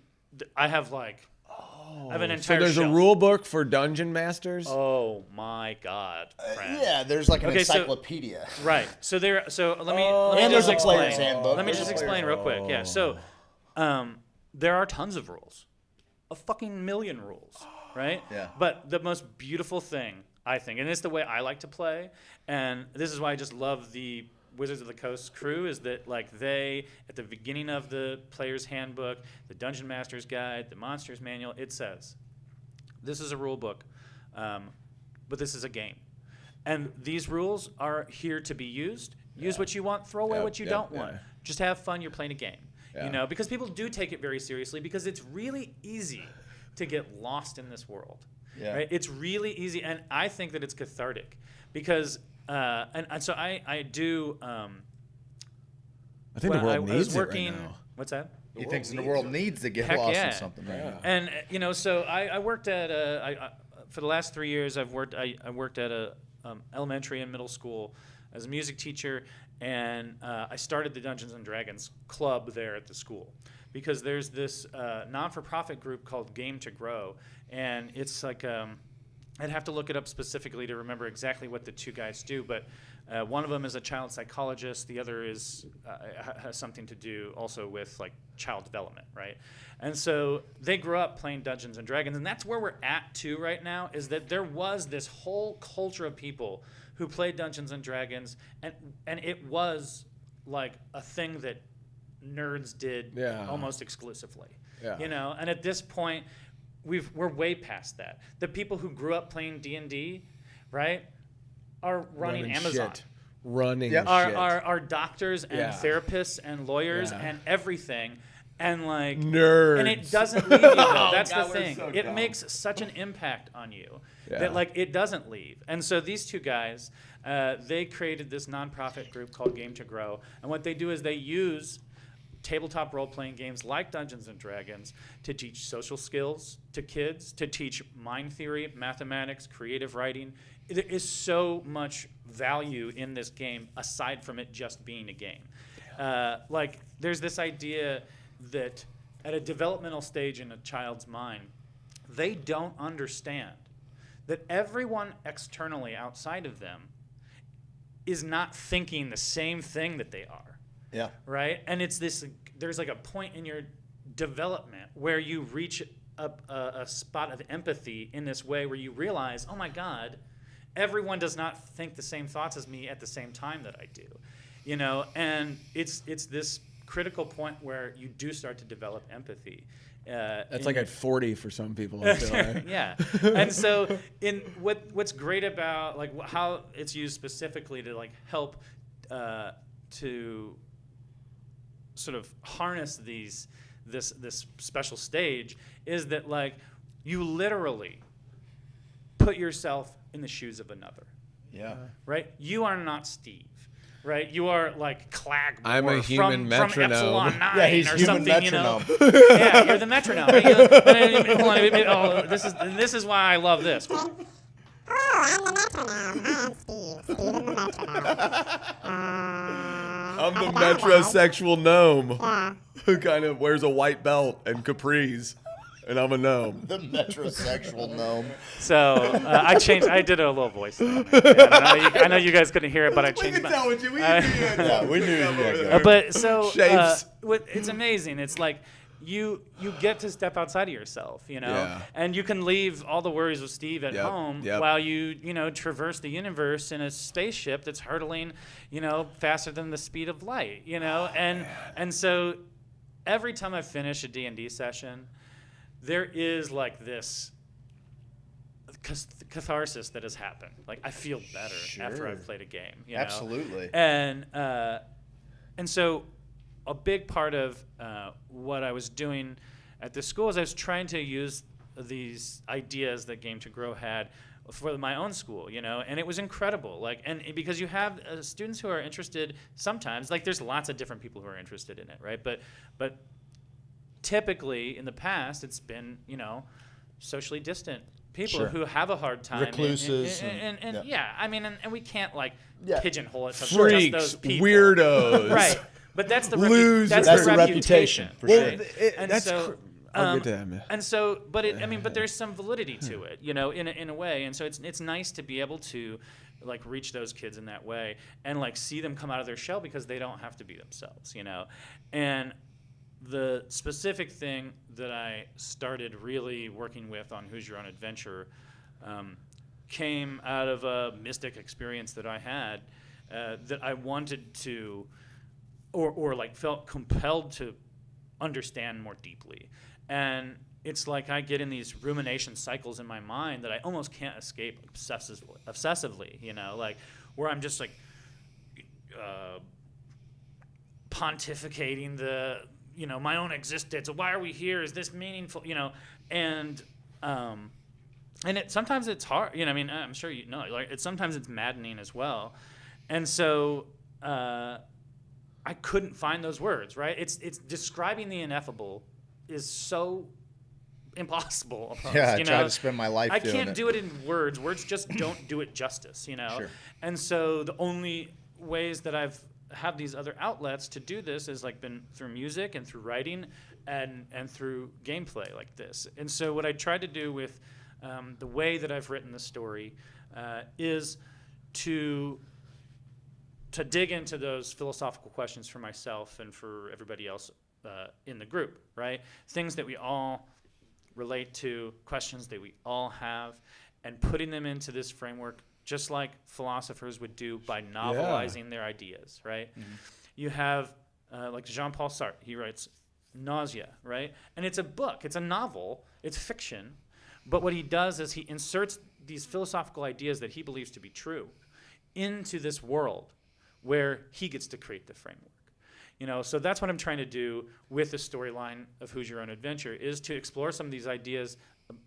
I have like. I have an entire so there's shelf. a rule book for dungeon masters. Oh my God, friend. Yeah, there's like an encyclopedia. Right. So let me and just there's a explain. player's handbook. Let me just explain real quick. Yeah. So there are tons of rules, a fucking million rules, right? Yeah. But the most beautiful thing, I think, and it's the way I like to play, and this is why I just love the Wizards of the Coast crew, is that like they, at the beginning of the player's handbook, the Dungeon Master's Guide, the Monster's Manual, it says, this is a rule book, but this is a game. And these rules are here to be used. Use what you want, throw away what you don't want. Just have fun, you're playing a game. You know, because people do take it very seriously, because it's really easy to get lost in this world. Yeah. Right? It's really easy, and I think that it's cathartic, because and so I do. I think the world needs it right now. What's that? He thinks the world needs to get lost in something right now. And so I worked at for the last 3 years I worked at a elementary and middle school as a music teacher, and I started the Dungeons and Dragons club there at the school, because there's this non-for-profit group called Game to Grow, and it's like I'd have to look it up specifically to remember exactly what the two guys do, but one of them is a child psychologist. The other is has something to do also with like child development, right? And so they grew up playing Dungeons and Dragons, and that's where we're at too right now, is that there was this whole culture of people who played Dungeons and Dragons, and it was like a thing that nerds did almost exclusively. You know, and at this point, we're way past that. The people who grew up playing D&D, right, are running Amazon. Are doctors and therapists and lawyers and everything, and like nerds. And it doesn't leave you though. That's the thing. So it makes such an impact on you that like it doesn't leave. And so these two guys, they created this nonprofit group called Game to Grow, and what they do is they use tabletop role-playing games like Dungeons and Dragons to teach social skills to kids, to teach mind theory, mathematics, creative writing. There is so much value in this game aside from it just being a game. Like there's this idea that at a developmental stage in a child's mind, they don't understand that everyone externally outside of them is not thinking the same thing that they are. Yeah. Right? And it's this, there's like a point in your development where you reach a spot of empathy in this way where you realize, oh my God, everyone does not think the same thoughts as me at the same time that I do. You know, and it's this critical point where you do start to develop empathy. That's like at 40 for some people. I feel like. Yeah. And so what's great about like how it's used specifically to like help to sort of harness this special stage is that like you literally put yourself in the shoes of another. Yeah. Right? You are not Steve. Right, you are like Clagmore I'm a human from Epsilon 9 Yeah, he's or human something, metronome. you know. Yeah, you're the metronome. This is why I love this. Oh, I'm the metronome. Hi, I'm Steve. Steve the metronome. I'm the metrosexual gnome Yeah. who kind of wears a white belt and capris, and I'm a gnome. The metrosexual gnome. So I did a little voice thing. Yeah, I know you guys couldn't hear it, but I changed. We can tell what you. Yeah, we knew. But so Shapes. it's amazing. It's like you get to step outside of yourself, you know, Yeah. and you can leave all the worries of Steve at home while you traverse the universe in a spaceship that's hurtling, faster than the speed of light, and so every time I finish a D&D session, there is like this catharsis that has happened. Like I feel better after I've played a game. Absolutely. And so a big part of what I was doing at the school is I was trying to use these ideas that Game to Grow had for my own school, and it was incredible. Like, and because you have students who are interested sometimes, like there's lots of different people who are interested in it, right? But typically in the past, it's been, socially distant people who have a hard time. Recluses. And I mean, and we can't like pigeonhole it to Freaks, just those people. Weirdos. Right. But that's the Losers. that's the reputation. For right? sure. And that's so, I'll get to that, man. and so, but there's some validity to it, in a way. And so it's nice to be able to like reach those kids in that way and like see them come out of their shell because they don't have to be themselves, And the specific thing that I started really working with on Hoosier on Adventure came out of a mystic experience that I had that I wanted to, or like felt compelled to understand more deeply. And it's like I get in these rumination cycles in my mind that I almost can't escape obsessively, like where I'm just like pontificating my own existence. Why are we here? Is this meaningful? And sometimes it's hard. I'm sure sometimes it's maddening as well. And so I couldn't find those words. Right? It's describing the ineffable is so impossible. Almost, I try to spend my life. I doing can't it. do it in words. Words just don't do it justice. Sure. And so the only ways that I've have these other outlets to do this is like been through music and through writing and through gameplay like this. And so what I tried to do with the way that I've written the story is to dig into those philosophical questions for myself and for everybody else in the group, right? Things that we all relate to, questions that we all have, and putting them into this framework just like philosophers would do by novelizing their ideas, right? Mm-hmm. You have, like Jean-Paul Sartre, he writes Nausea, right? And it's a book, it's a novel, it's fiction, but what he does is he inserts these philosophical ideas that he believes to be true into this world where he gets to create the framework. So that's what I'm trying to do with the storyline of Hoosier on Adventure, is to explore some of these ideas,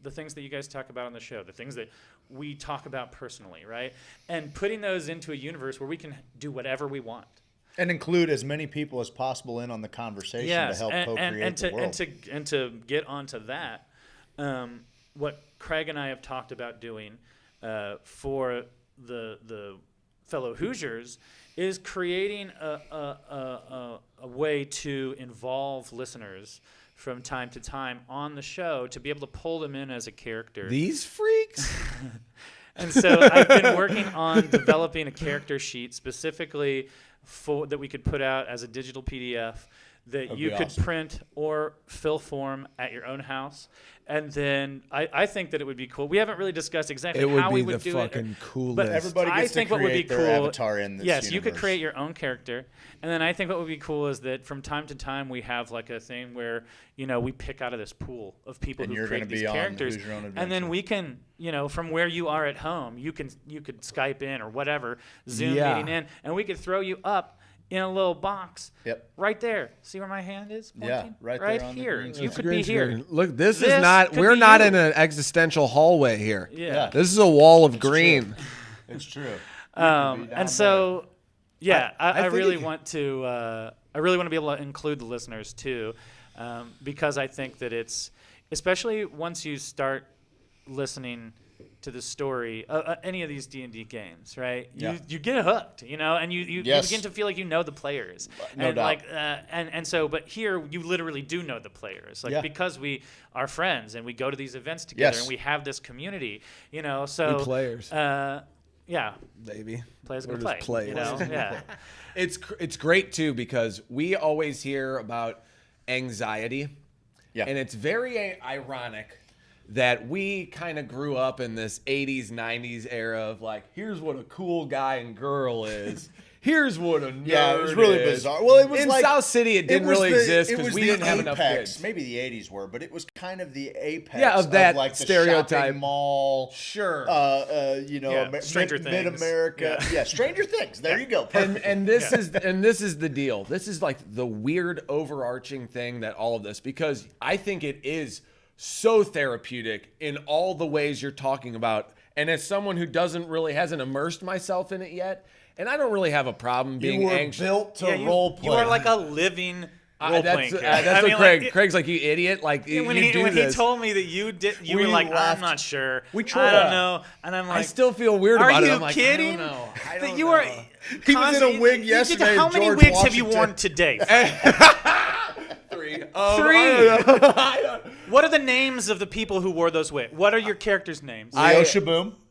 the things that you guys talk about on the show, the things that we talk about personally, right? And putting those into a universe where we can do whatever we want. And include as many people as possible in on the conversation to help co-create the world. And to get onto that, what Craig and I have talked about doing for the fellow Hoosiers is creating a way to involve listeners from time to time on the show to be able to pull them in as a character. These freaks? And so I've been working on developing a character sheet specifically that we could put out as a digital PDF that you could print or fill form at your own house. And then I think that it would be cool. We haven't really discussed exactly how we would do it. It would be the fucking coolest. But everybody gets to create their avatar in this Yes, you could universe. create your own character. And then I think what would be cool is that from time to time we have like a thing where, we pick out of this pool of people who create these characters. And then we can, from where you are at home, you could Skype in or whatever, Zoom meeting in, and we could throw you up in a little box right there. See where my hand is pointing? Yeah, right there on the here. green You screen. could be here. Look, this is not, we're not in an existential hallway here. Yeah. This is a wall of green. It's true. And so, I really want to, I really want to be able to include the listeners too, because I think that it's, especially once you start listening to the story, any of these D&D games, right? You get hooked, and you begin to feel like you know the players. No and doubt. like and so, but here you literally do know the players, because we are friends and we go to these events together and we have this community, so We players. Baby. Players We're gonna just play. players. It's great too because we always hear about anxiety, and it's very ironic that we kind of grew up in this 80s, 90s era of like, here's what a cool guy and girl is. Here's what a nerd it was really is. bizarre. Well, it was in like, South City. It didn't really exist because we the didn't have enough apex. kids. Maybe the 80s were, but it was kind of the apex of that like the stereotype. shopping mall. Sure. Stranger Things. Mid-America. Yeah, Stranger Things. There you go. Perfect. And this is the deal. This is like the weird overarching thing that all of this, because I think it is so therapeutic in all the ways you're talking about. And as someone who hasn't immersed myself in it yet, and I don't really have a problem being anxious. Built to role play. You are like a living role-playing character. That's what Craig. Craig's like, you idiot. Like, when you do when this. he told me that you were like, I'm not sure. We tried. I don't know. And I'm like, I still feel weird about it. I'm like, kidding? I don't know. That you are. He was in a wig yesterday. How many George wigs have you Washington. worn today? 3. 3. What are the names of the people who wore those wigs? What are your characters' names?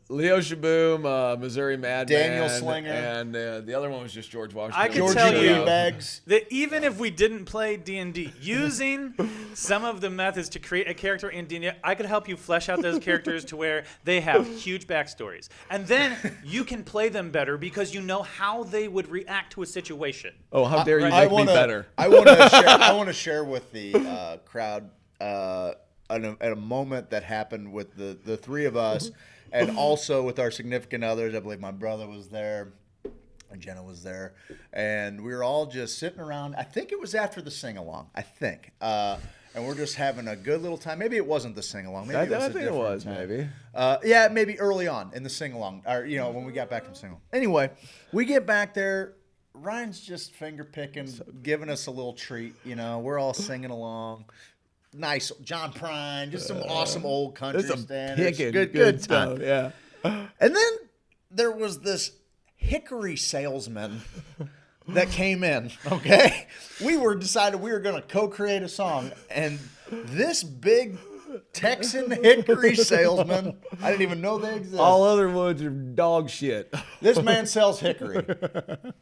Leo Shaboom, Missouri Madman, Daniel Slinger, and the other one was just George Washington. I can tell you that even if we didn't play D&D, using some of the methods to create a character in D&D, I could help you flesh out those characters to where they have huge backstories. And then you can play them better because you know how they would react to a situation. Oh, how dare you make me better. I want to share with the crowd at a moment that happened with the three of us. And also with our significant others. I believe my brother was there, and Jenna was there, and we were all just sitting around. I think it was after the sing-along. And we're just having a good little time. Maybe it wasn't the sing-along. Maybe I think it was, maybe. Maybe early on in the sing-along, or when we got back from sing-along. Anyway, we get back there. Ryan's just finger picking, giving us a little treat. We're all singing along. Nice John Prine, just some awesome old country standards. Good time. Yeah. And then there was this hickory salesman that came in. Okay, we decided we were going to co-create a song, and this big Texan hickory salesman, I didn't even know they existed. All other woods are dog shit. This man sells hickory.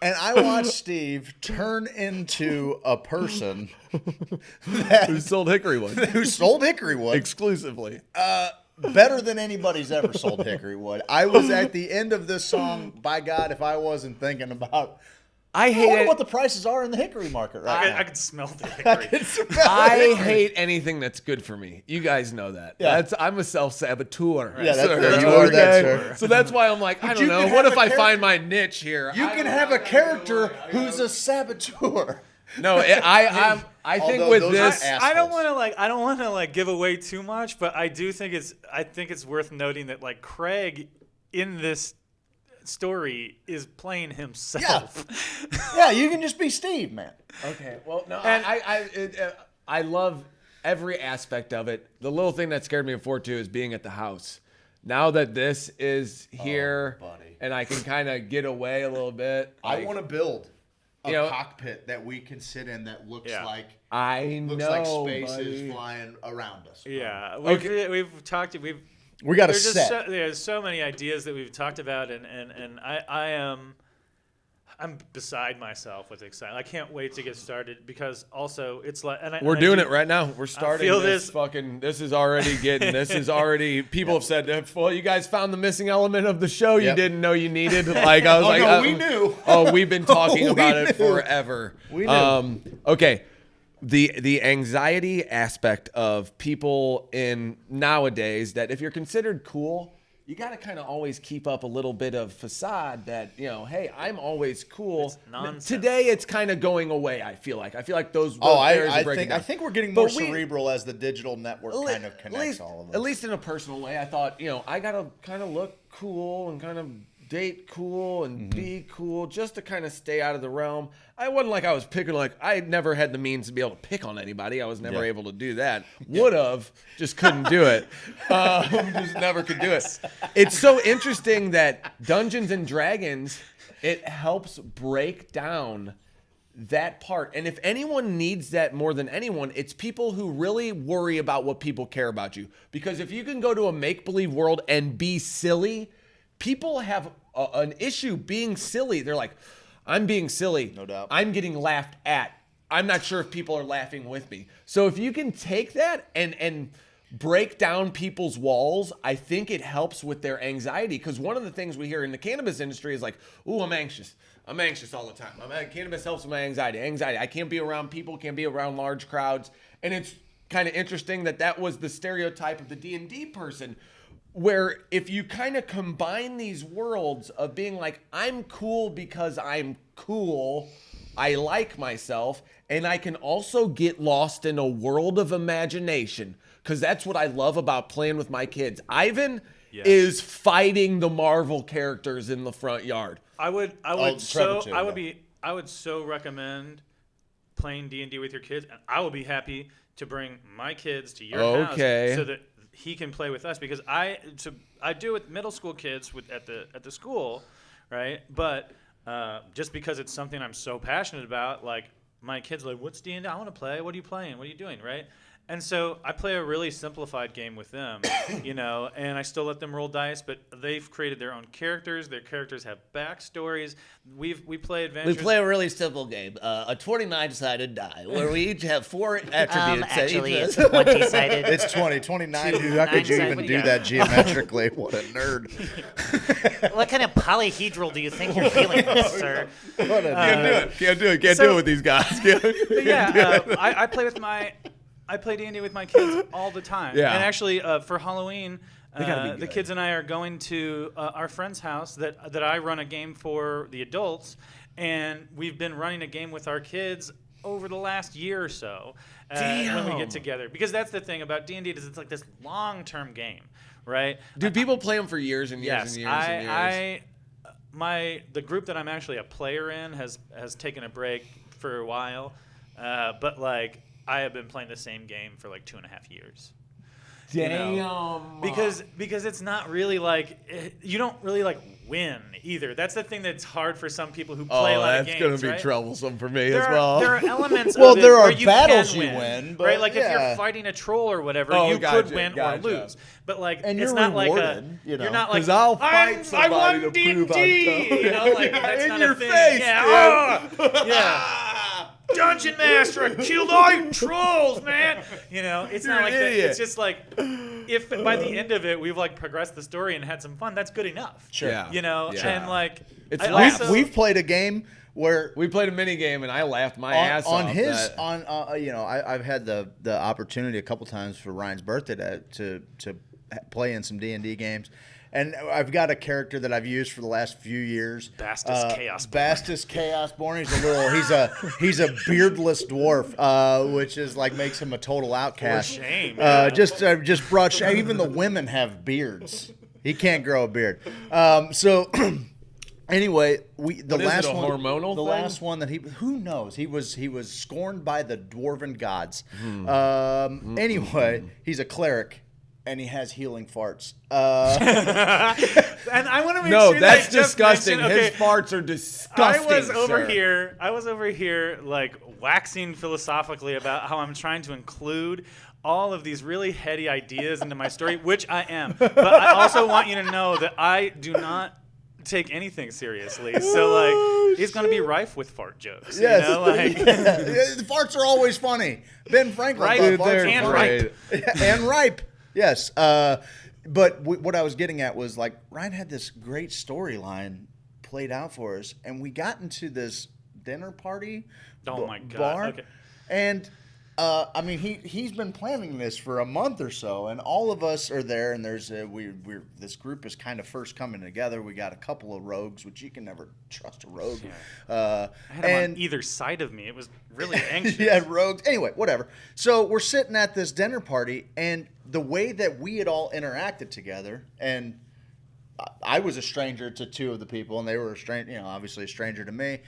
And I watched Steve turn into a person who sold hickory wood. Who sold hickory wood. Exclusively. Better than anybody's ever sold hickory wood. I was at the end of this song, by God, if I wasn't thinking about... I wonder what the prices are in the hickory market right now. I could smell the hickory. I hate anything that's good for me. You guys know that. Yeah. I'm a self-saboteur. Yeah, sir. you are that, sir. So that's why I'm like, I don't know. What if I find my niche here? You can have a character who's a saboteur. No, I think with this, I don't want to give away too much, but I think it's worth noting that like Craig in this story is playing himself. Yeah, you can just be Steve, man. Okay. Well, no, and I love every aspect of it. The little thing that scared me before too is being at the house. Now that this is here, and I can kind of get away a little bit. I want to build. a cockpit that we can sit in that looks like looks like space is flying around us. Yeah, We've talked. We got a there's set. There's so many ideas that we've talked about, and I'm beside myself with excitement. I can't wait to get started because also it's like we're doing it right now. We're starting feel this fucking. This is already getting. This is already. People have said, "Well, you guys found the missing element of the show you didn't know you needed." Like I was like, no, we knew. Oh, we've been talking about it forever. We knew. Okay. The anxiety aspect of people in nowadays, that if you're considered cool, you got to kind of always keep up a little bit of facade that, hey, I'm always cool. It's nonsense. Today it's kind of going away, I feel like. I feel like those barriers are breaking down. I think we're getting more cerebral as the digital network kind of connects all of us. At least in a personal way, I thought, I got to kind of look cool and kind of date cool and be cool just to kind of stay out of the realm. I wasn't like I was picking, like I never had the means to be able to pick on anybody. I was never able to do that. Would have, just couldn't do it. Just never could do it. It's so interesting that Dungeons and Dragons, it helps break down that part. And if anyone needs that more than anyone, it's people who really worry about what people care about you. Because if you can go to a make-believe world and be silly, people have an issue being silly. They're like, I'm being silly. No doubt. I'm getting laughed at. I'm not sure if people are laughing with me. So if you can take that and break down people's walls, I think it helps with their anxiety. Because one of the things we hear in the cannabis industry is like, ooh, I'm anxious. I'm anxious all the time. Cannabis helps with my anxiety. I can't be around people, can't be around large crowds. And it's kind of interesting that was the stereotype of the D&D person, where if you kind of combine these worlds of being like, I'm cool because I'm cool, I like myself, and I can also get lost in a world of imagination, because that's what I love about playing with my kids. Ivan is fighting the Marvel characters in the front yard. I would so recommend playing D&D with your kids, and I will be happy to bring my kids to your house so that he can play with us, because I do it with middle school kids at the school, right? But just because it's something I'm so passionate about, like my kids are like, what's D&D? I want to play. What are you playing? What are you doing, right? And so I play a really simplified game with them, and I still let them roll dice, but they've created their own characters. Their characters have backstories. We play adventures. We play a really simple game, a 29-sided die, where we each have 4 attributes. Actually, it's 20-sided. It's 20. 29, dude. How could you even do that geometrically? What a nerd. What kind of polyhedral do you think you're feeling this, sir? Can't do it with these guys. I play D&D with my kids all the time. Yeah. And actually, for Halloween, the kids and I are going to our friend's house that I run a game for the adults, and we've been running a game with our kids over the last year or so when we get together. Because that's the thing about D&D is it's like this long-term game, right? Do people play them for years and years and years and years? The group that I'm actually a player in has taken a break for a while, but like I have been playing the same game for like 2.5 years. Damn. Because it's not really like you don't really like win either. That's the thing that's hard for some people who play a lot of games. That's going to be troublesome for me as well. There are elements well, of it there are where you battles can you win, but right? Like if you're fighting a troll or whatever, you could win or lose. But like and it's you're not rewarded, like you know. you're not like I'll fight somebody I won to D&D, prove I'm tough. you know, like that's in not your a thing. face, yeah. dude. Yeah. Dungeon Master, I killed all your trolls, man. It's not like that. It's just like if by the end of it we've like progressed the story and had some fun, that's good enough. Sure. And like we've played a game where we played a mini game and I laughed my ass off. I've had the opportunity a couple times for Ryan's birthday to play in some D&D games. And I've got a character that I've used for the last few years. Bastus Chaos. Bastus Chaosborn. He's a beardless dwarf, which is like makes him a total outcast. For shame. Just brought shame. Even the women have beards. He can't grow a beard. Anyway, the last one that who knows? He was scorned by the dwarven gods. Anyway, he's a cleric. and he has healing farts. And I want to make no, sure that's that I just disgusting. mentioned- His farts are disgusting. I was sir. over here like waxing philosophically about how I'm trying to include all of these really heady ideas into my story, which I am. But I also want you to know that I do not take anything seriously. So like he's going to be rife with fart jokes. Yes. You know? Like The farts are always funny. Ben Franklin Ripe. thought farts And were ripe. and ripe. Yes. But what I was getting at was like Ryan had this great storyline played out for us, and we got into this dinner party my God. bar, Okay. and I mean he's been planning this for a month or so, and all of us are there, and there's we're this group is kind of first coming together. We got a couple of rogues, which you can never trust a rogue. I had him on either side of me. It was really anxious. Yeah, rogues. Anyway, whatever. So we're sitting at this dinner party, and the way that we had all interacted together, and I was a stranger to two of the people, and they were obviously a stranger to me.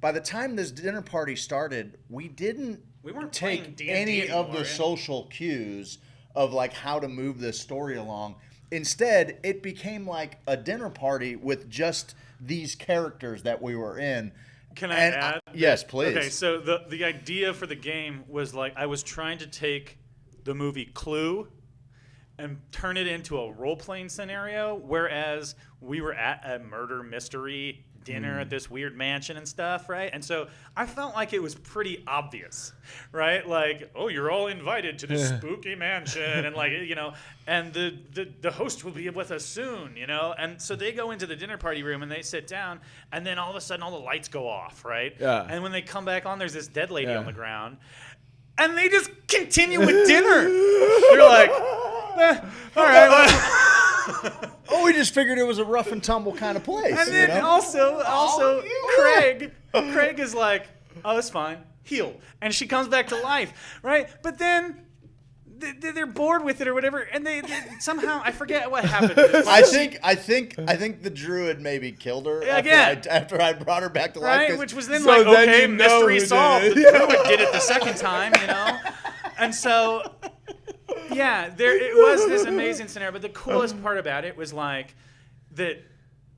By the time this dinner party started, we weren't take D&D any of anymore, the social cues of like how to move this story along. Instead, it became like a dinner party with just these characters that we were in. Can I add? Yes, please. Okay, so the idea for the game was like I was trying to take the movie Clue and turn it into a role-playing scenario, whereas we were at a murder mystery dinner at this weird mansion and stuff, right? And so I felt like it was pretty obvious, right? Like, oh, you're all invited to this spooky mansion, and like, and the host will be with us soon, And so they go into the dinner party room and they sit down, and then all of a sudden all the lights go off, right? Yeah. And when they come back on, there's this dead lady on the ground, and they just continue with dinner. You're like, all right. Well. Oh, we just figured it was a rough and tumble kind of place. And then also Craig is like, oh, it's fine, heal, and she comes back to life, right? But then they're bored with it or whatever, and they somehow, I forget what happened. I think the druid maybe killed her after I brought her back to life. Right, which was then mystery solved. The druid did it the second time, and so. Yeah, it was this amazing scenario, but the coolest part about it was like that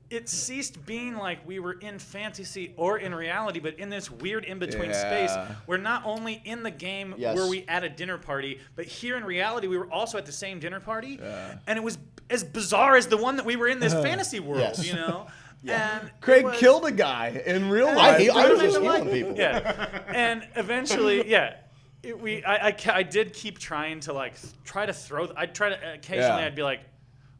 it ceased being like we were in fantasy or in reality, but in this weird in-between space where not only in the game were we at a dinner party, but here in reality we were also at the same dinner party, and it was as bizarre as the one that we were in this fantasy world, Yeah. And Craig killed a guy in real life. I was just healing people. Yeah, and eventually, I did keep trying to occasionally I'd be like,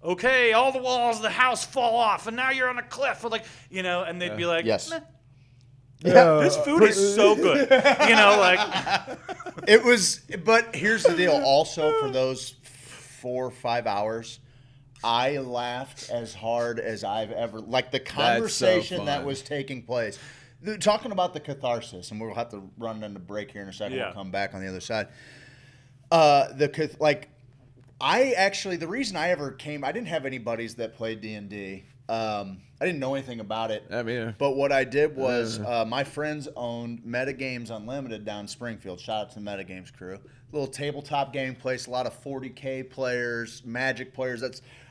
okay, all the walls of the house fall off, and now you're on a cliff, or like, and they'd be like, yes. This food is so good, It was, but here's the deal. Also, for those 4 or 5 hours, I laughed as hard as I've ever, like the conversation that was taking place. Talking about the catharsis, and we'll have to run into break here in a second. We'll come back on the other side. The reason I ever came, I didn't have any buddies that played D&D. I didn't know anything about it. But what I did was my friends owned Metagames Unlimited down in Springfield. Shout out to the Metagames crew. Little tabletop game place, a lot of 40K players, Magic players.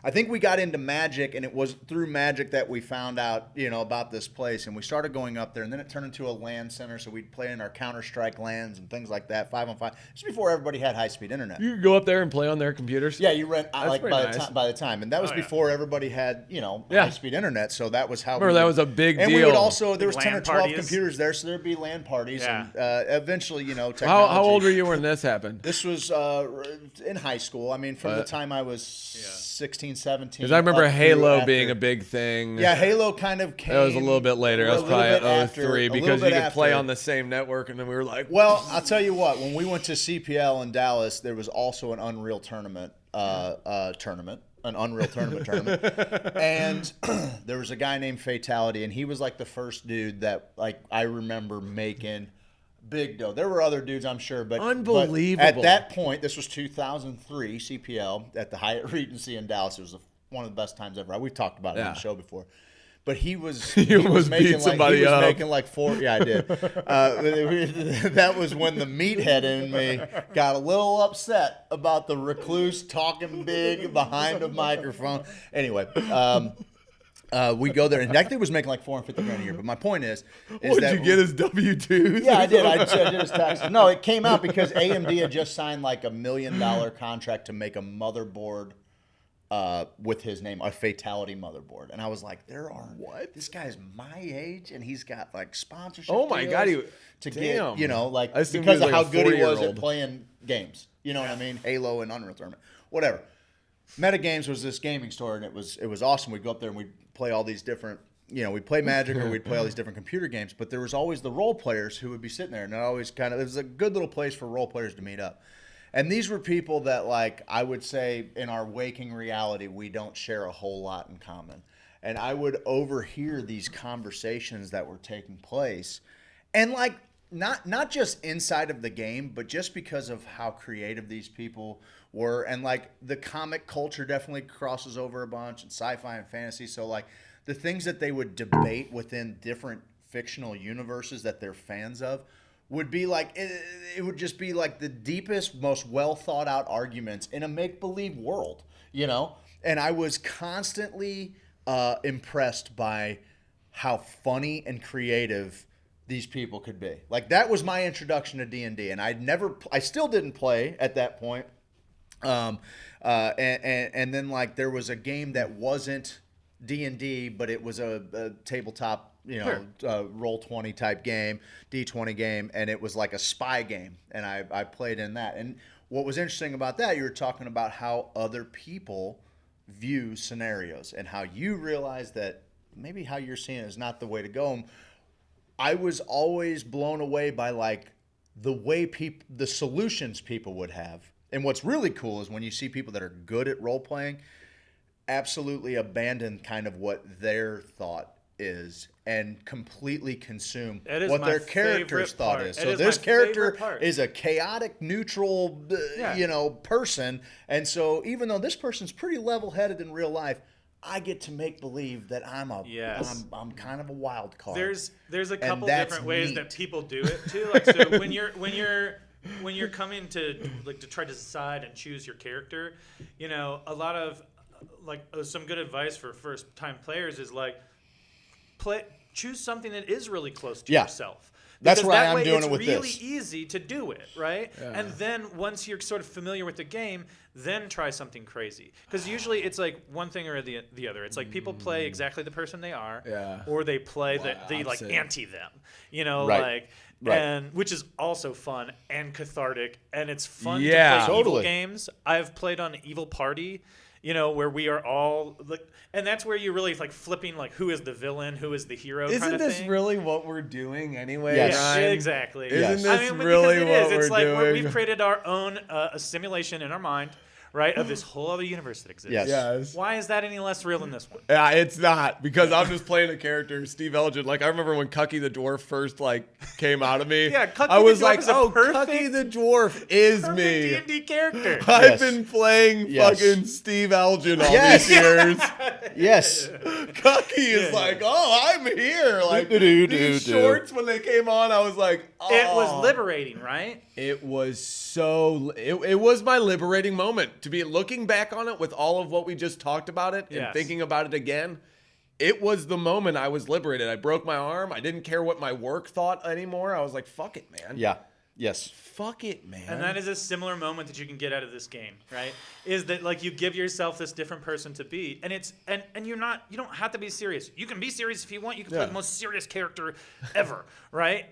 I think we got into Magic, and it was through Magic that we found out, about this place. And we started going up there, and then it turned into a LAN center, so we'd play in our Counter-Strike LANs and things like that, 5-on-5. Just before everybody had high-speed internet. You could go up there and play on their computers? Yeah, you rent by the time. And that was before everybody had, high-speed internet, so that was how that was a big deal. And we would also, there was LAN 10 or 12 parties. computers there, so there'd be LAN parties. Yeah. And eventually, technology. How old were you when this happened? This was in high school. I mean, from the time I was 16, 17. Because I remember Halo being a big thing. Yeah, Halo kind of came. That was a little bit later. That was probably 03 because you could play on the same network, and then we were like, well, I'll tell you what. When we went to CPL in Dallas, there was also an Unreal tournament. An Unreal tournament. And there was a guy named Fatality, and he was like the first dude that I remember making big dough. There were other dudes, I'm sure, but unbelievable. But at that point, this was 2003 CPL at the Hyatt Regency in Dallas. It was one of the best times ever. We've talked about it on the show before. But he was almost making beat somebody up. making like 4. Yeah, I did. That was when the meathead in me got a little upset about the recluse talking big behind a microphone. Anyway, we go there, and that thing was making like $450,000 a year. But my point is what did you get his W-2s? Yeah, I did. I did his taxes. No, it came out because AMD had just signed like $1 million contract to make a motherboard. With his name, a fatality motherboard, and I was like, this guy's my age, and he's got like sponsorship. Oh my god, get like because of like how good he was at playing games. You know what I mean? Halo and Unreal Tournament, whatever. Metagames was this gaming store, and it was awesome. We'd go up there and we'd play all these different. We'd play Magic or we'd play all these different computer games, but there was always the role players who would be sitting there, and it was a good little place for role players to meet up. And these were people that, like, I would say in our waking reality, we don't share a whole lot in common. And I would overhear these conversations that were taking place. And, like, not just inside of the game, but just because of how creative these people were. And, like, the comic culture definitely crosses over a bunch, and sci-fi and fantasy. So, like, the things that they would debate within different fictional universes that they're fans of would be like, it would just be like the deepest, most well thought out arguments in a make-believe world, And I was constantly impressed by how funny and creative these people could be. Like, that was my introduction to D&D, and I still didn't play at that point. And then like there was a game that wasn't D&D, but it was a tabletop Roll20 type game, D20 game, and it was like a spy game, and I played in that. And what was interesting about that, you were talking about how other people view scenarios and how you realize that maybe how you're seeing it is not the way to go. And I was always blown away by like the way the solutions people would have. And what's really cool is when you see people that are good at role playing absolutely abandon kind of what their thought is and completely consume what their character's thought is. So this character is a chaotic, neutral, person. And so even though this person's pretty level-headed in real life, I get to make believe that I'm kind of a wild card. There's a couple different ways that people do it too. Like, so when you're coming to like to try to decide and choose your character, a lot of like some good advice for first-time players is like, choose something that is really close to yourself. That's why I'm doing it with this. It's really easy to do it, right? Yeah. And then once you're sort of familiar with the game, then try something crazy. Because usually it's like one thing or the other. It's like people play exactly the person they are, or they play they like anti them, and which is also fun and cathartic, and it's fun to play evil games. I've played on Evil Party. Where we are all like, and that's where you're really like flipping, like who is the villain, who is the hero. Isn't this really what we're doing anyway? Yes, exactly. Isn't this really what we're doing? We've created our own a simulation in our mind, right, of this whole other universe that exists. Yes. Why is that any less real than this one? Yeah, it's not, because I'm just playing a character, Steve Elgin. Like, I remember when Cucky the Dwarf first came out of me. Yeah, Cucky I was the Dwarf like, is a Cucky the Dwarf is me. D&D character. I've been playing fucking Steve Elgin all these years. Yes. Cucky is like, I'm here. Like, these shorts, when they came on, I was like, It was liberating, right? It was it was my liberating moment to be looking back on it with all of what we just talked about it and thinking about it again. It was the moment I was liberated. I broke my arm. I didn't care what my work thought anymore. I was like, fuck it, man. Yeah. Yes. Fuck it, man. And that is a similar moment that you can get out of this game, right? Is that like you give yourself this different person to be, and it's and you don't have to be serious. You can be serious if you want. You can play the most serious character ever, right?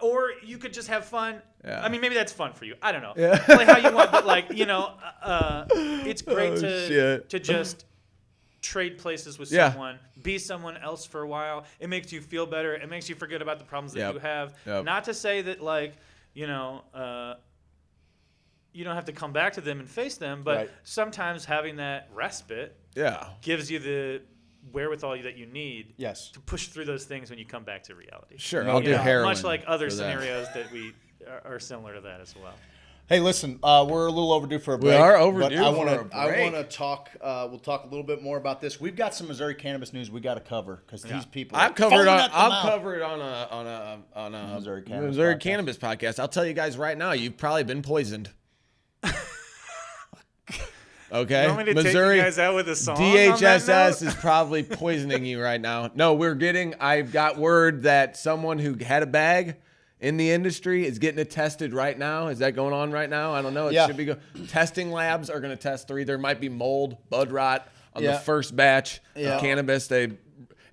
Or you could just have fun. Yeah. I mean, maybe that's fun for you. I don't know. Yeah. Play how you want, but like, it's great to just trade places with someone, be someone else for a while. It makes you feel better. It makes you forget about the problems that you have. Not to say that like, you don't have to come back to them and face them, but sometimes having that respite gives you the wherewithal that you need to push through those things when you come back to reality. Sure, I'll do heroin. Much like other scenarios that we are similar to that as well. Hey, listen, we're a little overdue for a break. We are overdue but I for wanna, a break. I want to talk. We'll talk a little bit more about this. We've got some Missouri cannabis news we got to cover because these people. I've covered on a Missouri cannabis podcast. I'll tell you guys right now, you've probably been poisoned. Okay, You want me to Missouri take you guys out with a song on that DHSS note? is probably poisoning you right now. No, I've got word that someone who had a bag in the industry is getting it tested right now. Is that going on right now? I don't know. It should be testing labs are going to test 3. There might be mold, bud rot on the first batch of cannabis. And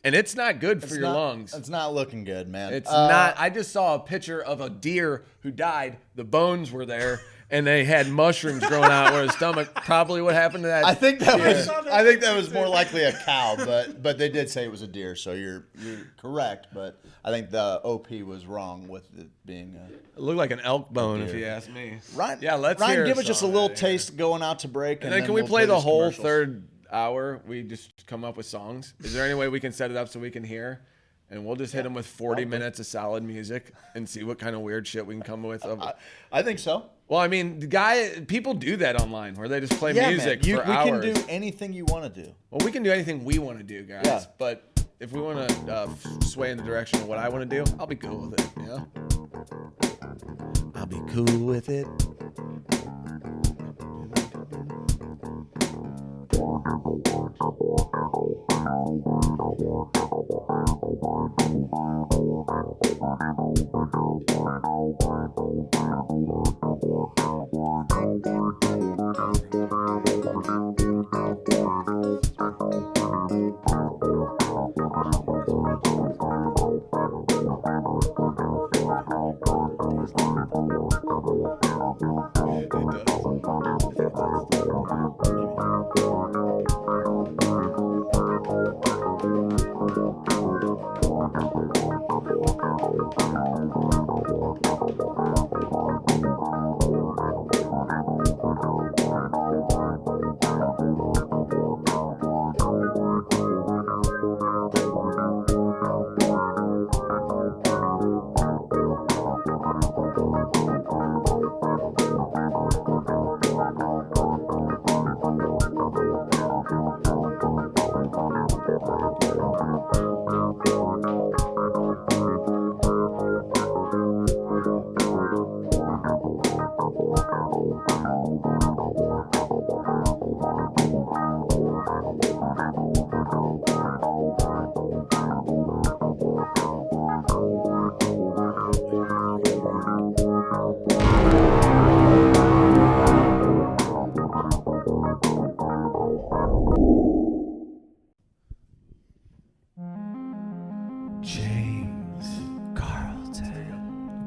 it's not good for your lungs. It's not looking good, man. It's not. I just saw a picture of a deer who died. The bones were there. And they had mushrooms growing out of his stomach. Probably what happened to that. I think that was more likely a cow, but they did say it was a deer, so you're correct. But I think the OP was wrong with it being it looked like an elk bone, if you ask me. Ryan, yeah, let's Ryan, hear give us a just a little taste going out to break, and then can we play the whole third hour? We just come up with songs. Is there any way we can set it up so we can hear? And we'll just hit them with 40 minutes of solid music and see what kind of weird shit we can come with. I think so. Well, I mean, people do that online where they just play music for we hours. We can do anything you want to do. Well, we can do anything we want to do, guys. Yeah. But if we want to sway in the direction of what I want to do, I'll be cool with it. Yeah. I'll be cool with it.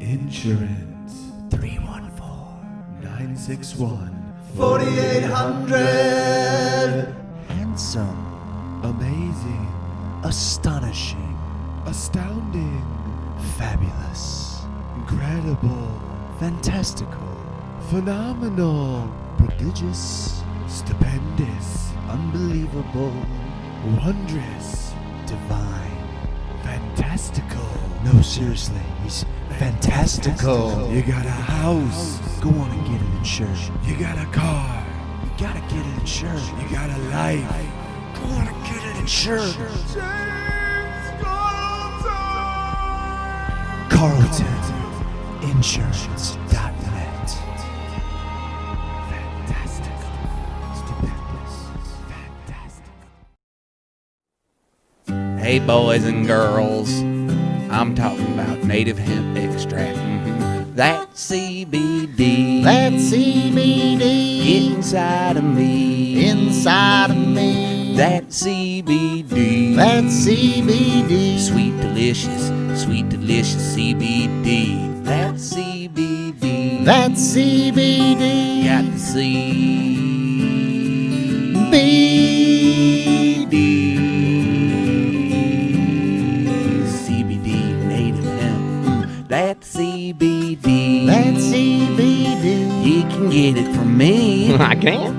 Insurance 314-961-4800. Handsome, amazing, astonishing, astounding, fabulous, incredible, fantastical, phenomenal, prodigious, stupendous, unbelievable, wondrous, divine, fantastical. No, seriously, he's fantastical. You got a house, go on and get it insured. You got a car, you gotta get it insured. You got a life, go on and get it insured. CarltonInsurance.net. Fantastic, stupendous, fantastic. Hey, boys and girls, I'm talking about native hemp extract. That CBD. That CBD. Inside of me. Inside of me. That CBD. That CBD. Sweet delicious CBD. That CBD. That CBD. Got the CBD. CBD native hemp. That CBD. That CBD. You can get it from me. I can.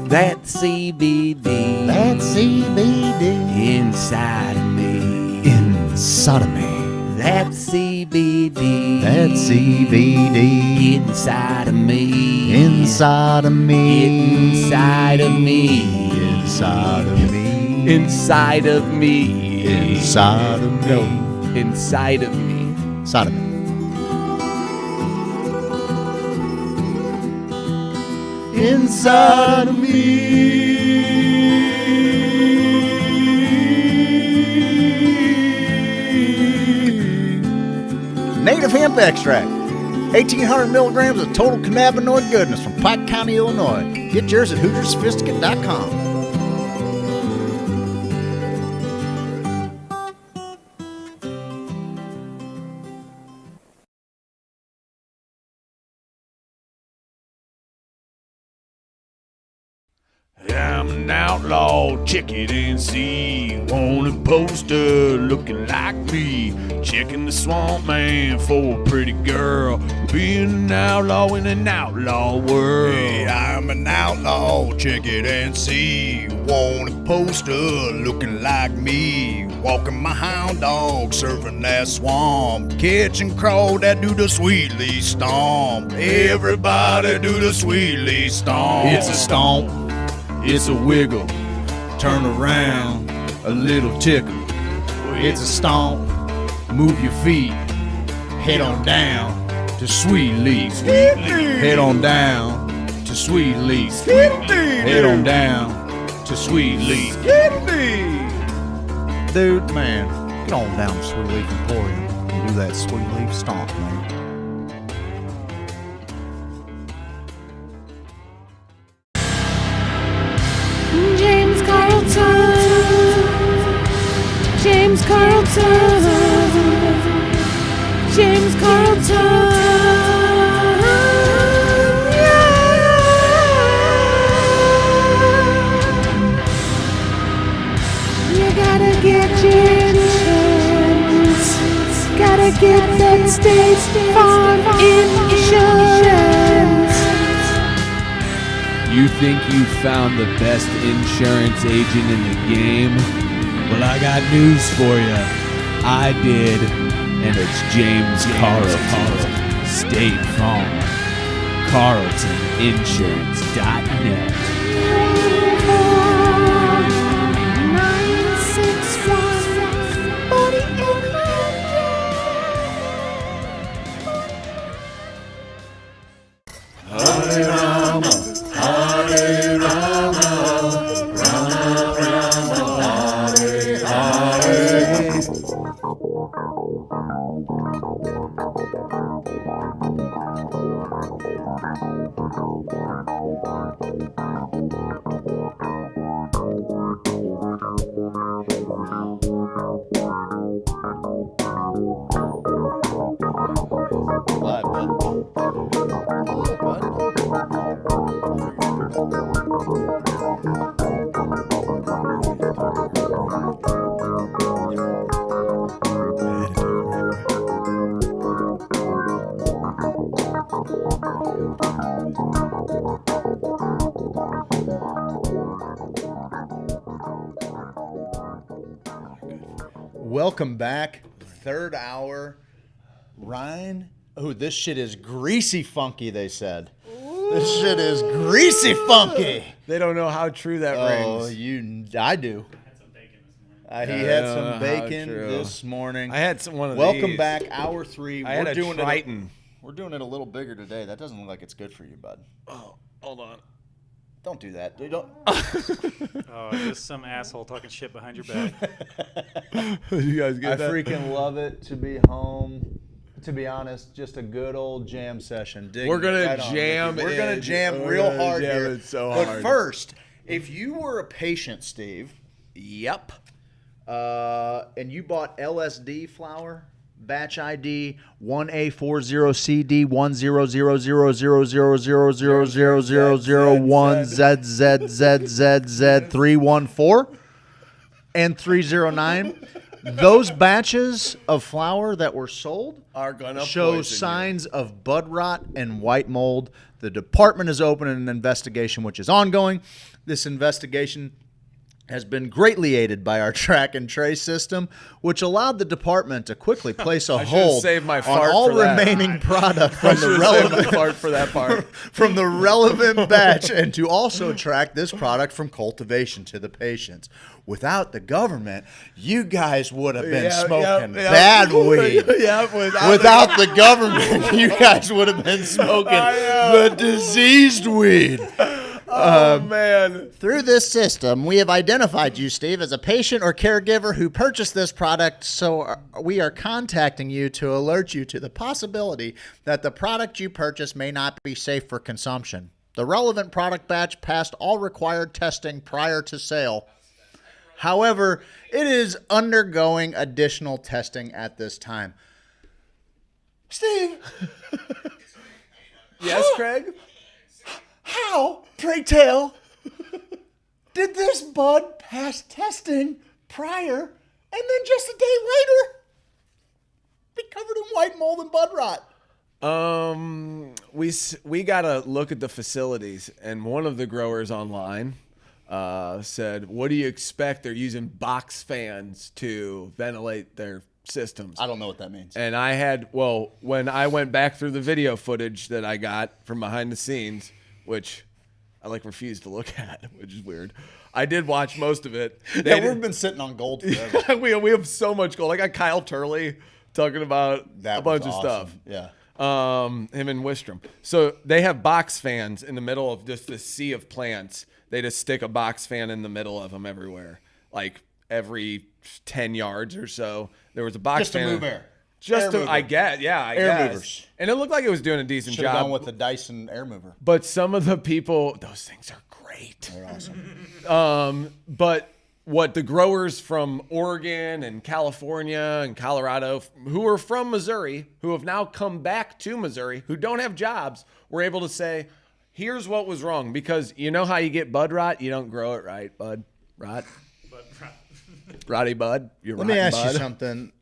That CBD. That CBD. Inside of me. Inside of me. That's CBD. That's CBD. Inside of me. Inside of me. Inside of me. Inside of me. Inside of me. Inside of me. No. Inside of me. Inside of me. Inside of me. Native hemp extract. 1,800 milligrams of total cannabinoid goodness from Pike County, Illinois. Get yours at HoosierSophisticate.com. I'm an outlaw, check it and see. Wanted poster looking like me. Checking the swamp man for a pretty girl. Being an outlaw in an outlaw world. Hey, I'm an outlaw, check it and see. Wanted poster looking like me. Walking my hound dog, surfing that swamp. Catching crow that do the sweetly stomp. Everybody do the sweetly stomp. It's a stomp, it's a wiggle, turn around, a little tickle. It's a stomp, move your feet, head on down to Sweet Leaf. Head on down to Sweet Leaf. Head on down to Sweet Leaf. Dude, man, get on down to Sweet Leaf Emporium and do that Sweet Leaf stomp, man. James Carlton. James Carlton. James Carlton. You gotta get your insurance. Gotta get that State Farm insurance. You think you found the best insurance agent in the game? Well, I got news for you. I did, and it's James Carlton. State Farm. CarltonInsurance.net. 961-4800. Hare Rama, Hare Rama, Rama Rama, Hare Hare. Welcome back. Third hour. Ryan. Oh, this shit is greasy funky, they said. This shit is greasy funky. They don't know how true that rings. I do. He had some bacon this morning. I had one of these. Welcome back, hour 3. I had a Triton. We're doing it a little bigger today. That doesn't look like it's good for you, bud. Oh, hold on. Don't do that. Dude, don't. Oh, just some asshole talking shit behind your back. You guys get that? I freaking love it to be home. To be honest, just a good old jam session. We're gonna jam. We're gonna jam real hard here. It so but hard. first, if you were a patient, Steve, yep, and you bought LSD flour, batch ID 1A40CD1000000001ZZZZ314 and 309. Those batches of flour that were sold are gonna show poison signs of bud rot and white mold. The department is opening an investigation, which is ongoing. This investigation has been greatly aided by our track and trace system, which allowed the department to quickly place a hold on all remaining product from the relevant fart for that part from the relevant batch, and to also track this product from cultivation to the patients. Without the government, you guys would have been smoking bad weed. Without the government, you guys would have been smoking the diseased weed. Oh, man. Through this system, we have identified you, Steve, as a patient or caregiver who purchased this product, so we are contacting you to alert you to the possibility that the product you purchased may not be safe for consumption. The relevant product batch passed all required testing prior to sale. However, it is undergoing additional testing at this time. Steve! Yes, Craig? How, pray tell, did this bud pass testing prior and then just a day later be covered in white mold and bud rot? We got to look at the facilities, and one of the growers online said, what do you expect? They're using box fans to ventilate their systems. I don't know what that means. And when I went back through the video footage that I got from behind the scenes, which I refuse to look at, which is weird. I did watch most of it. We've been sitting on gold forever. we have so much gold. I got Kyle Turley talking about a bunch of stuff. Yeah. Him and Wistrom. So they have box fans in the middle of just this sea of plants. They just stick a box fan in the middle of them everywhere. Like every 10 yards or so, there was a box fan. Just to move air. I guess. Air movers. And it looked like it was doing a decent Should've job. gone with the Dyson air mover. But some of the people, those things are great. They're awesome. But what the growers from Oregon and California and Colorado, who are from Missouri, who have now come back to Missouri, who don't have jobs, were able to say, here's what was wrong. Because you know how you get bud rot? You don't grow it right, bud rot. Rotty bud. Let me ask you something.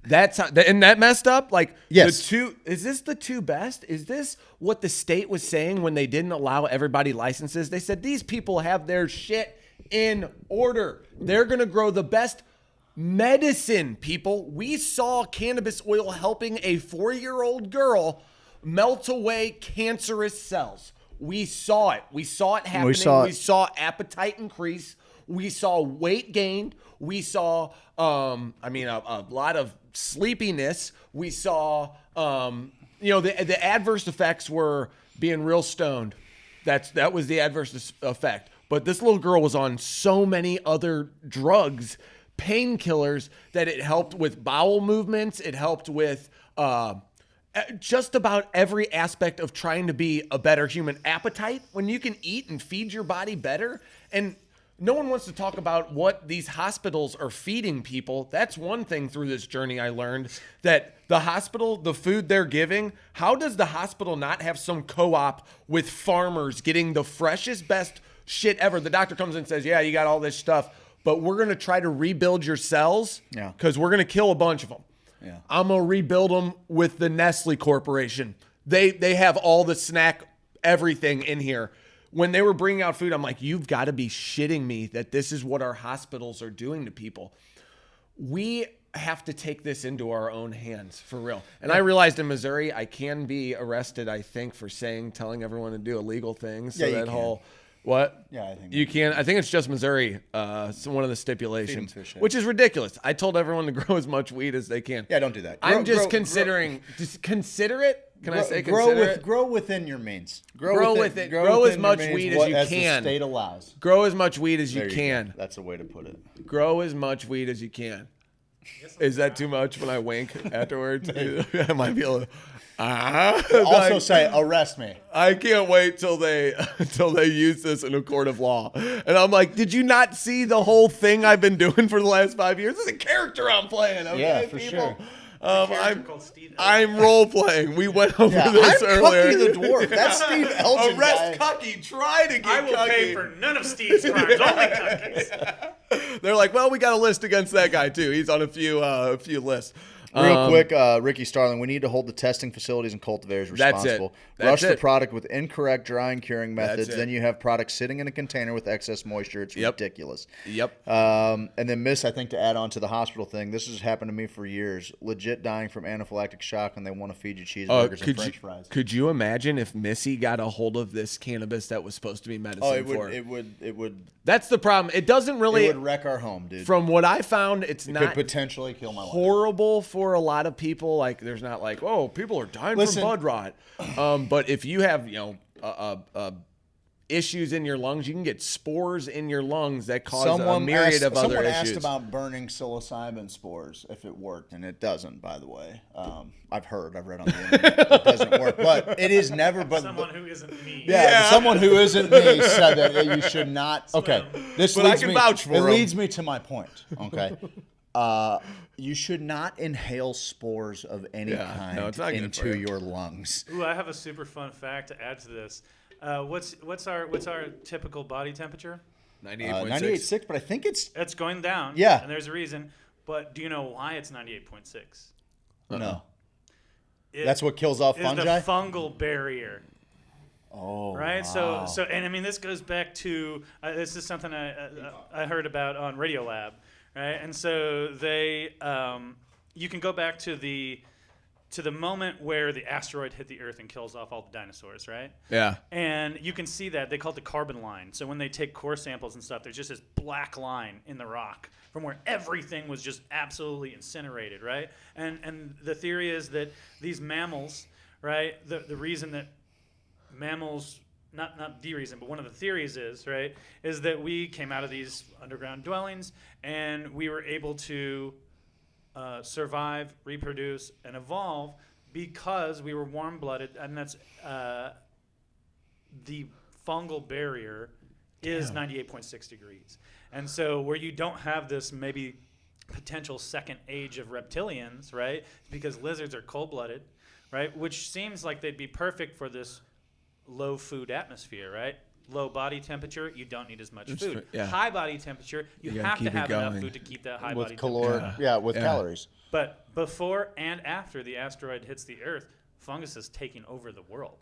And that messed up. Yes. Is this the two best? Is this what the state was saying when they didn't allow everybody licenses? They said these people have their shit in order. They're gonna grow the best medicine. People, we saw cannabis oil helping a 4-year-old girl melt away cancerous cells. We saw it. We saw it happening. We saw appetite increase. We saw weight gain. We saw, a lot of sleepiness. We saw, the adverse effects were being real stoned. That was the adverse effect. But this little girl was on so many other drugs, painkillers, that it helped with bowel movements. It helped with just about every aspect of trying to be a better human. Appetite, when you can eat and feed your body better. And no one wants to talk about what these hospitals are feeding people. That's one thing through this journey I learned, that the hospital, the food they're giving, how does the hospital not have some co-op with farmers getting the freshest, best shit ever? The doctor comes in and says, yeah, you got all this stuff, but we're going to try to rebuild your cells because we're going to kill a bunch of them. Yeah. I'm going to rebuild them with the Nestle Corporation. They have all the snack, everything in here. When they were bringing out food, I'm like, you've got to be shitting me that this is what our hospitals are doing to people. We have to take this into our own hands, for real. And I realized in Missouri, I can be arrested, I think, for telling everyone to do illegal things. So that whole, what? Yeah, I think you can. I think it's just Missouri. It's one of the stipulations, which is ridiculous. I told everyone to grow as much weed as they can. Yeah, don't do that. I'm just considering. Just consider it. Can I say consider it? Grow within your means. Grow as much weed as you can. The state allows. Grow as much weed as you can. That's a way to put it. Grow as much weed as you can. Is that too much when I wink afterwards? I might be a little. Also say, arrest me. I can't wait till they use this in a court of law. And I'm like, did you not see the whole thing I've been doing for the last 5 years? This is a character I'm playing. Okay, yeah, for people? sure. I'm role playing. We went over this earlier. I'm Cucky the dwarf. That's Steve Elgin. Arrest Cucky. Try to get I will Cucky. pay for none of Steve's crimes. Only Cucky's. They're like, well, we got a list against that guy too. He's on a few lists. Real quick, Ricky Starling, we need to hold the testing facilities and cultivators responsible. Rush the product with incorrect drying curing methods. Then you have product sitting in a container with excess moisture. It's ridiculous. Yep. And then Miss, I think to add on to the hospital thing, this has happened to me for years. Legit dying from anaphylactic shock, and they want to feed you cheeseburgers and French fries. Could you imagine if Missy got a hold of this cannabis that was supposed to be medicine for? It would. That's the problem. It doesn't really. It would wreck our home, dude. From what I found, it could potentially kill my life. Horrible for a lot of people. Like, there's not like, oh, people are dying from bud rot. But if you have, issues in your lungs, you can get spores in your lungs that cause a myriad of other issues. Someone asked about burning psilocybin spores if it worked, and it doesn't, by the way. I've read on the internet it doesn't work, but it is never. But someone who isn't me. Yeah, someone who isn't me said that you should not. Okay, I can vouch for it. It leads me to my point. Okay. You should not inhale spores of any kind into your lungs. Ooh, I have a super fun fact to add to this. What's our typical body temperature? 98.6. 98.6, but I think it's going down. Yeah, and there's a reason. But do you know why it's 98.6? No. That's what kills off fungi. The fungal barrier. Oh, right. Wow. So, and I mean, this goes back to this is something I heard about on Radiolab, right? And so they, you can go back to the moment where the asteroid hit the Earth and kills off all the dinosaurs, right? Yeah. And you can see that. They call it the carbon line. So when they take core samples and stuff, there's just this black line in the rock from where everything was just absolutely incinerated, right? And the theory is that these mammals, right, the reason that mammals, not the reason, but one of the theories is that we came out of these underground dwellings and we were able to survive, reproduce, and evolve because we were warm-blooded, and that's the fungal barrier is 98.6 degrees. And so where you don't have this maybe potential second age of reptilians, right, because lizards are cold-blooded, right, which seems like they'd be perfect for this low food atmosphere, right? Low body temperature, you don't need as much food. High body temperature, you have to have enough food to keep that high body temperature. With calories. But before and after the asteroid hits the Earth, fungus is taking over the world,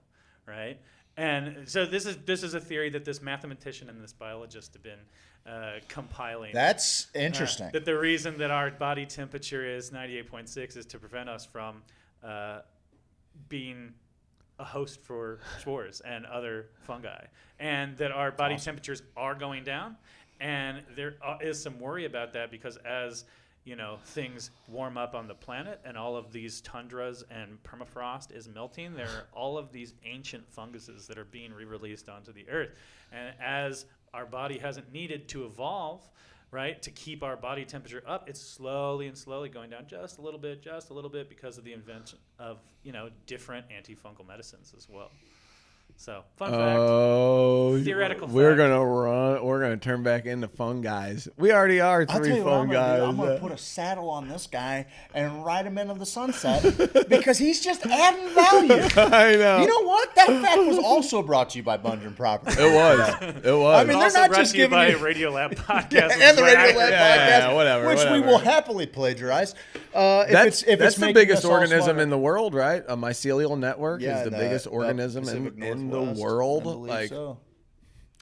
right? And so this is a theory that this mathematician and this biologist have been compiling. That's interesting. That the reason that our body temperature is 98.6 is to prevent us from being a host for spores and other fungi, and that our body temperatures are going down, and there is some worry about that because as things warm up on the planet and all of these tundras and permafrost is melting, there are all of these ancient funguses that are being re-released onto the Earth, and as our body hasn't needed to evolve, right, to keep our body temperature up, it's slowly going down just a little bit because of the invention of, different antifungal medicines as well. So, fun fact. Theoretical fact. We're gonna turn back into fungi. We already are three fungi. I'm gonna put a saddle on this guy and ride him into the sunset because he's just adding value. I know. You know what? That fact was also brought to you by Bungeon Properties. It was. I mean, they're not just giving you Radiolab podcast and the Radiolab podcast, yeah, whatever, which we will happily plagiarize. That's the biggest organism in the world, right? A mycelial network is the biggest organism in the world. Like, so.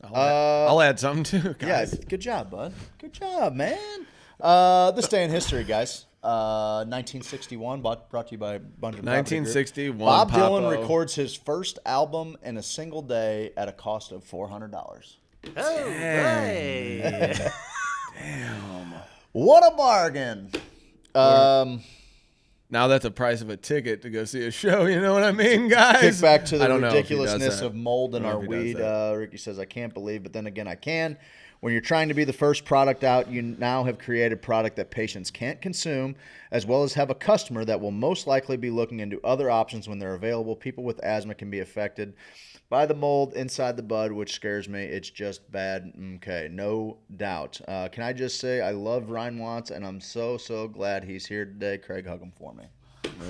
I'll add something too, guys. Yeah, good job, bud. Good job, man. This day in history, guys. 1961, brought to you by Bungeon Property Group. Bob Dylan records his first album in a single day at a cost of $400. Oh, right. Damn. What a bargain. Now that's the price of a ticket to go see a show. You know what I mean, guys? Kick back to the ridiculousness of mold in our weed. Ricky says, I can't believe, but then again, I can. When you're trying to be the first product out, you now have created product that patients can't consume, as well as have a customer that will most likely be looking into other options when they're available. People with asthma can be affected by the mold inside the bud, which scares me. It's just bad. Okay, no doubt. Can I just say I love Ryan Watts, and I'm so glad he's here today. Craig, hug him for me.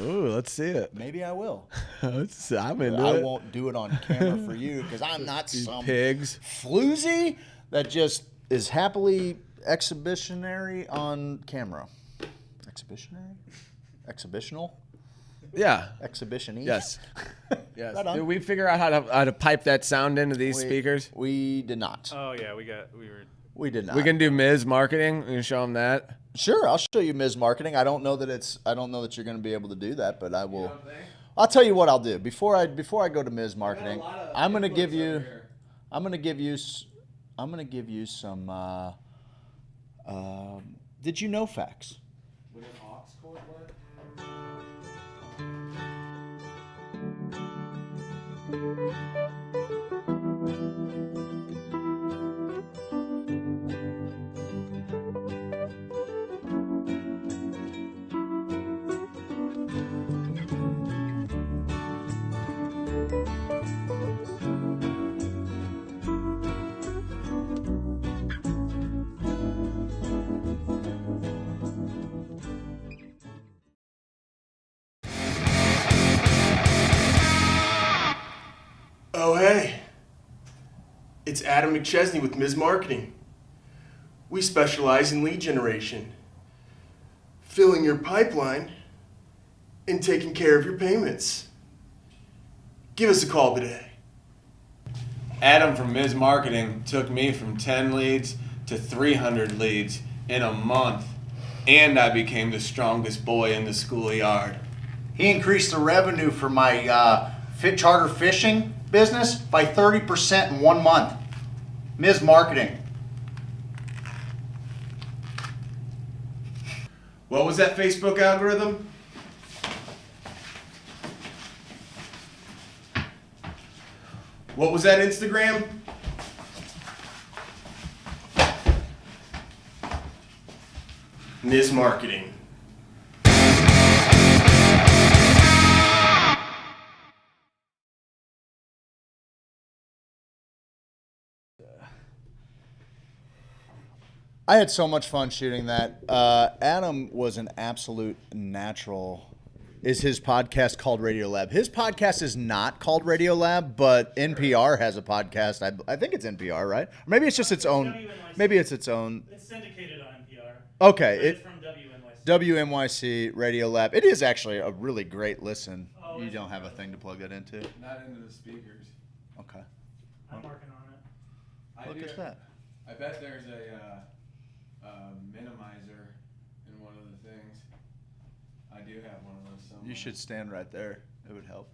Ooh, let's see it. Maybe I will. I'm into it. I won't do it on camera for you because I'm not some pigs floozy that just is happily exhibitionary on camera. Exhibitionary? Exhibitional? Yeah. Exhibition-y? Yes. Yes. Right on. Did we figure out how to pipe that sound into these speakers? We did not. Oh yeah, We did not. We can do Ms. marketing and show them that. Sure, I'll show you Ms. Marketing. I don't know that you're going to be able to do that, but I will. I'll tell you what I'll do before I go to Ms. Marketing. I'm going to give you some. Did you know facts? Would an aux cord work? Oh, hey. It's Adam McChesney with Ms. Marketing. We specialize in lead generation, filling your pipeline, and taking care of your payments. Give us a call today. Adam from Ms. Marketing took me from 10 leads to 300 leads in a month, and I became the strongest boy in the schoolyard. He increased the revenue for my fit charter fishing business by 30% in 1 month. Ms. Marketing. What was that Facebook algorithm? What was that Instagram? Ms. Marketing. I had so much fun shooting that. Adam was an absolute natural. Is his podcast called Radio Lab? His podcast is not called Radio Lab, but NPR has a podcast. I think it's NPR, right? Or maybe it's just its own. Maybe it's its own. It's syndicated on NPR. Okay. It's from WNYC. WNYC Radio Lab. It is actually a really great listen. You don't have a thing to plug it into? Not into the speakers. Okay. I'm working on it. Look at that. I bet there's a minimizer in one of the things. I do have one of those somewhere. You should stand right there. It would help.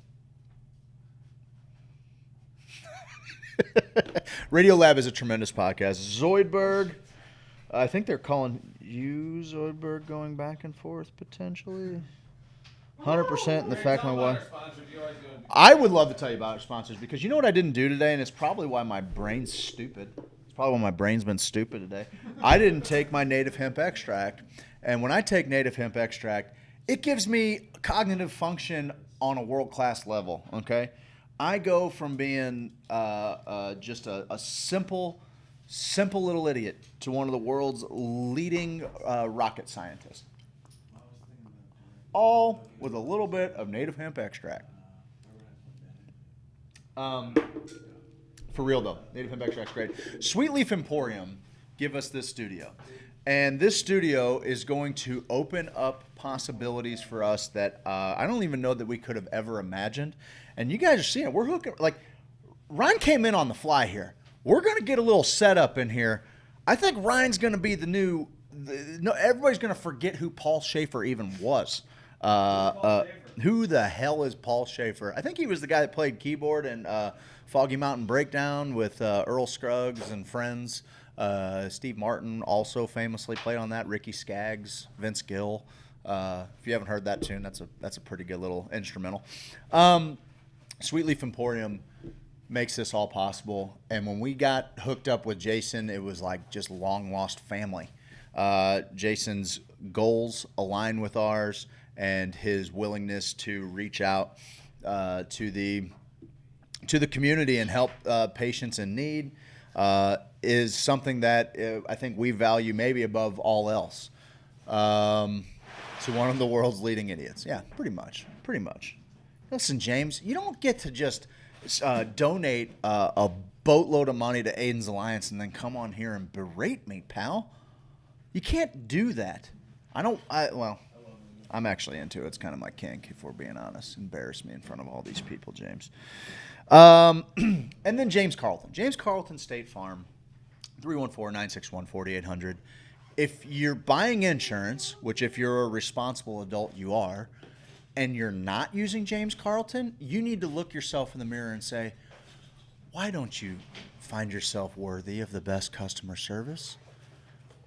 Radio Lab is a tremendous podcast. Zoidberg, I think they're calling you Zoidberg going back and forth potentially. 100% in the fact my wife. I would love to tell you about our sponsors because you know what I didn't do today, and it's probably why my brain's stupid. It's probably why my brain's been stupid today. I didn't take my native hemp extract, and when I take native hemp extract, it gives me cognitive function on a world-class level, okay? I go from being just a simple little idiot to one of the world's leading rocket scientists. All with a little bit of native hemp extract. For real though, native hemp extract's great. Sweet Leaf Emporium give us this studio. And this studio is going to open up possibilities for us that I don't even know that we could have ever imagined. And you guys are seeing it. We're hooking, like, Ryan came in on the fly here. We're going to get a little setup in here. I think Ryan's going to be the new, everybody's going to forget who Paul Schaefer even was. Who the hell is Paul Schaefer? I think he was the guy that played keyboard in Foggy Mountain Breakdown with Earl Scruggs and friends. Steve Martin also famously played on that. Ricky Skaggs, Vince Gill. If you haven't heard that tune, that's a pretty good little instrumental. Sweet Leaf Emporium makes this all possible. And when we got hooked up with Jason, it was like just long lost family. Jason's goals align with ours, and his willingness to reach out to the community and help patients in need is something that I think we value maybe above all else. To one of the world's leading idiots. Yeah, pretty much. Listen, James, you don't get to just donate a boatload of money to Aiden's Alliance and then come on here and berate me, pal. You can't do that. I'm actually into it. It's kind of my kink, if we're being honest. Embarrass me in front of all these people, James. And then James Carlton. James Carlton State Farm, 314-961-4800. If you're buying insurance, which if you're a responsible adult you are, and you're not using James Carlton, you need to look yourself in the mirror and say, why don't you find yourself worthy of the best customer service?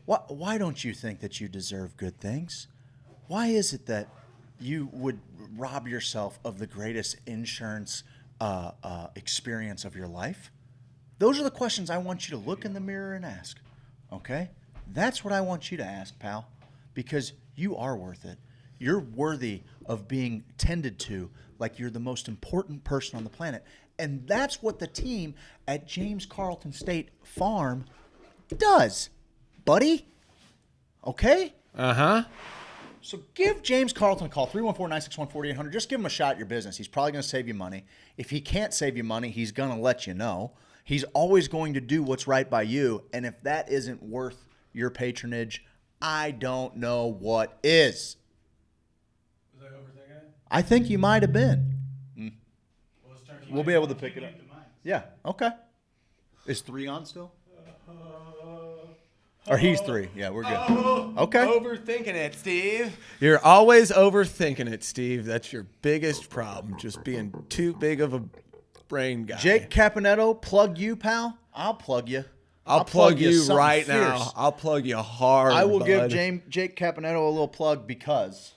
Why don't you think that you deserve good things? Why is it that you would rob yourself of the greatest insurance experience of your life? Those are the questions I want you to look in the mirror and ask, okay? That's what I want you to ask, pal, because you are worth it. You're worthy of being tended to like you're the most important person on the planet. And that's what the team at James Carlton State Farm does, buddy. Okay? Uh-huh. So give James Carlton a call, 314-961-4800. Just give him a shot at your business. He's probably going to save you money. If he can't save you money, he's going to let you know. He's always going to do what's right by you. And if that isn't worth your patronage, I don't know what is. Was I overthinking it? I think you might have been. We'll be able to pick it up. Yeah, okay. Is 3 on still? Or he's 3. Yeah, we're good. Okay. Overthinking it, Steve. You're always overthinking it, Steve. That's your biggest problem, just being too big of a brain guy. Jake Caponetto, plug you, pal. I'll plug you. I'll plug you something right fierce. now. I'll plug you hard. I will give bud. Jake Caponetto a little plug because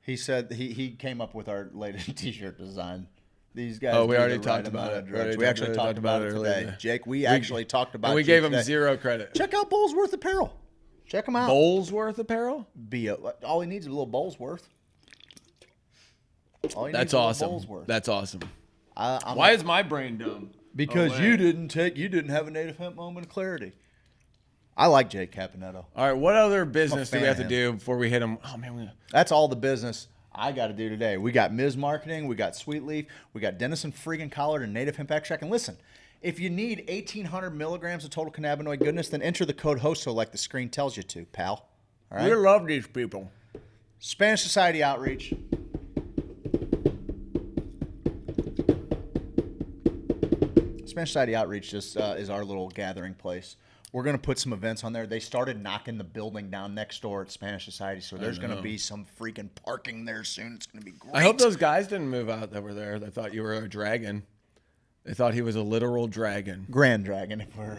he said he came up with our latest T-shirt design. These guys. Oh, we do already the talked right about amount it. of drugs. We actually talked about it today. earlier. Jake, we actually talked about it. And we gave him 0 credit. Check out Bowlesworth Apparel. Check them out. Bowlesworth Apparel? All he needs is a little Bowlesworth. That's awesome. That's awesome. Why is my brain dumb? Because you didn't have a native hemp moment of clarity. I like Jake Caponetto. All right, what other business do we have to do before we hit him? Oh man, that's all the business I got to do today. We got Ms. Marketing, we got Sweet Leaf, we got Denison Freaking Collard and Native Hemp Extract. And listen, if you need 1,800 milligrams of total cannabinoid goodness, then enter the code HOSO like the screen tells you to, pal. All right? We love these people. Spanish Society Outreach. Spanish Society Outreach just is our little gathering place. We're going to put some events on there. They started knocking the building down next door at Spanish Society, so there's going to be some freaking parking there soon. It's going to be great. I hope those guys didn't move out that were there. They thought you were a dragon. They thought he was a literal dragon. Grand dragon, if we're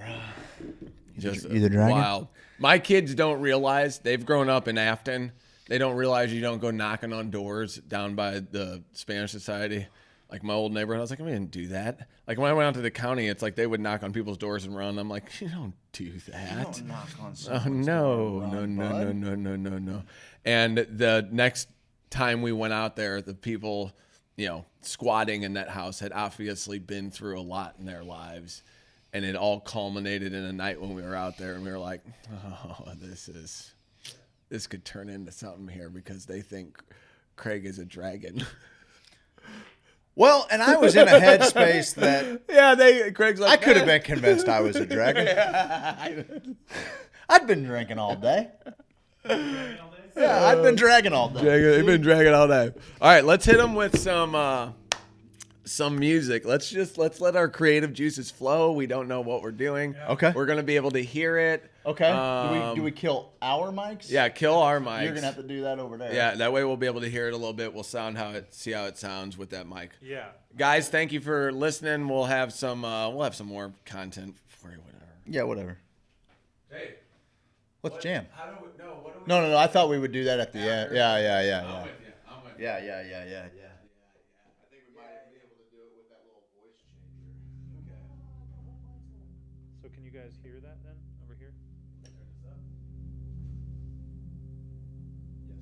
just you the dragon? Wild. My kids don't realize, they've grown up in Afton. They don't realize you don't go knocking on doors down by the Spanish Society. Like my old neighborhood, I was like, I didn't do that. Like when I went out to the county, it's like they would knock on people's doors and run. I'm like, you don't do that. You don't knock on someone's door and run, no. And the next time we went out there, the people, squatting in that house had obviously been through a lot in their lives. And it all culminated in a night when we were out there and we were like, oh, this could turn into something here because they think Craig is a dragon. Well, and I was in a headspace that Craig's like, I could have been convinced I was a dragon. I'd been drinking all day. Yeah, I'd been dragging all day. You've been dragging all day. All right, let's hit them with some music. Let's let our creative juices flow. We don't know what we're doing. Okay. We're gonna be able to hear it. Okay. Do we kill our mics? Yeah, kill our mics. You're gonna have to do that over there. Yeah, that way we'll be able to hear it a little bit. We'll see how it sounds with that mic. Yeah. Guys, thank you for listening. We'll have some more content for you. Whatever. Yeah, whatever. Hey. Let's jam. How do we, no, what do we No. I thought we would do that at the end. Yeah. I'm with you. Yeah. I think we might be able to do it with that little voice changer. Okay. So can you guys hear that then over here? Turn this up. Yes.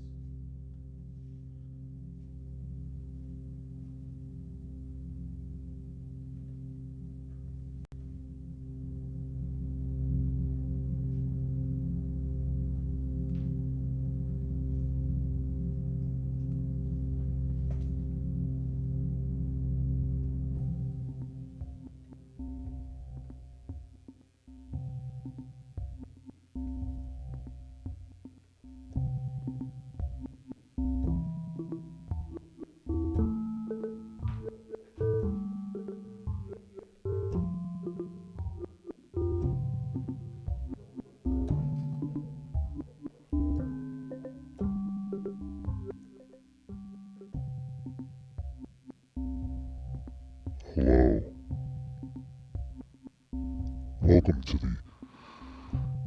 Welcome to the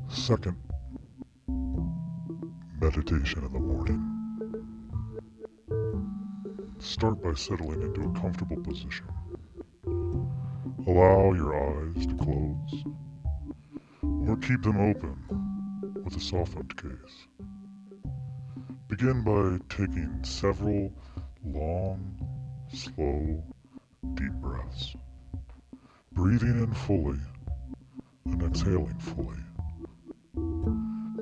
second meditation in the morning. Start by settling into a comfortable position. Allow your eyes to close, or keep them open with a softened gaze. Begin by taking several long, slow, deep breaths, breathing in fully and exhaling fully.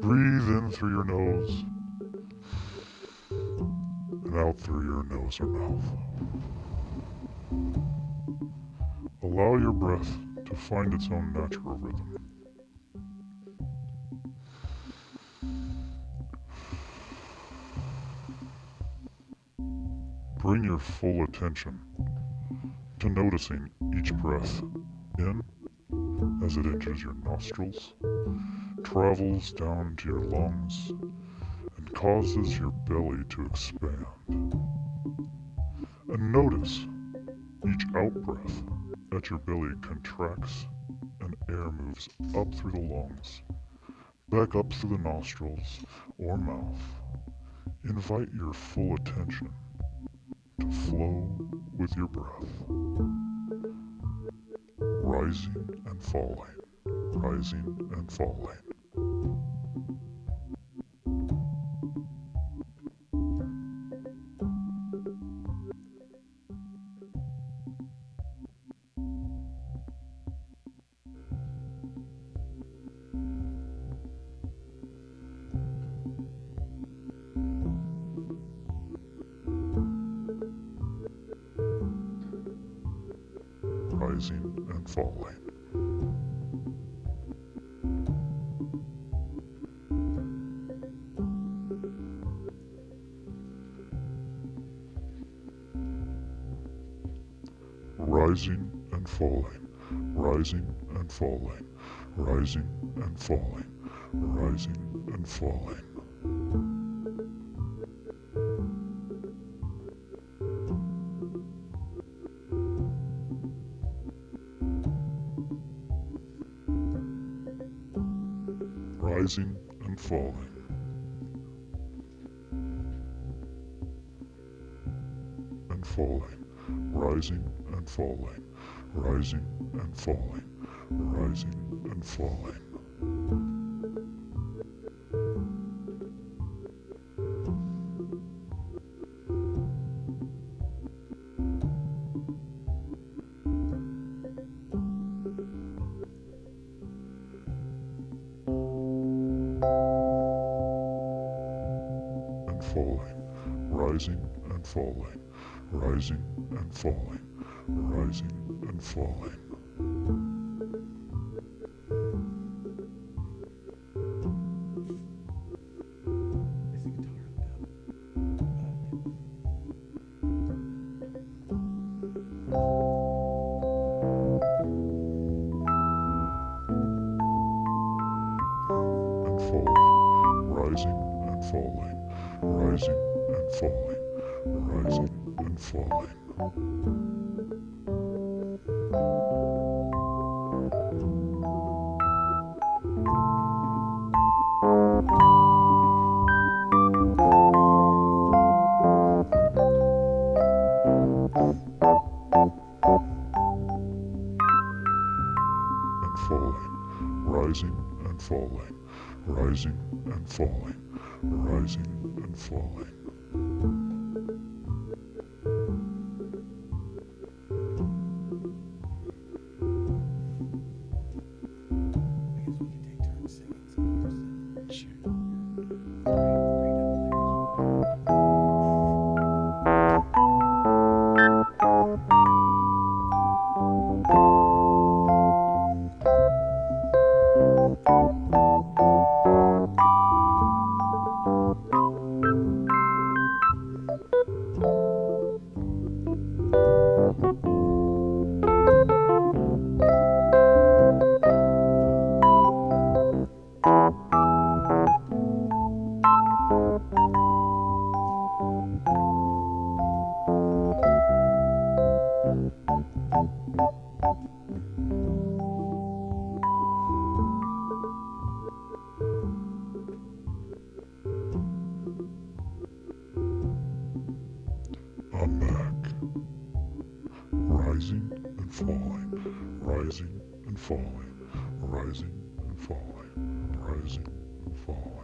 Breathe in through your nose and out through your nose or mouth. Allow your breath to find its own natural rhythm. Bring your full attention to noticing each breath in as it enters your nostrils, travels down to your lungs, and causes your belly to expand. And notice each out-breath as your belly contracts and air moves up through the lungs, back up through the nostrils or mouth. Invite your full attention to flow with your breath, rising and falling, rising and falling. Rising and falling. Rising and falling, rising and falling, rising and falling, rising and falling. Rising and falling. And falling, rising and falling, rising and falling, rising and falling. Falling, rising and falling, rising and falling, rising and falling. And falling, rising and falling. Rising and falling, rising and falling. And falling, rising and falling, rising and falling, rising and falling. rising and falling, rising and falling, rising and falling, rising and falling.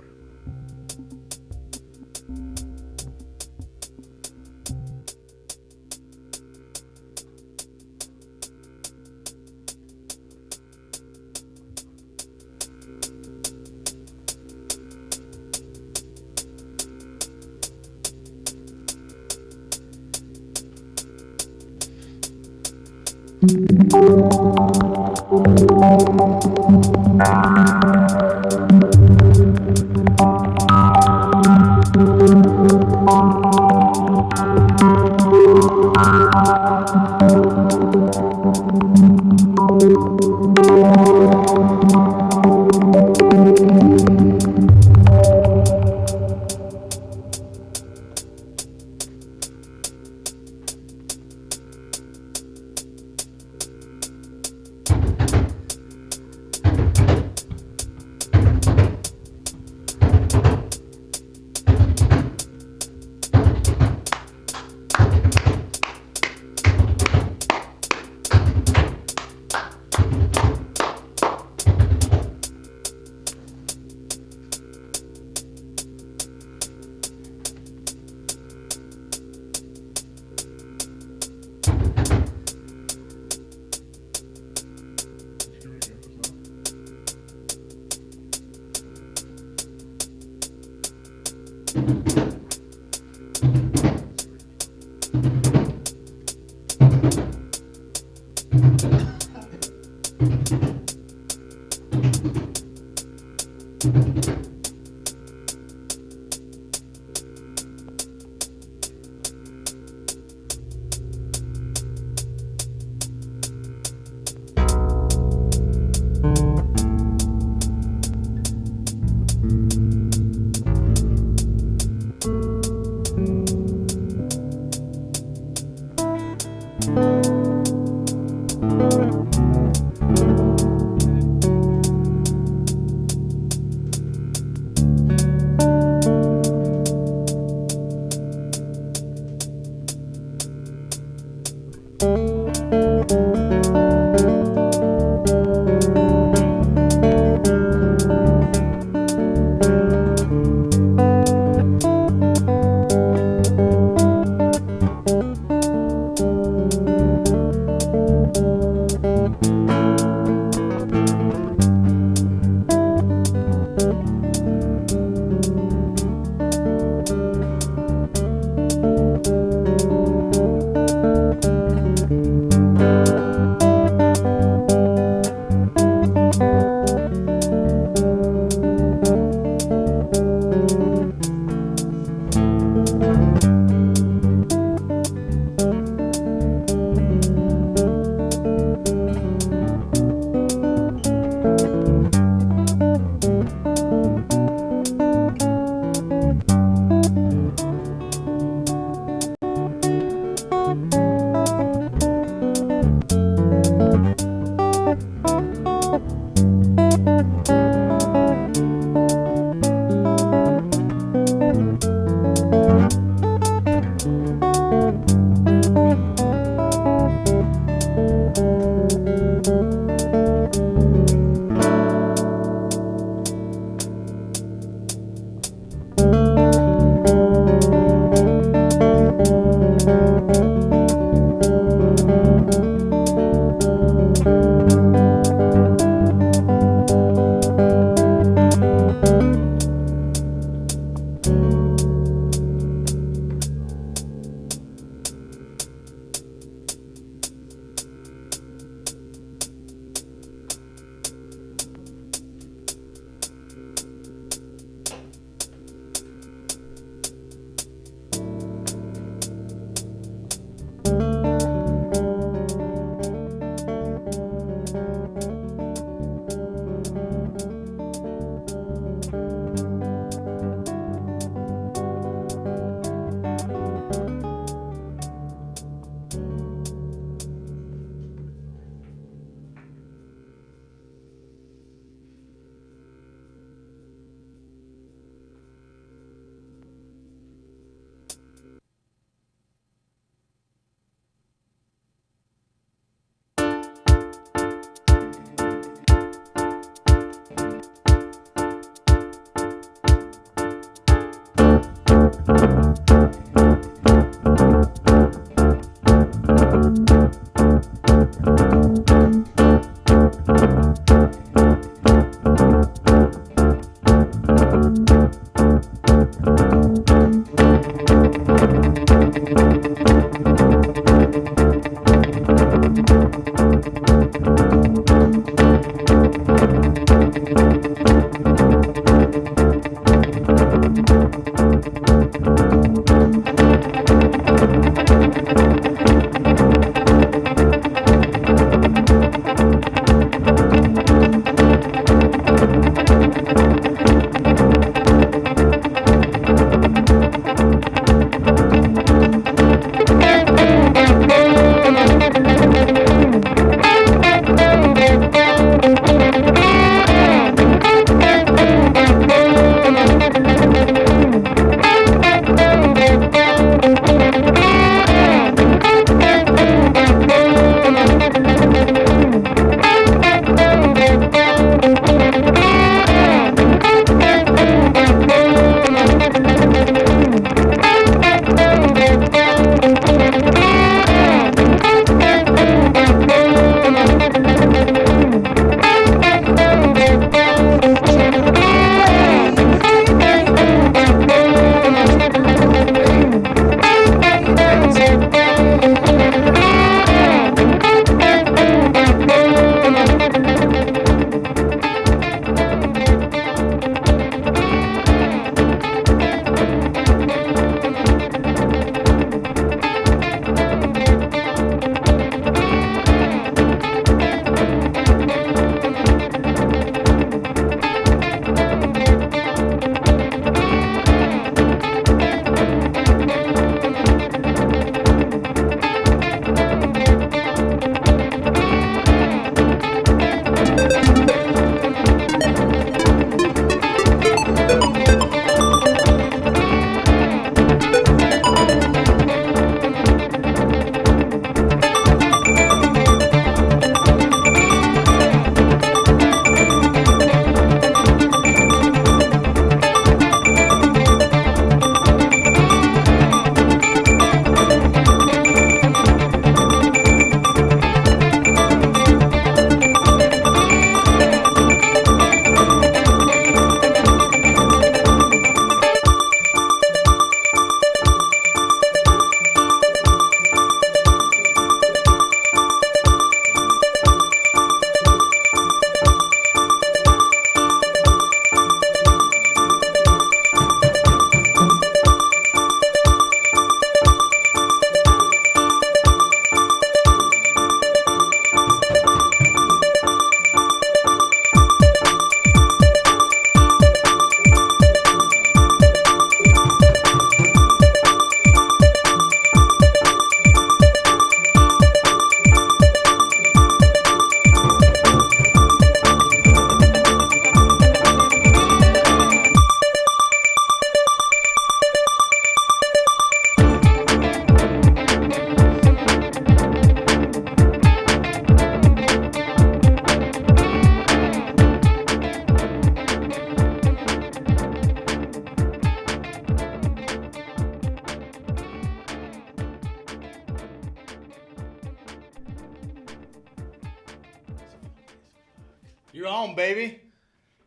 You're on, baby.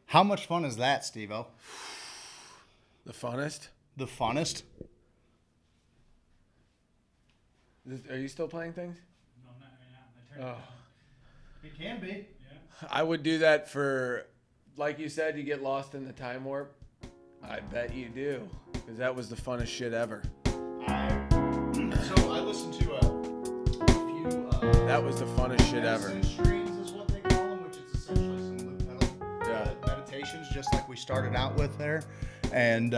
How much fun is that, Steve-O? The funnest? The funnest? Are you still playing things? No, I'm not right now. It can be. Yeah. I would do that for, like you said, you get lost in the time warp. I bet you do, because that was the funnest shit ever. So I listened to a few. That was the funnest shit ever. Streams is what they call them, which is essentially some loop pedal meditations, just like we started out with there. And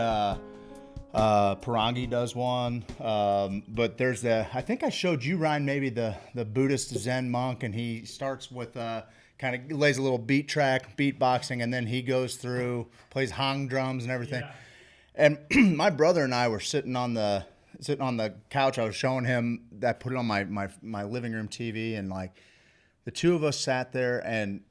Parangi does one, but there's I think I showed you, Ryan, maybe the Buddhist Zen monk, and he starts with kind of lays a little beat track, beatboxing, and then he goes through, plays hang drums and everything. Yeah. And my brother and I were sitting on the couch. I was showing him that, put it on my living room TV, and like the two of us sat there, and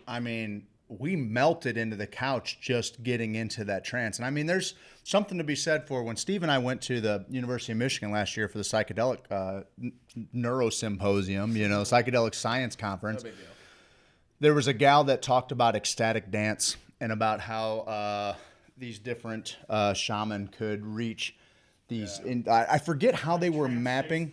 I mean, we melted into the couch just getting into that trance. And I mean, there's something to be said for when Steve and I went to the University of Michigan last year for the psychedelic neurosymposium, psychedelic science conference. No big deal. There was a gal that talked about ecstatic dance and about how these different shaman could reach these. I forget how they were mapping.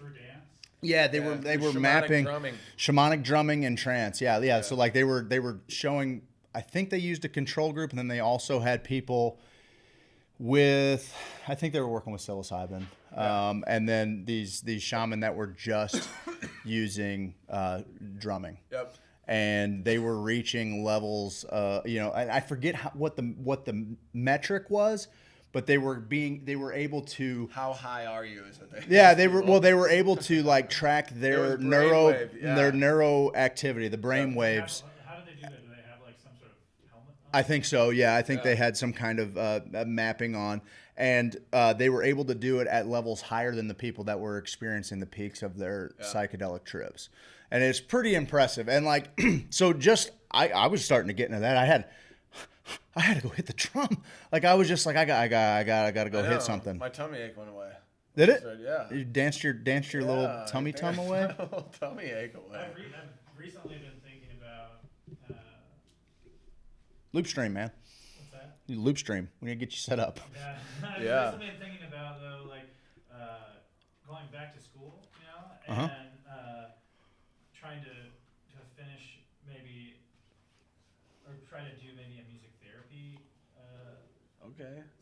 Yeah, they were Shamanic mapping drumming. shamanic drumming and trance. Yeah. So like they were showing. I think they used a control group, and then they also had people with. I think they were working with psilocybin, and then these shaman that were just using drumming. Yep. And they were reaching levels. I forget what the metric was. But they were able to. How high are you? Is what they were. Well, they were able to like track their neuro activity, the brain waves. How do they do that? Do they have like some sort of helmet on? I think so. Yeah, I think they had some kind of mapping on, and they were able to do it at levels higher than the people that were experiencing the peaks of their psychedelic trips, and it's pretty impressive. And like, so just I was starting to get into that. I had to go hit the drum. Like I was just like I gotta go hit something. My tummy ache went away. Did it? Yeah. You danced your little tummy away. Tummy ache away. I've recently been thinking about Loop stream, man. What's that? You loop stream. We need to get you set up. Yeah. I've recently been thinking about though, like going back to school, and trying to finish maybe. Or try to do maybe a music therapy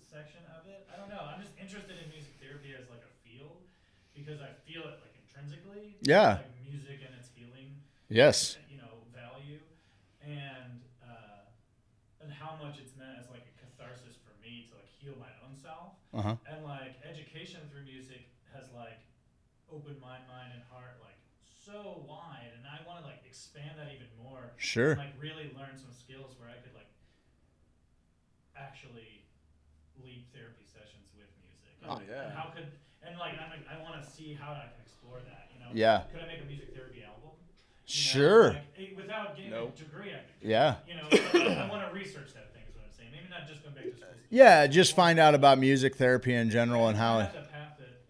section of it. I don't know. I'm just interested in music therapy as like a field because I feel it like intrinsically. Yeah. Like music and its healing. Yes. Value, and how much it's meant as like a catharsis for me to like heal my own self. And like education through music has like opened my mind and heart like so wide, and I want to like expand that even more. Sure. And, like really learn some skills where I could like actually lead therapy sessions with music. Oh yeah. And I want to see how I can explore that. Yeah. Could I make a music therapy album? Sure. Without getting a degree, I could. Yeah. I want to research that thing. Is what I'm saying. Maybe not just going back to school. Yeah, just find out about music therapy in general and how. That's the path that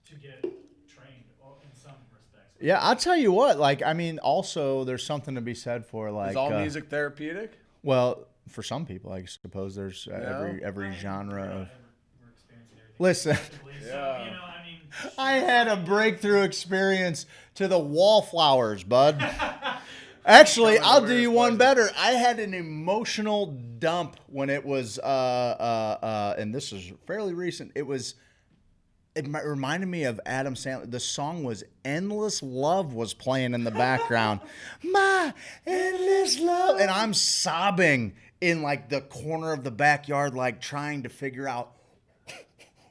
to get trained in some respects. Yeah, I'll tell you what. Like, I mean, also there's something to be said for like. Is all music therapeutic? Well, for some people, I suppose there's every genre of. Listen, I had a breakthrough experience to the wallflowers, bud. Actually, I'll do you one better. I had an emotional dump when it was, and this is fairly recent. It reminded me of Adam Sandler. The song was "Endless Love" was playing in the background. My endless love, and I'm sobbing in like the corner of the backyard, like trying to figure out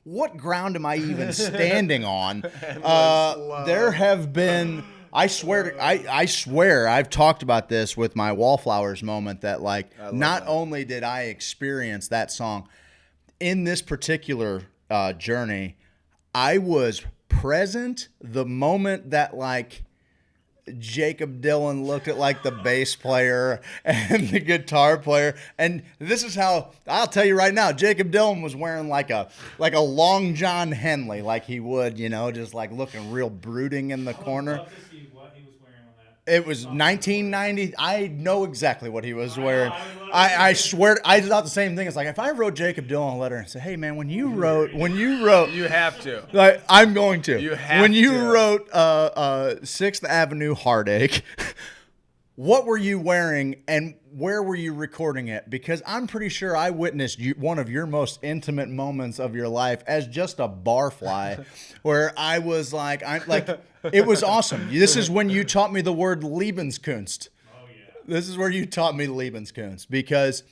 what ground am I even standing on. There have been. I swear I've talked about this with my Wallflowers moment that like not only did I experience that song in this particular journey, I was present the moment that like Jacob Dylan looked at like the bass player and the guitar player, and this is how I'll tell you right now. Jacob Dylan was wearing like a Long John Henley, like he would, just like looking real brooding in the corner. It was 1990. I know exactly what he was wearing. I swear, I thought the same thing. It's like if I wrote Jacob Dylan a letter and said, "Hey man, when you wrote, you have to." Like, I'm going to. You have when you to. wrote 6th Avenue Heartache, what were you wearing and where were you recording it? Because I'm pretty sure I witnessed one of your most intimate moments of your life as just a barfly, where I was like, it was awesome. This is when you taught me the word Lebenskunst. Oh yeah. This is where you taught me Lebenskunst, because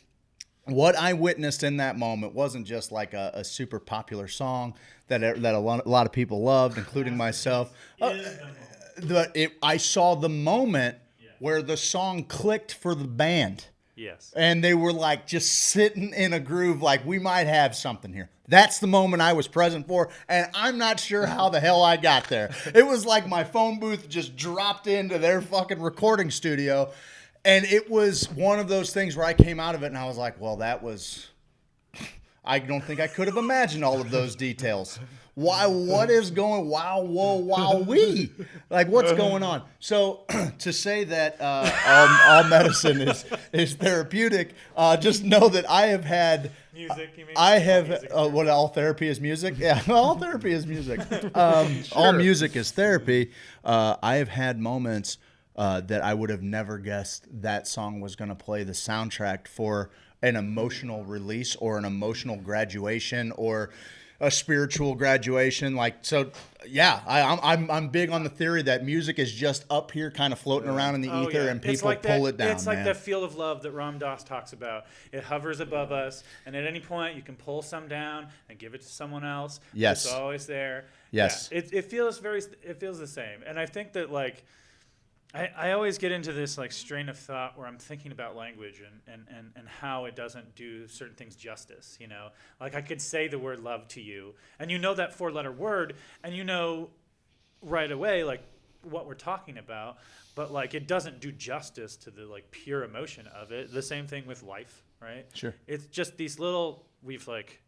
what I witnessed in that moment wasn't just like a super popular song that a lot of people loved, including myself. I saw the moment where the song clicked for the band. Yes. And they were like just sitting in a groove, like we might have something here. That's the moment I was present for, and I'm not sure how the hell I got there. It was like my phone booth just dropped into their fucking recording studio, and it was one of those things where I came out of it and I was like, well, that was... I don't think I could have imagined all of those details. Why? What is going? Wow, whoa, wow, wee! Like, what's going on? So, to say that all medicine is therapeutic, just know that I have had music. You mean? I have what all therapy is music. Yeah, all therapy is music. All music is therapy. I have had moments that I would have never guessed that song was going to play the soundtrack for an emotional release or an emotional graduation or a spiritual graduation. Like, so yeah, I'm big on the theory that music is just up here kind of floating around in the ether and people pull it down. It's like the field of love that Ram Dass talks about. It hovers above us, and at any point you can pull some down and give it to someone else. Yes. It's always there. Yes. Yeah, it feels the same. And I think that like I always get into this like strain of thought where I'm thinking about language and how it doesn't do certain things justice, you know? Like I could say the word love to you, and you know that 4-letter word, and you know right away like what we're talking about, but like it doesn't do justice to the like pure emotion of it. The same thing with life, right? Sure. It's just these little, we've like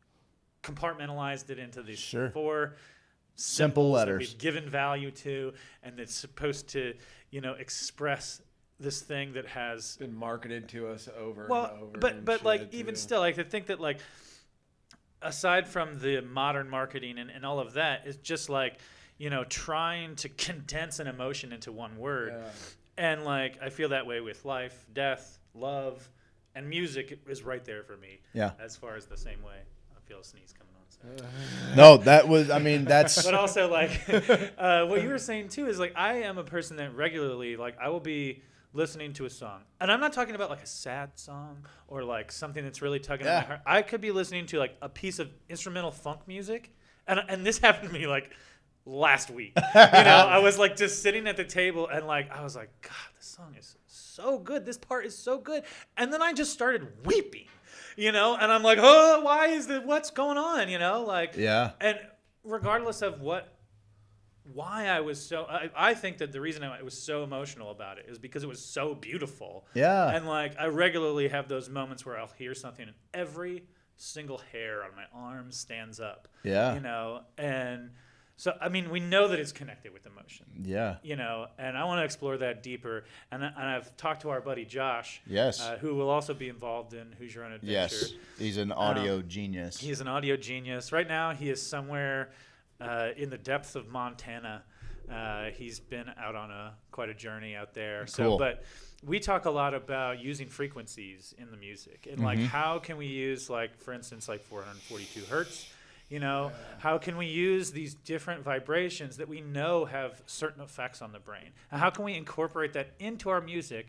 compartmentalized it into these Sure. 4 simple letters that we've given value to, and it's supposed to, you know, express this thing that has been marketed to us over and over. But like even still, like I think that like aside from the modern marketing and all of that, it's just like, you know, trying to condense an emotion into one word. Yeah. And like I feel that way with life, death, love, and music is right there for me. Yeah. As far as the same way. I feel a sneeze coming on. No, that was, I mean, that's. But also, like, what you were saying too is like, I am a person that regularly, like, I will be listening to a song, and I'm not talking about like a sad song or like something that's really tugging on my heart. I could be listening to like a piece of instrumental funk music, and this happened to me like last week. You know, I was like just sitting at the table, and like I was like, God, this song is so good. This part is so good, and then I just started weeping. You know, and I'm like, oh, what's going on? You know, like, yeah. And regardless of why I was so, I think that the reason I was so emotional about it is because it was so beautiful. Yeah. And like, I regularly have those moments where I'll hear something and every single hair on my arm stands up. Yeah. You know, and so, I mean, we know that it's connected with emotion. Yeah. You know, and I want to explore that deeper. And I've talked to our buddy Josh. Yes. Who will also be involved in Hoosier on Adventure. Yes. He's an audio genius. He's an audio genius. Right now, he is somewhere in the depths of Montana. He's been out on quite a journey out there. Cool. So, but we talk a lot about using frequencies in the music. And, like, how can we use, like, for instance, like 442 hertz? You know, how can we use these different vibrations that we know have certain effects on the brain? And how can we incorporate that into our music?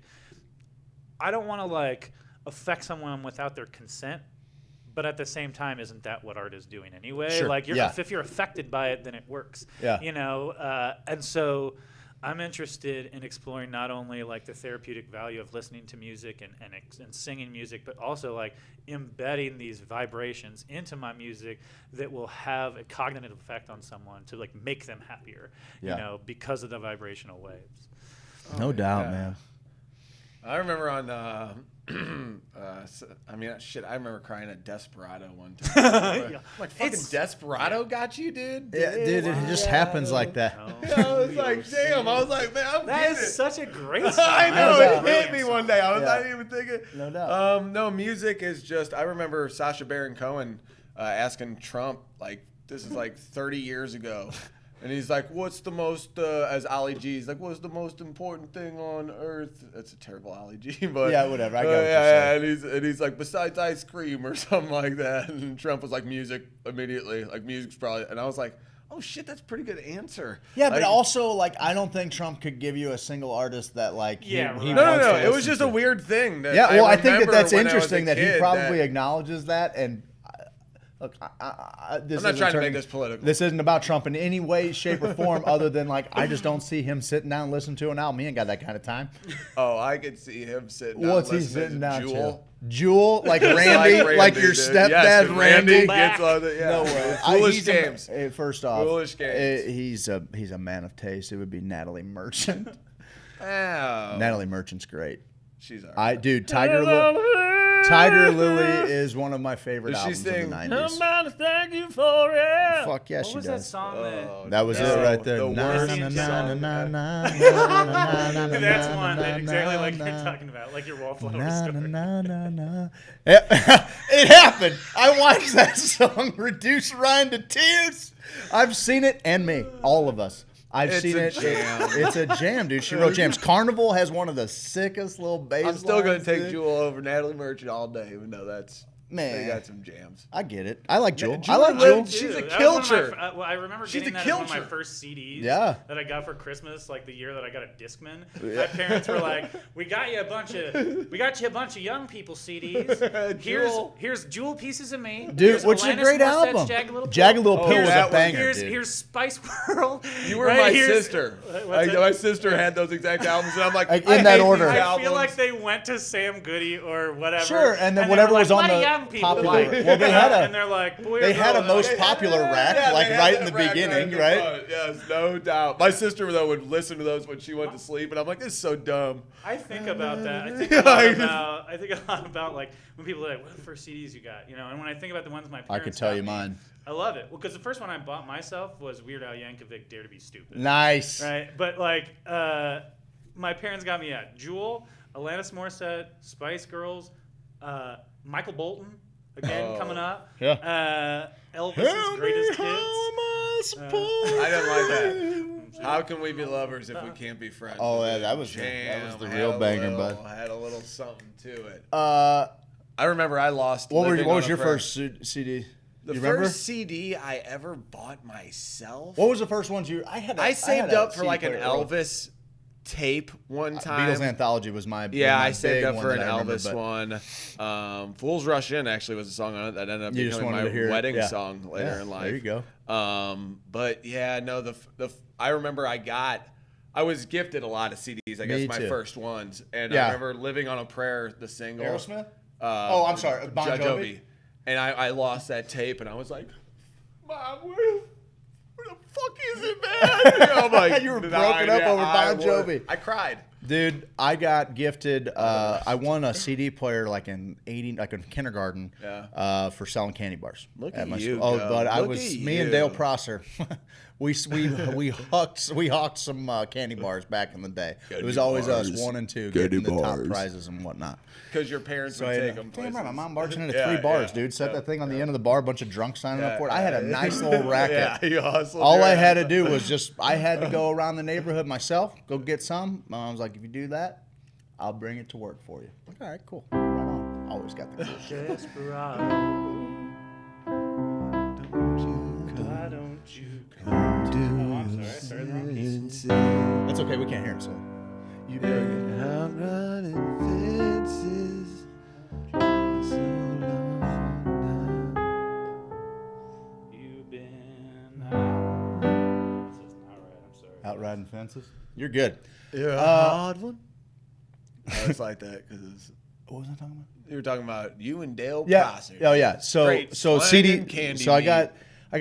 I don't want to like affect someone without their consent, but at the same time, isn't that what art is doing anyway? Sure. Like, if you're affected by it, then it works. Yeah. You know, and so I'm interested in exploring not only like the therapeutic value of listening to music and singing music, but also like embedding these vibrations into my music that will have a cognitive effect on someone to like make them happier, you know, because of the vibrational waves. No doubt, man. I remember on, I remember crying at Desperado one time. Like, fucking Desperado got you, dude? Yeah, dude, it just happens like that. I was like, damn. I was like, man, I'm That getting is it. such a great song. I know, That is it hit me one day. I didn't even think it. No doubt. No, music is just, I remember Sacha Baron Cohen asking Trump, like, this is like 30 years ago. And he's like, what's the most, as Ali G's, like, what's the most important thing on earth? That's a terrible Ali G, but. Yeah, whatever. I got what you're saying. And he's like, besides ice cream or something like that. And Trump was like, music immediately. Like, music's probably. And I was like, oh, shit, that's a pretty good answer. Yeah, like, but also, like, I don't think Trump could give you a single artist that, like, he No. wants to It was listen just to. a weird thing. That Yeah, well, I think remember that's when I was a interesting that he kid probably acknowledges that. And look, I'm not trying to make this political. This isn't about Trump in any way, shape, or form, other than like I just don't see him sitting down and listening to an album. He ain't got that kind of time. Oh, I could see him sitting down. What's he sitting down to? Jewel? Jewel, like Randy, like your dude. stepdad, yes, Randy. Gets all the, yeah. No way. Foolish games. First off, Foolish games. He's a man of taste. It would be Natalie Merchant. Oh. Natalie Merchant's great. She's all right. Dude, Tiger Tiger Lily is one of my favorite Does she albums of sing, the 90s. Somebody thank you for it. Fuck yeah, what she was does. that song That was it right there. That's one that exactly like you're talking about, like your wallflower story. It happened. I watched that song reduce Ryan to tears. I've seen it, and me, all of us. I've It's seen a it. jam. It's a jam, dude. She wrote jams. Carnival has one of the sickest little bass I'm still going lines, to take dude. Jewel over Natalie Merchant all day, even though that's... Man. They got some jams. I get it. I like Jewel. Jewel I like Jewel. She's a That was one of my kilcher. well, I remember She's getting a that as one of my kilcher. first CDs Yeah. that I got for Christmas, like the year that I got a Discman. Yeah. My parents were like, "We got you a bunch of young people CDs. Here's Jewel Pieces of Me, Dude, here's which is a Alanis great Morissette's album. Jagged Little Pill. Jagged Little Pill was a Here's- banger, Here's dude. here's Spice World. You were Right, my here's- sister. what's that? My sister had those exact albums, and I'm like, Like, I in that hate order. these I albums. feel like they went to Sam Goody or whatever. Sure, and then they whatever were was like, on "What do the young people popular- like?" well, they had a- and they're like, "Boy or They had a girl?" most popular rack, like they had right that in the rack beginning, in the right? front. Yes, no doubt. My sister though would listen to those when she went to sleep, and I'm like, this is so dumb. I think about that. I think a lot about like when people are like, "What are the first CDs you got?" You know, and when I think about the ones my parents I could tell got you me, mine. I love it. Well, because the first one I bought myself was Weird Al Yankovic, "Dare to Be Stupid." Nice. Right, but like my parents got me Jewel, Alanis Morissette, Spice Girls, Michael Bolton. Again, coming up. Yeah. Elvis's Greatest Hits. I didn't like that. How can we be lovers if we can't be friends? Oh, yeah, that was the real banger, bud. Had a little something to it. I remember I lost. What Living was on a your Prayer. first CD? The you remember? first CD I ever bought myself. What was the first ones you? I saved up for like an Elvis tape one time. Beatles Anthology was my I saved big up one for an that I remember, Elvis one. Fools Rush In actually was a song on it that ended up You just becoming wanted my to hear it, wedding yeah. song later Yeah, in life. there you go. But yeah, no, I remember I was gifted a lot of CDs. I guess Me my too. first ones, and Yeah. I remember Living on a Prayer, the single. Aerosmith? Oh, I'm sorry, Bon Jovi? And I lost that tape, and I was like, Mom, where the fuck is it, man? I'm like, You were broken up over Bon Jovi. I cried. Dude, I got gifted. I won a CD player like in kindergarten, for selling candy bars. Look at at my you school. Oh, go. but I Look was at me and you. Dale Prosser. we hawked some candy bars back in the day. It was always us, 1 and 2, getting the top prizes and whatnot. Because your parents would I take had- them. Damn right, my mom barged into Yeah, 3 bars, yeah, dude. Set yeah, that thing on the end of the bar, a bunch of drunks signing up for it. I had a yeah. nice little racket. Yeah, you hustled All your I had ass to do was I had to go around the neighborhood myself, go get some. My mom was like, if you do that, I'll bring it to work for you. I'm like, all right, cool. Right on. Always got the cool shit. Desperado. Why don't you come to? Oh, I'm sorry. I started the wrong piece. That's okay. We can't hear it, so. You I'm running fences so long now. You've been out. This is not right. I'm sorry. Out riding fences? You're good. You're a hard one. I was like that because what was I talking about? You were talking about you and Dale Yeah. Prosser. Oh yeah. So Straight so slang CD. and candy So I meat.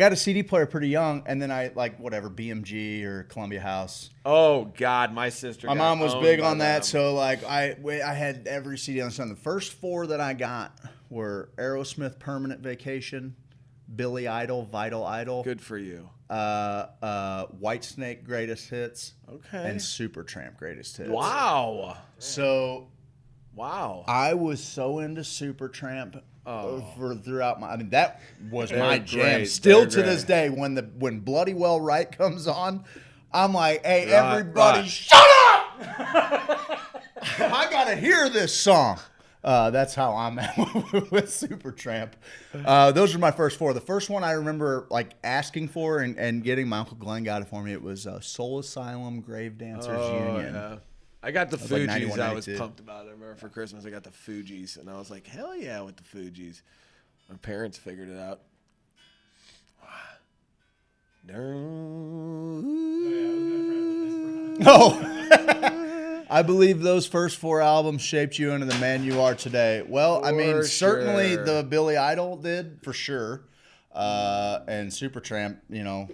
got a CD player pretty young, and then I BMG or Columbia House. Oh God, my sister. My got mom was owned big by on that, them. so like I had every CD on the sun. The first 4 that I got were Aerosmith, Permanent Vacation, Billy Idol, Vital Idol. Good for you. Whitesnake Greatest Hits. Okay. And Supertramp Greatest Hits. Wow. So. Wow. I was so into Supertramp throughout my. I mean, that was They're my jam. great. Still They're to this great. day, when Bloody Well Right comes on, I'm like, hey, Right, everybody, right. shut up! I gotta hear this song. That's how I'm at with Supertramp. Those are my first 4. The first one I remember like asking for and getting. My Uncle Glenn got it for me. It was Soul Asylum Grave Dancers Union. Yeah. I got the That was like Fugees. 91, I was 92. pumped about it. I remember for Christmas I got the Fugees, and I was like, hell yeah, with the Fugees. My parents figured it out. Oh, I believe those first 4 albums shaped you into the man you are today. Well, I mean, For certainly sure. the Billy Idol did, for sure. And Supertramp, you know.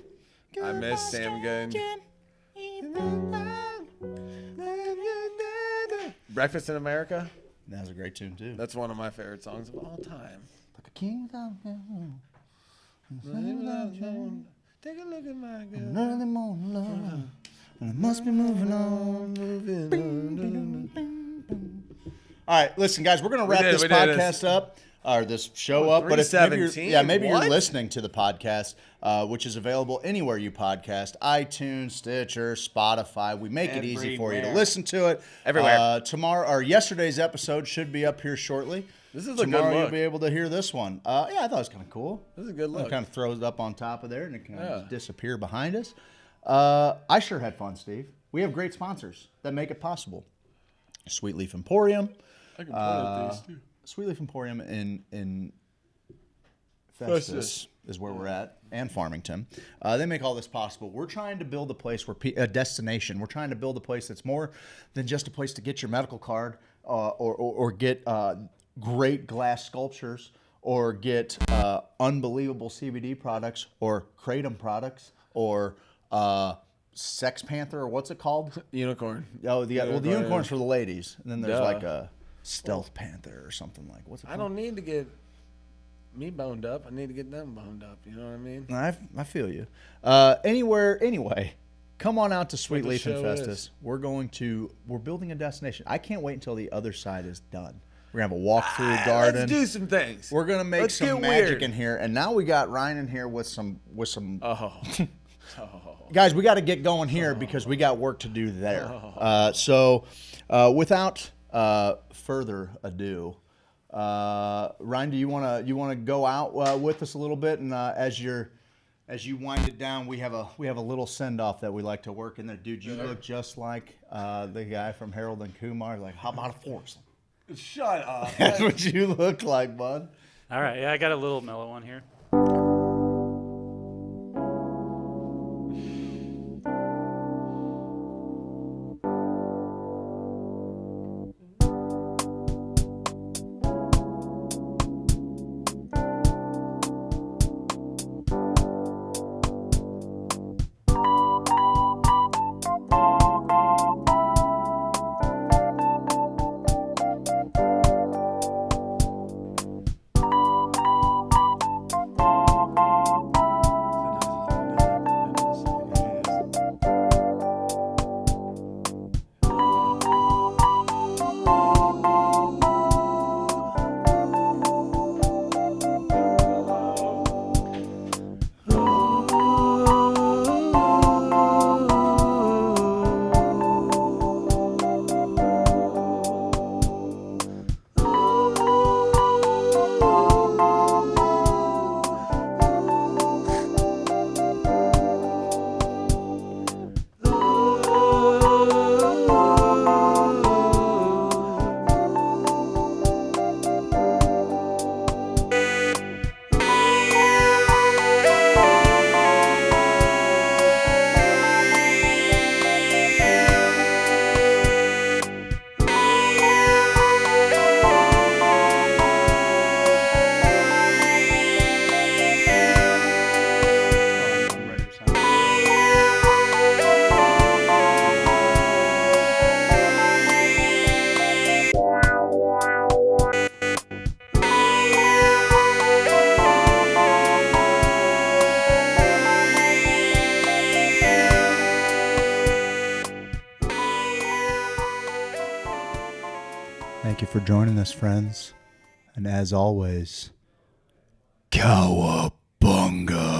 I miss Sam Good. Breakfast in America? That's a great tune too. That's one of my favorite songs of all time. Like a king without Take a look at my girl. an early morning love, and I must be moving on. All right, listen, guys, we're gonna wrap this podcast up. Or this show up, but if maybe you're listening to the podcast, which is available anywhere you podcast, iTunes, Stitcher, Spotify. We make it easy for you to listen to it. Everywhere. Tomorrow or yesterday's episode should be up here shortly. This is tomorrow a good look. You'll be able to hear this one. Yeah, I thought it was kind of cool. This is a good look. It kind of throws it up on top of there and it kind of disappear behind us. I sure had fun, Steve. We have great sponsors that make it possible. Sweet Leaf Emporium. I can play with these too. Sweet Leaf Emporium in Festus is where we're at, and Farmington. They make all this possible. We're trying to build a place where a destination. We're trying to build a place that's more than just a place to get your medical card or get great glass sculptures or get unbelievable CBD products or Kratom products or Sex Panther, or what's it called? Unicorn. Oh, the unicorn's for the ladies, and then there's like a Stealth Panther or something like. What's it called? I don't need to get me boned up. I need to get them boned up. You know what I mean? I feel you. Anyway, come on out to Sweet Leaf and Festus. We're building a destination. I can't wait until the other side is done. We're gonna have a walk-through garden. Let's do some things. We're gonna make some magic in here, and now we got Ryan in here with some. Guys, we got to get going here because we got work to do there. So, without further ado, Ryan, do you want to go out with us a little bit, and as you wind it down, we have a little send off that we like to work in there. Dude, you look just like the guy from Harold and Kumar. Like, how about a foursome? Shut up. That's what you look like, bud. All right, yeah, I got a little mellow one here. Thank you for joining us, friends. And as always, cowabunga.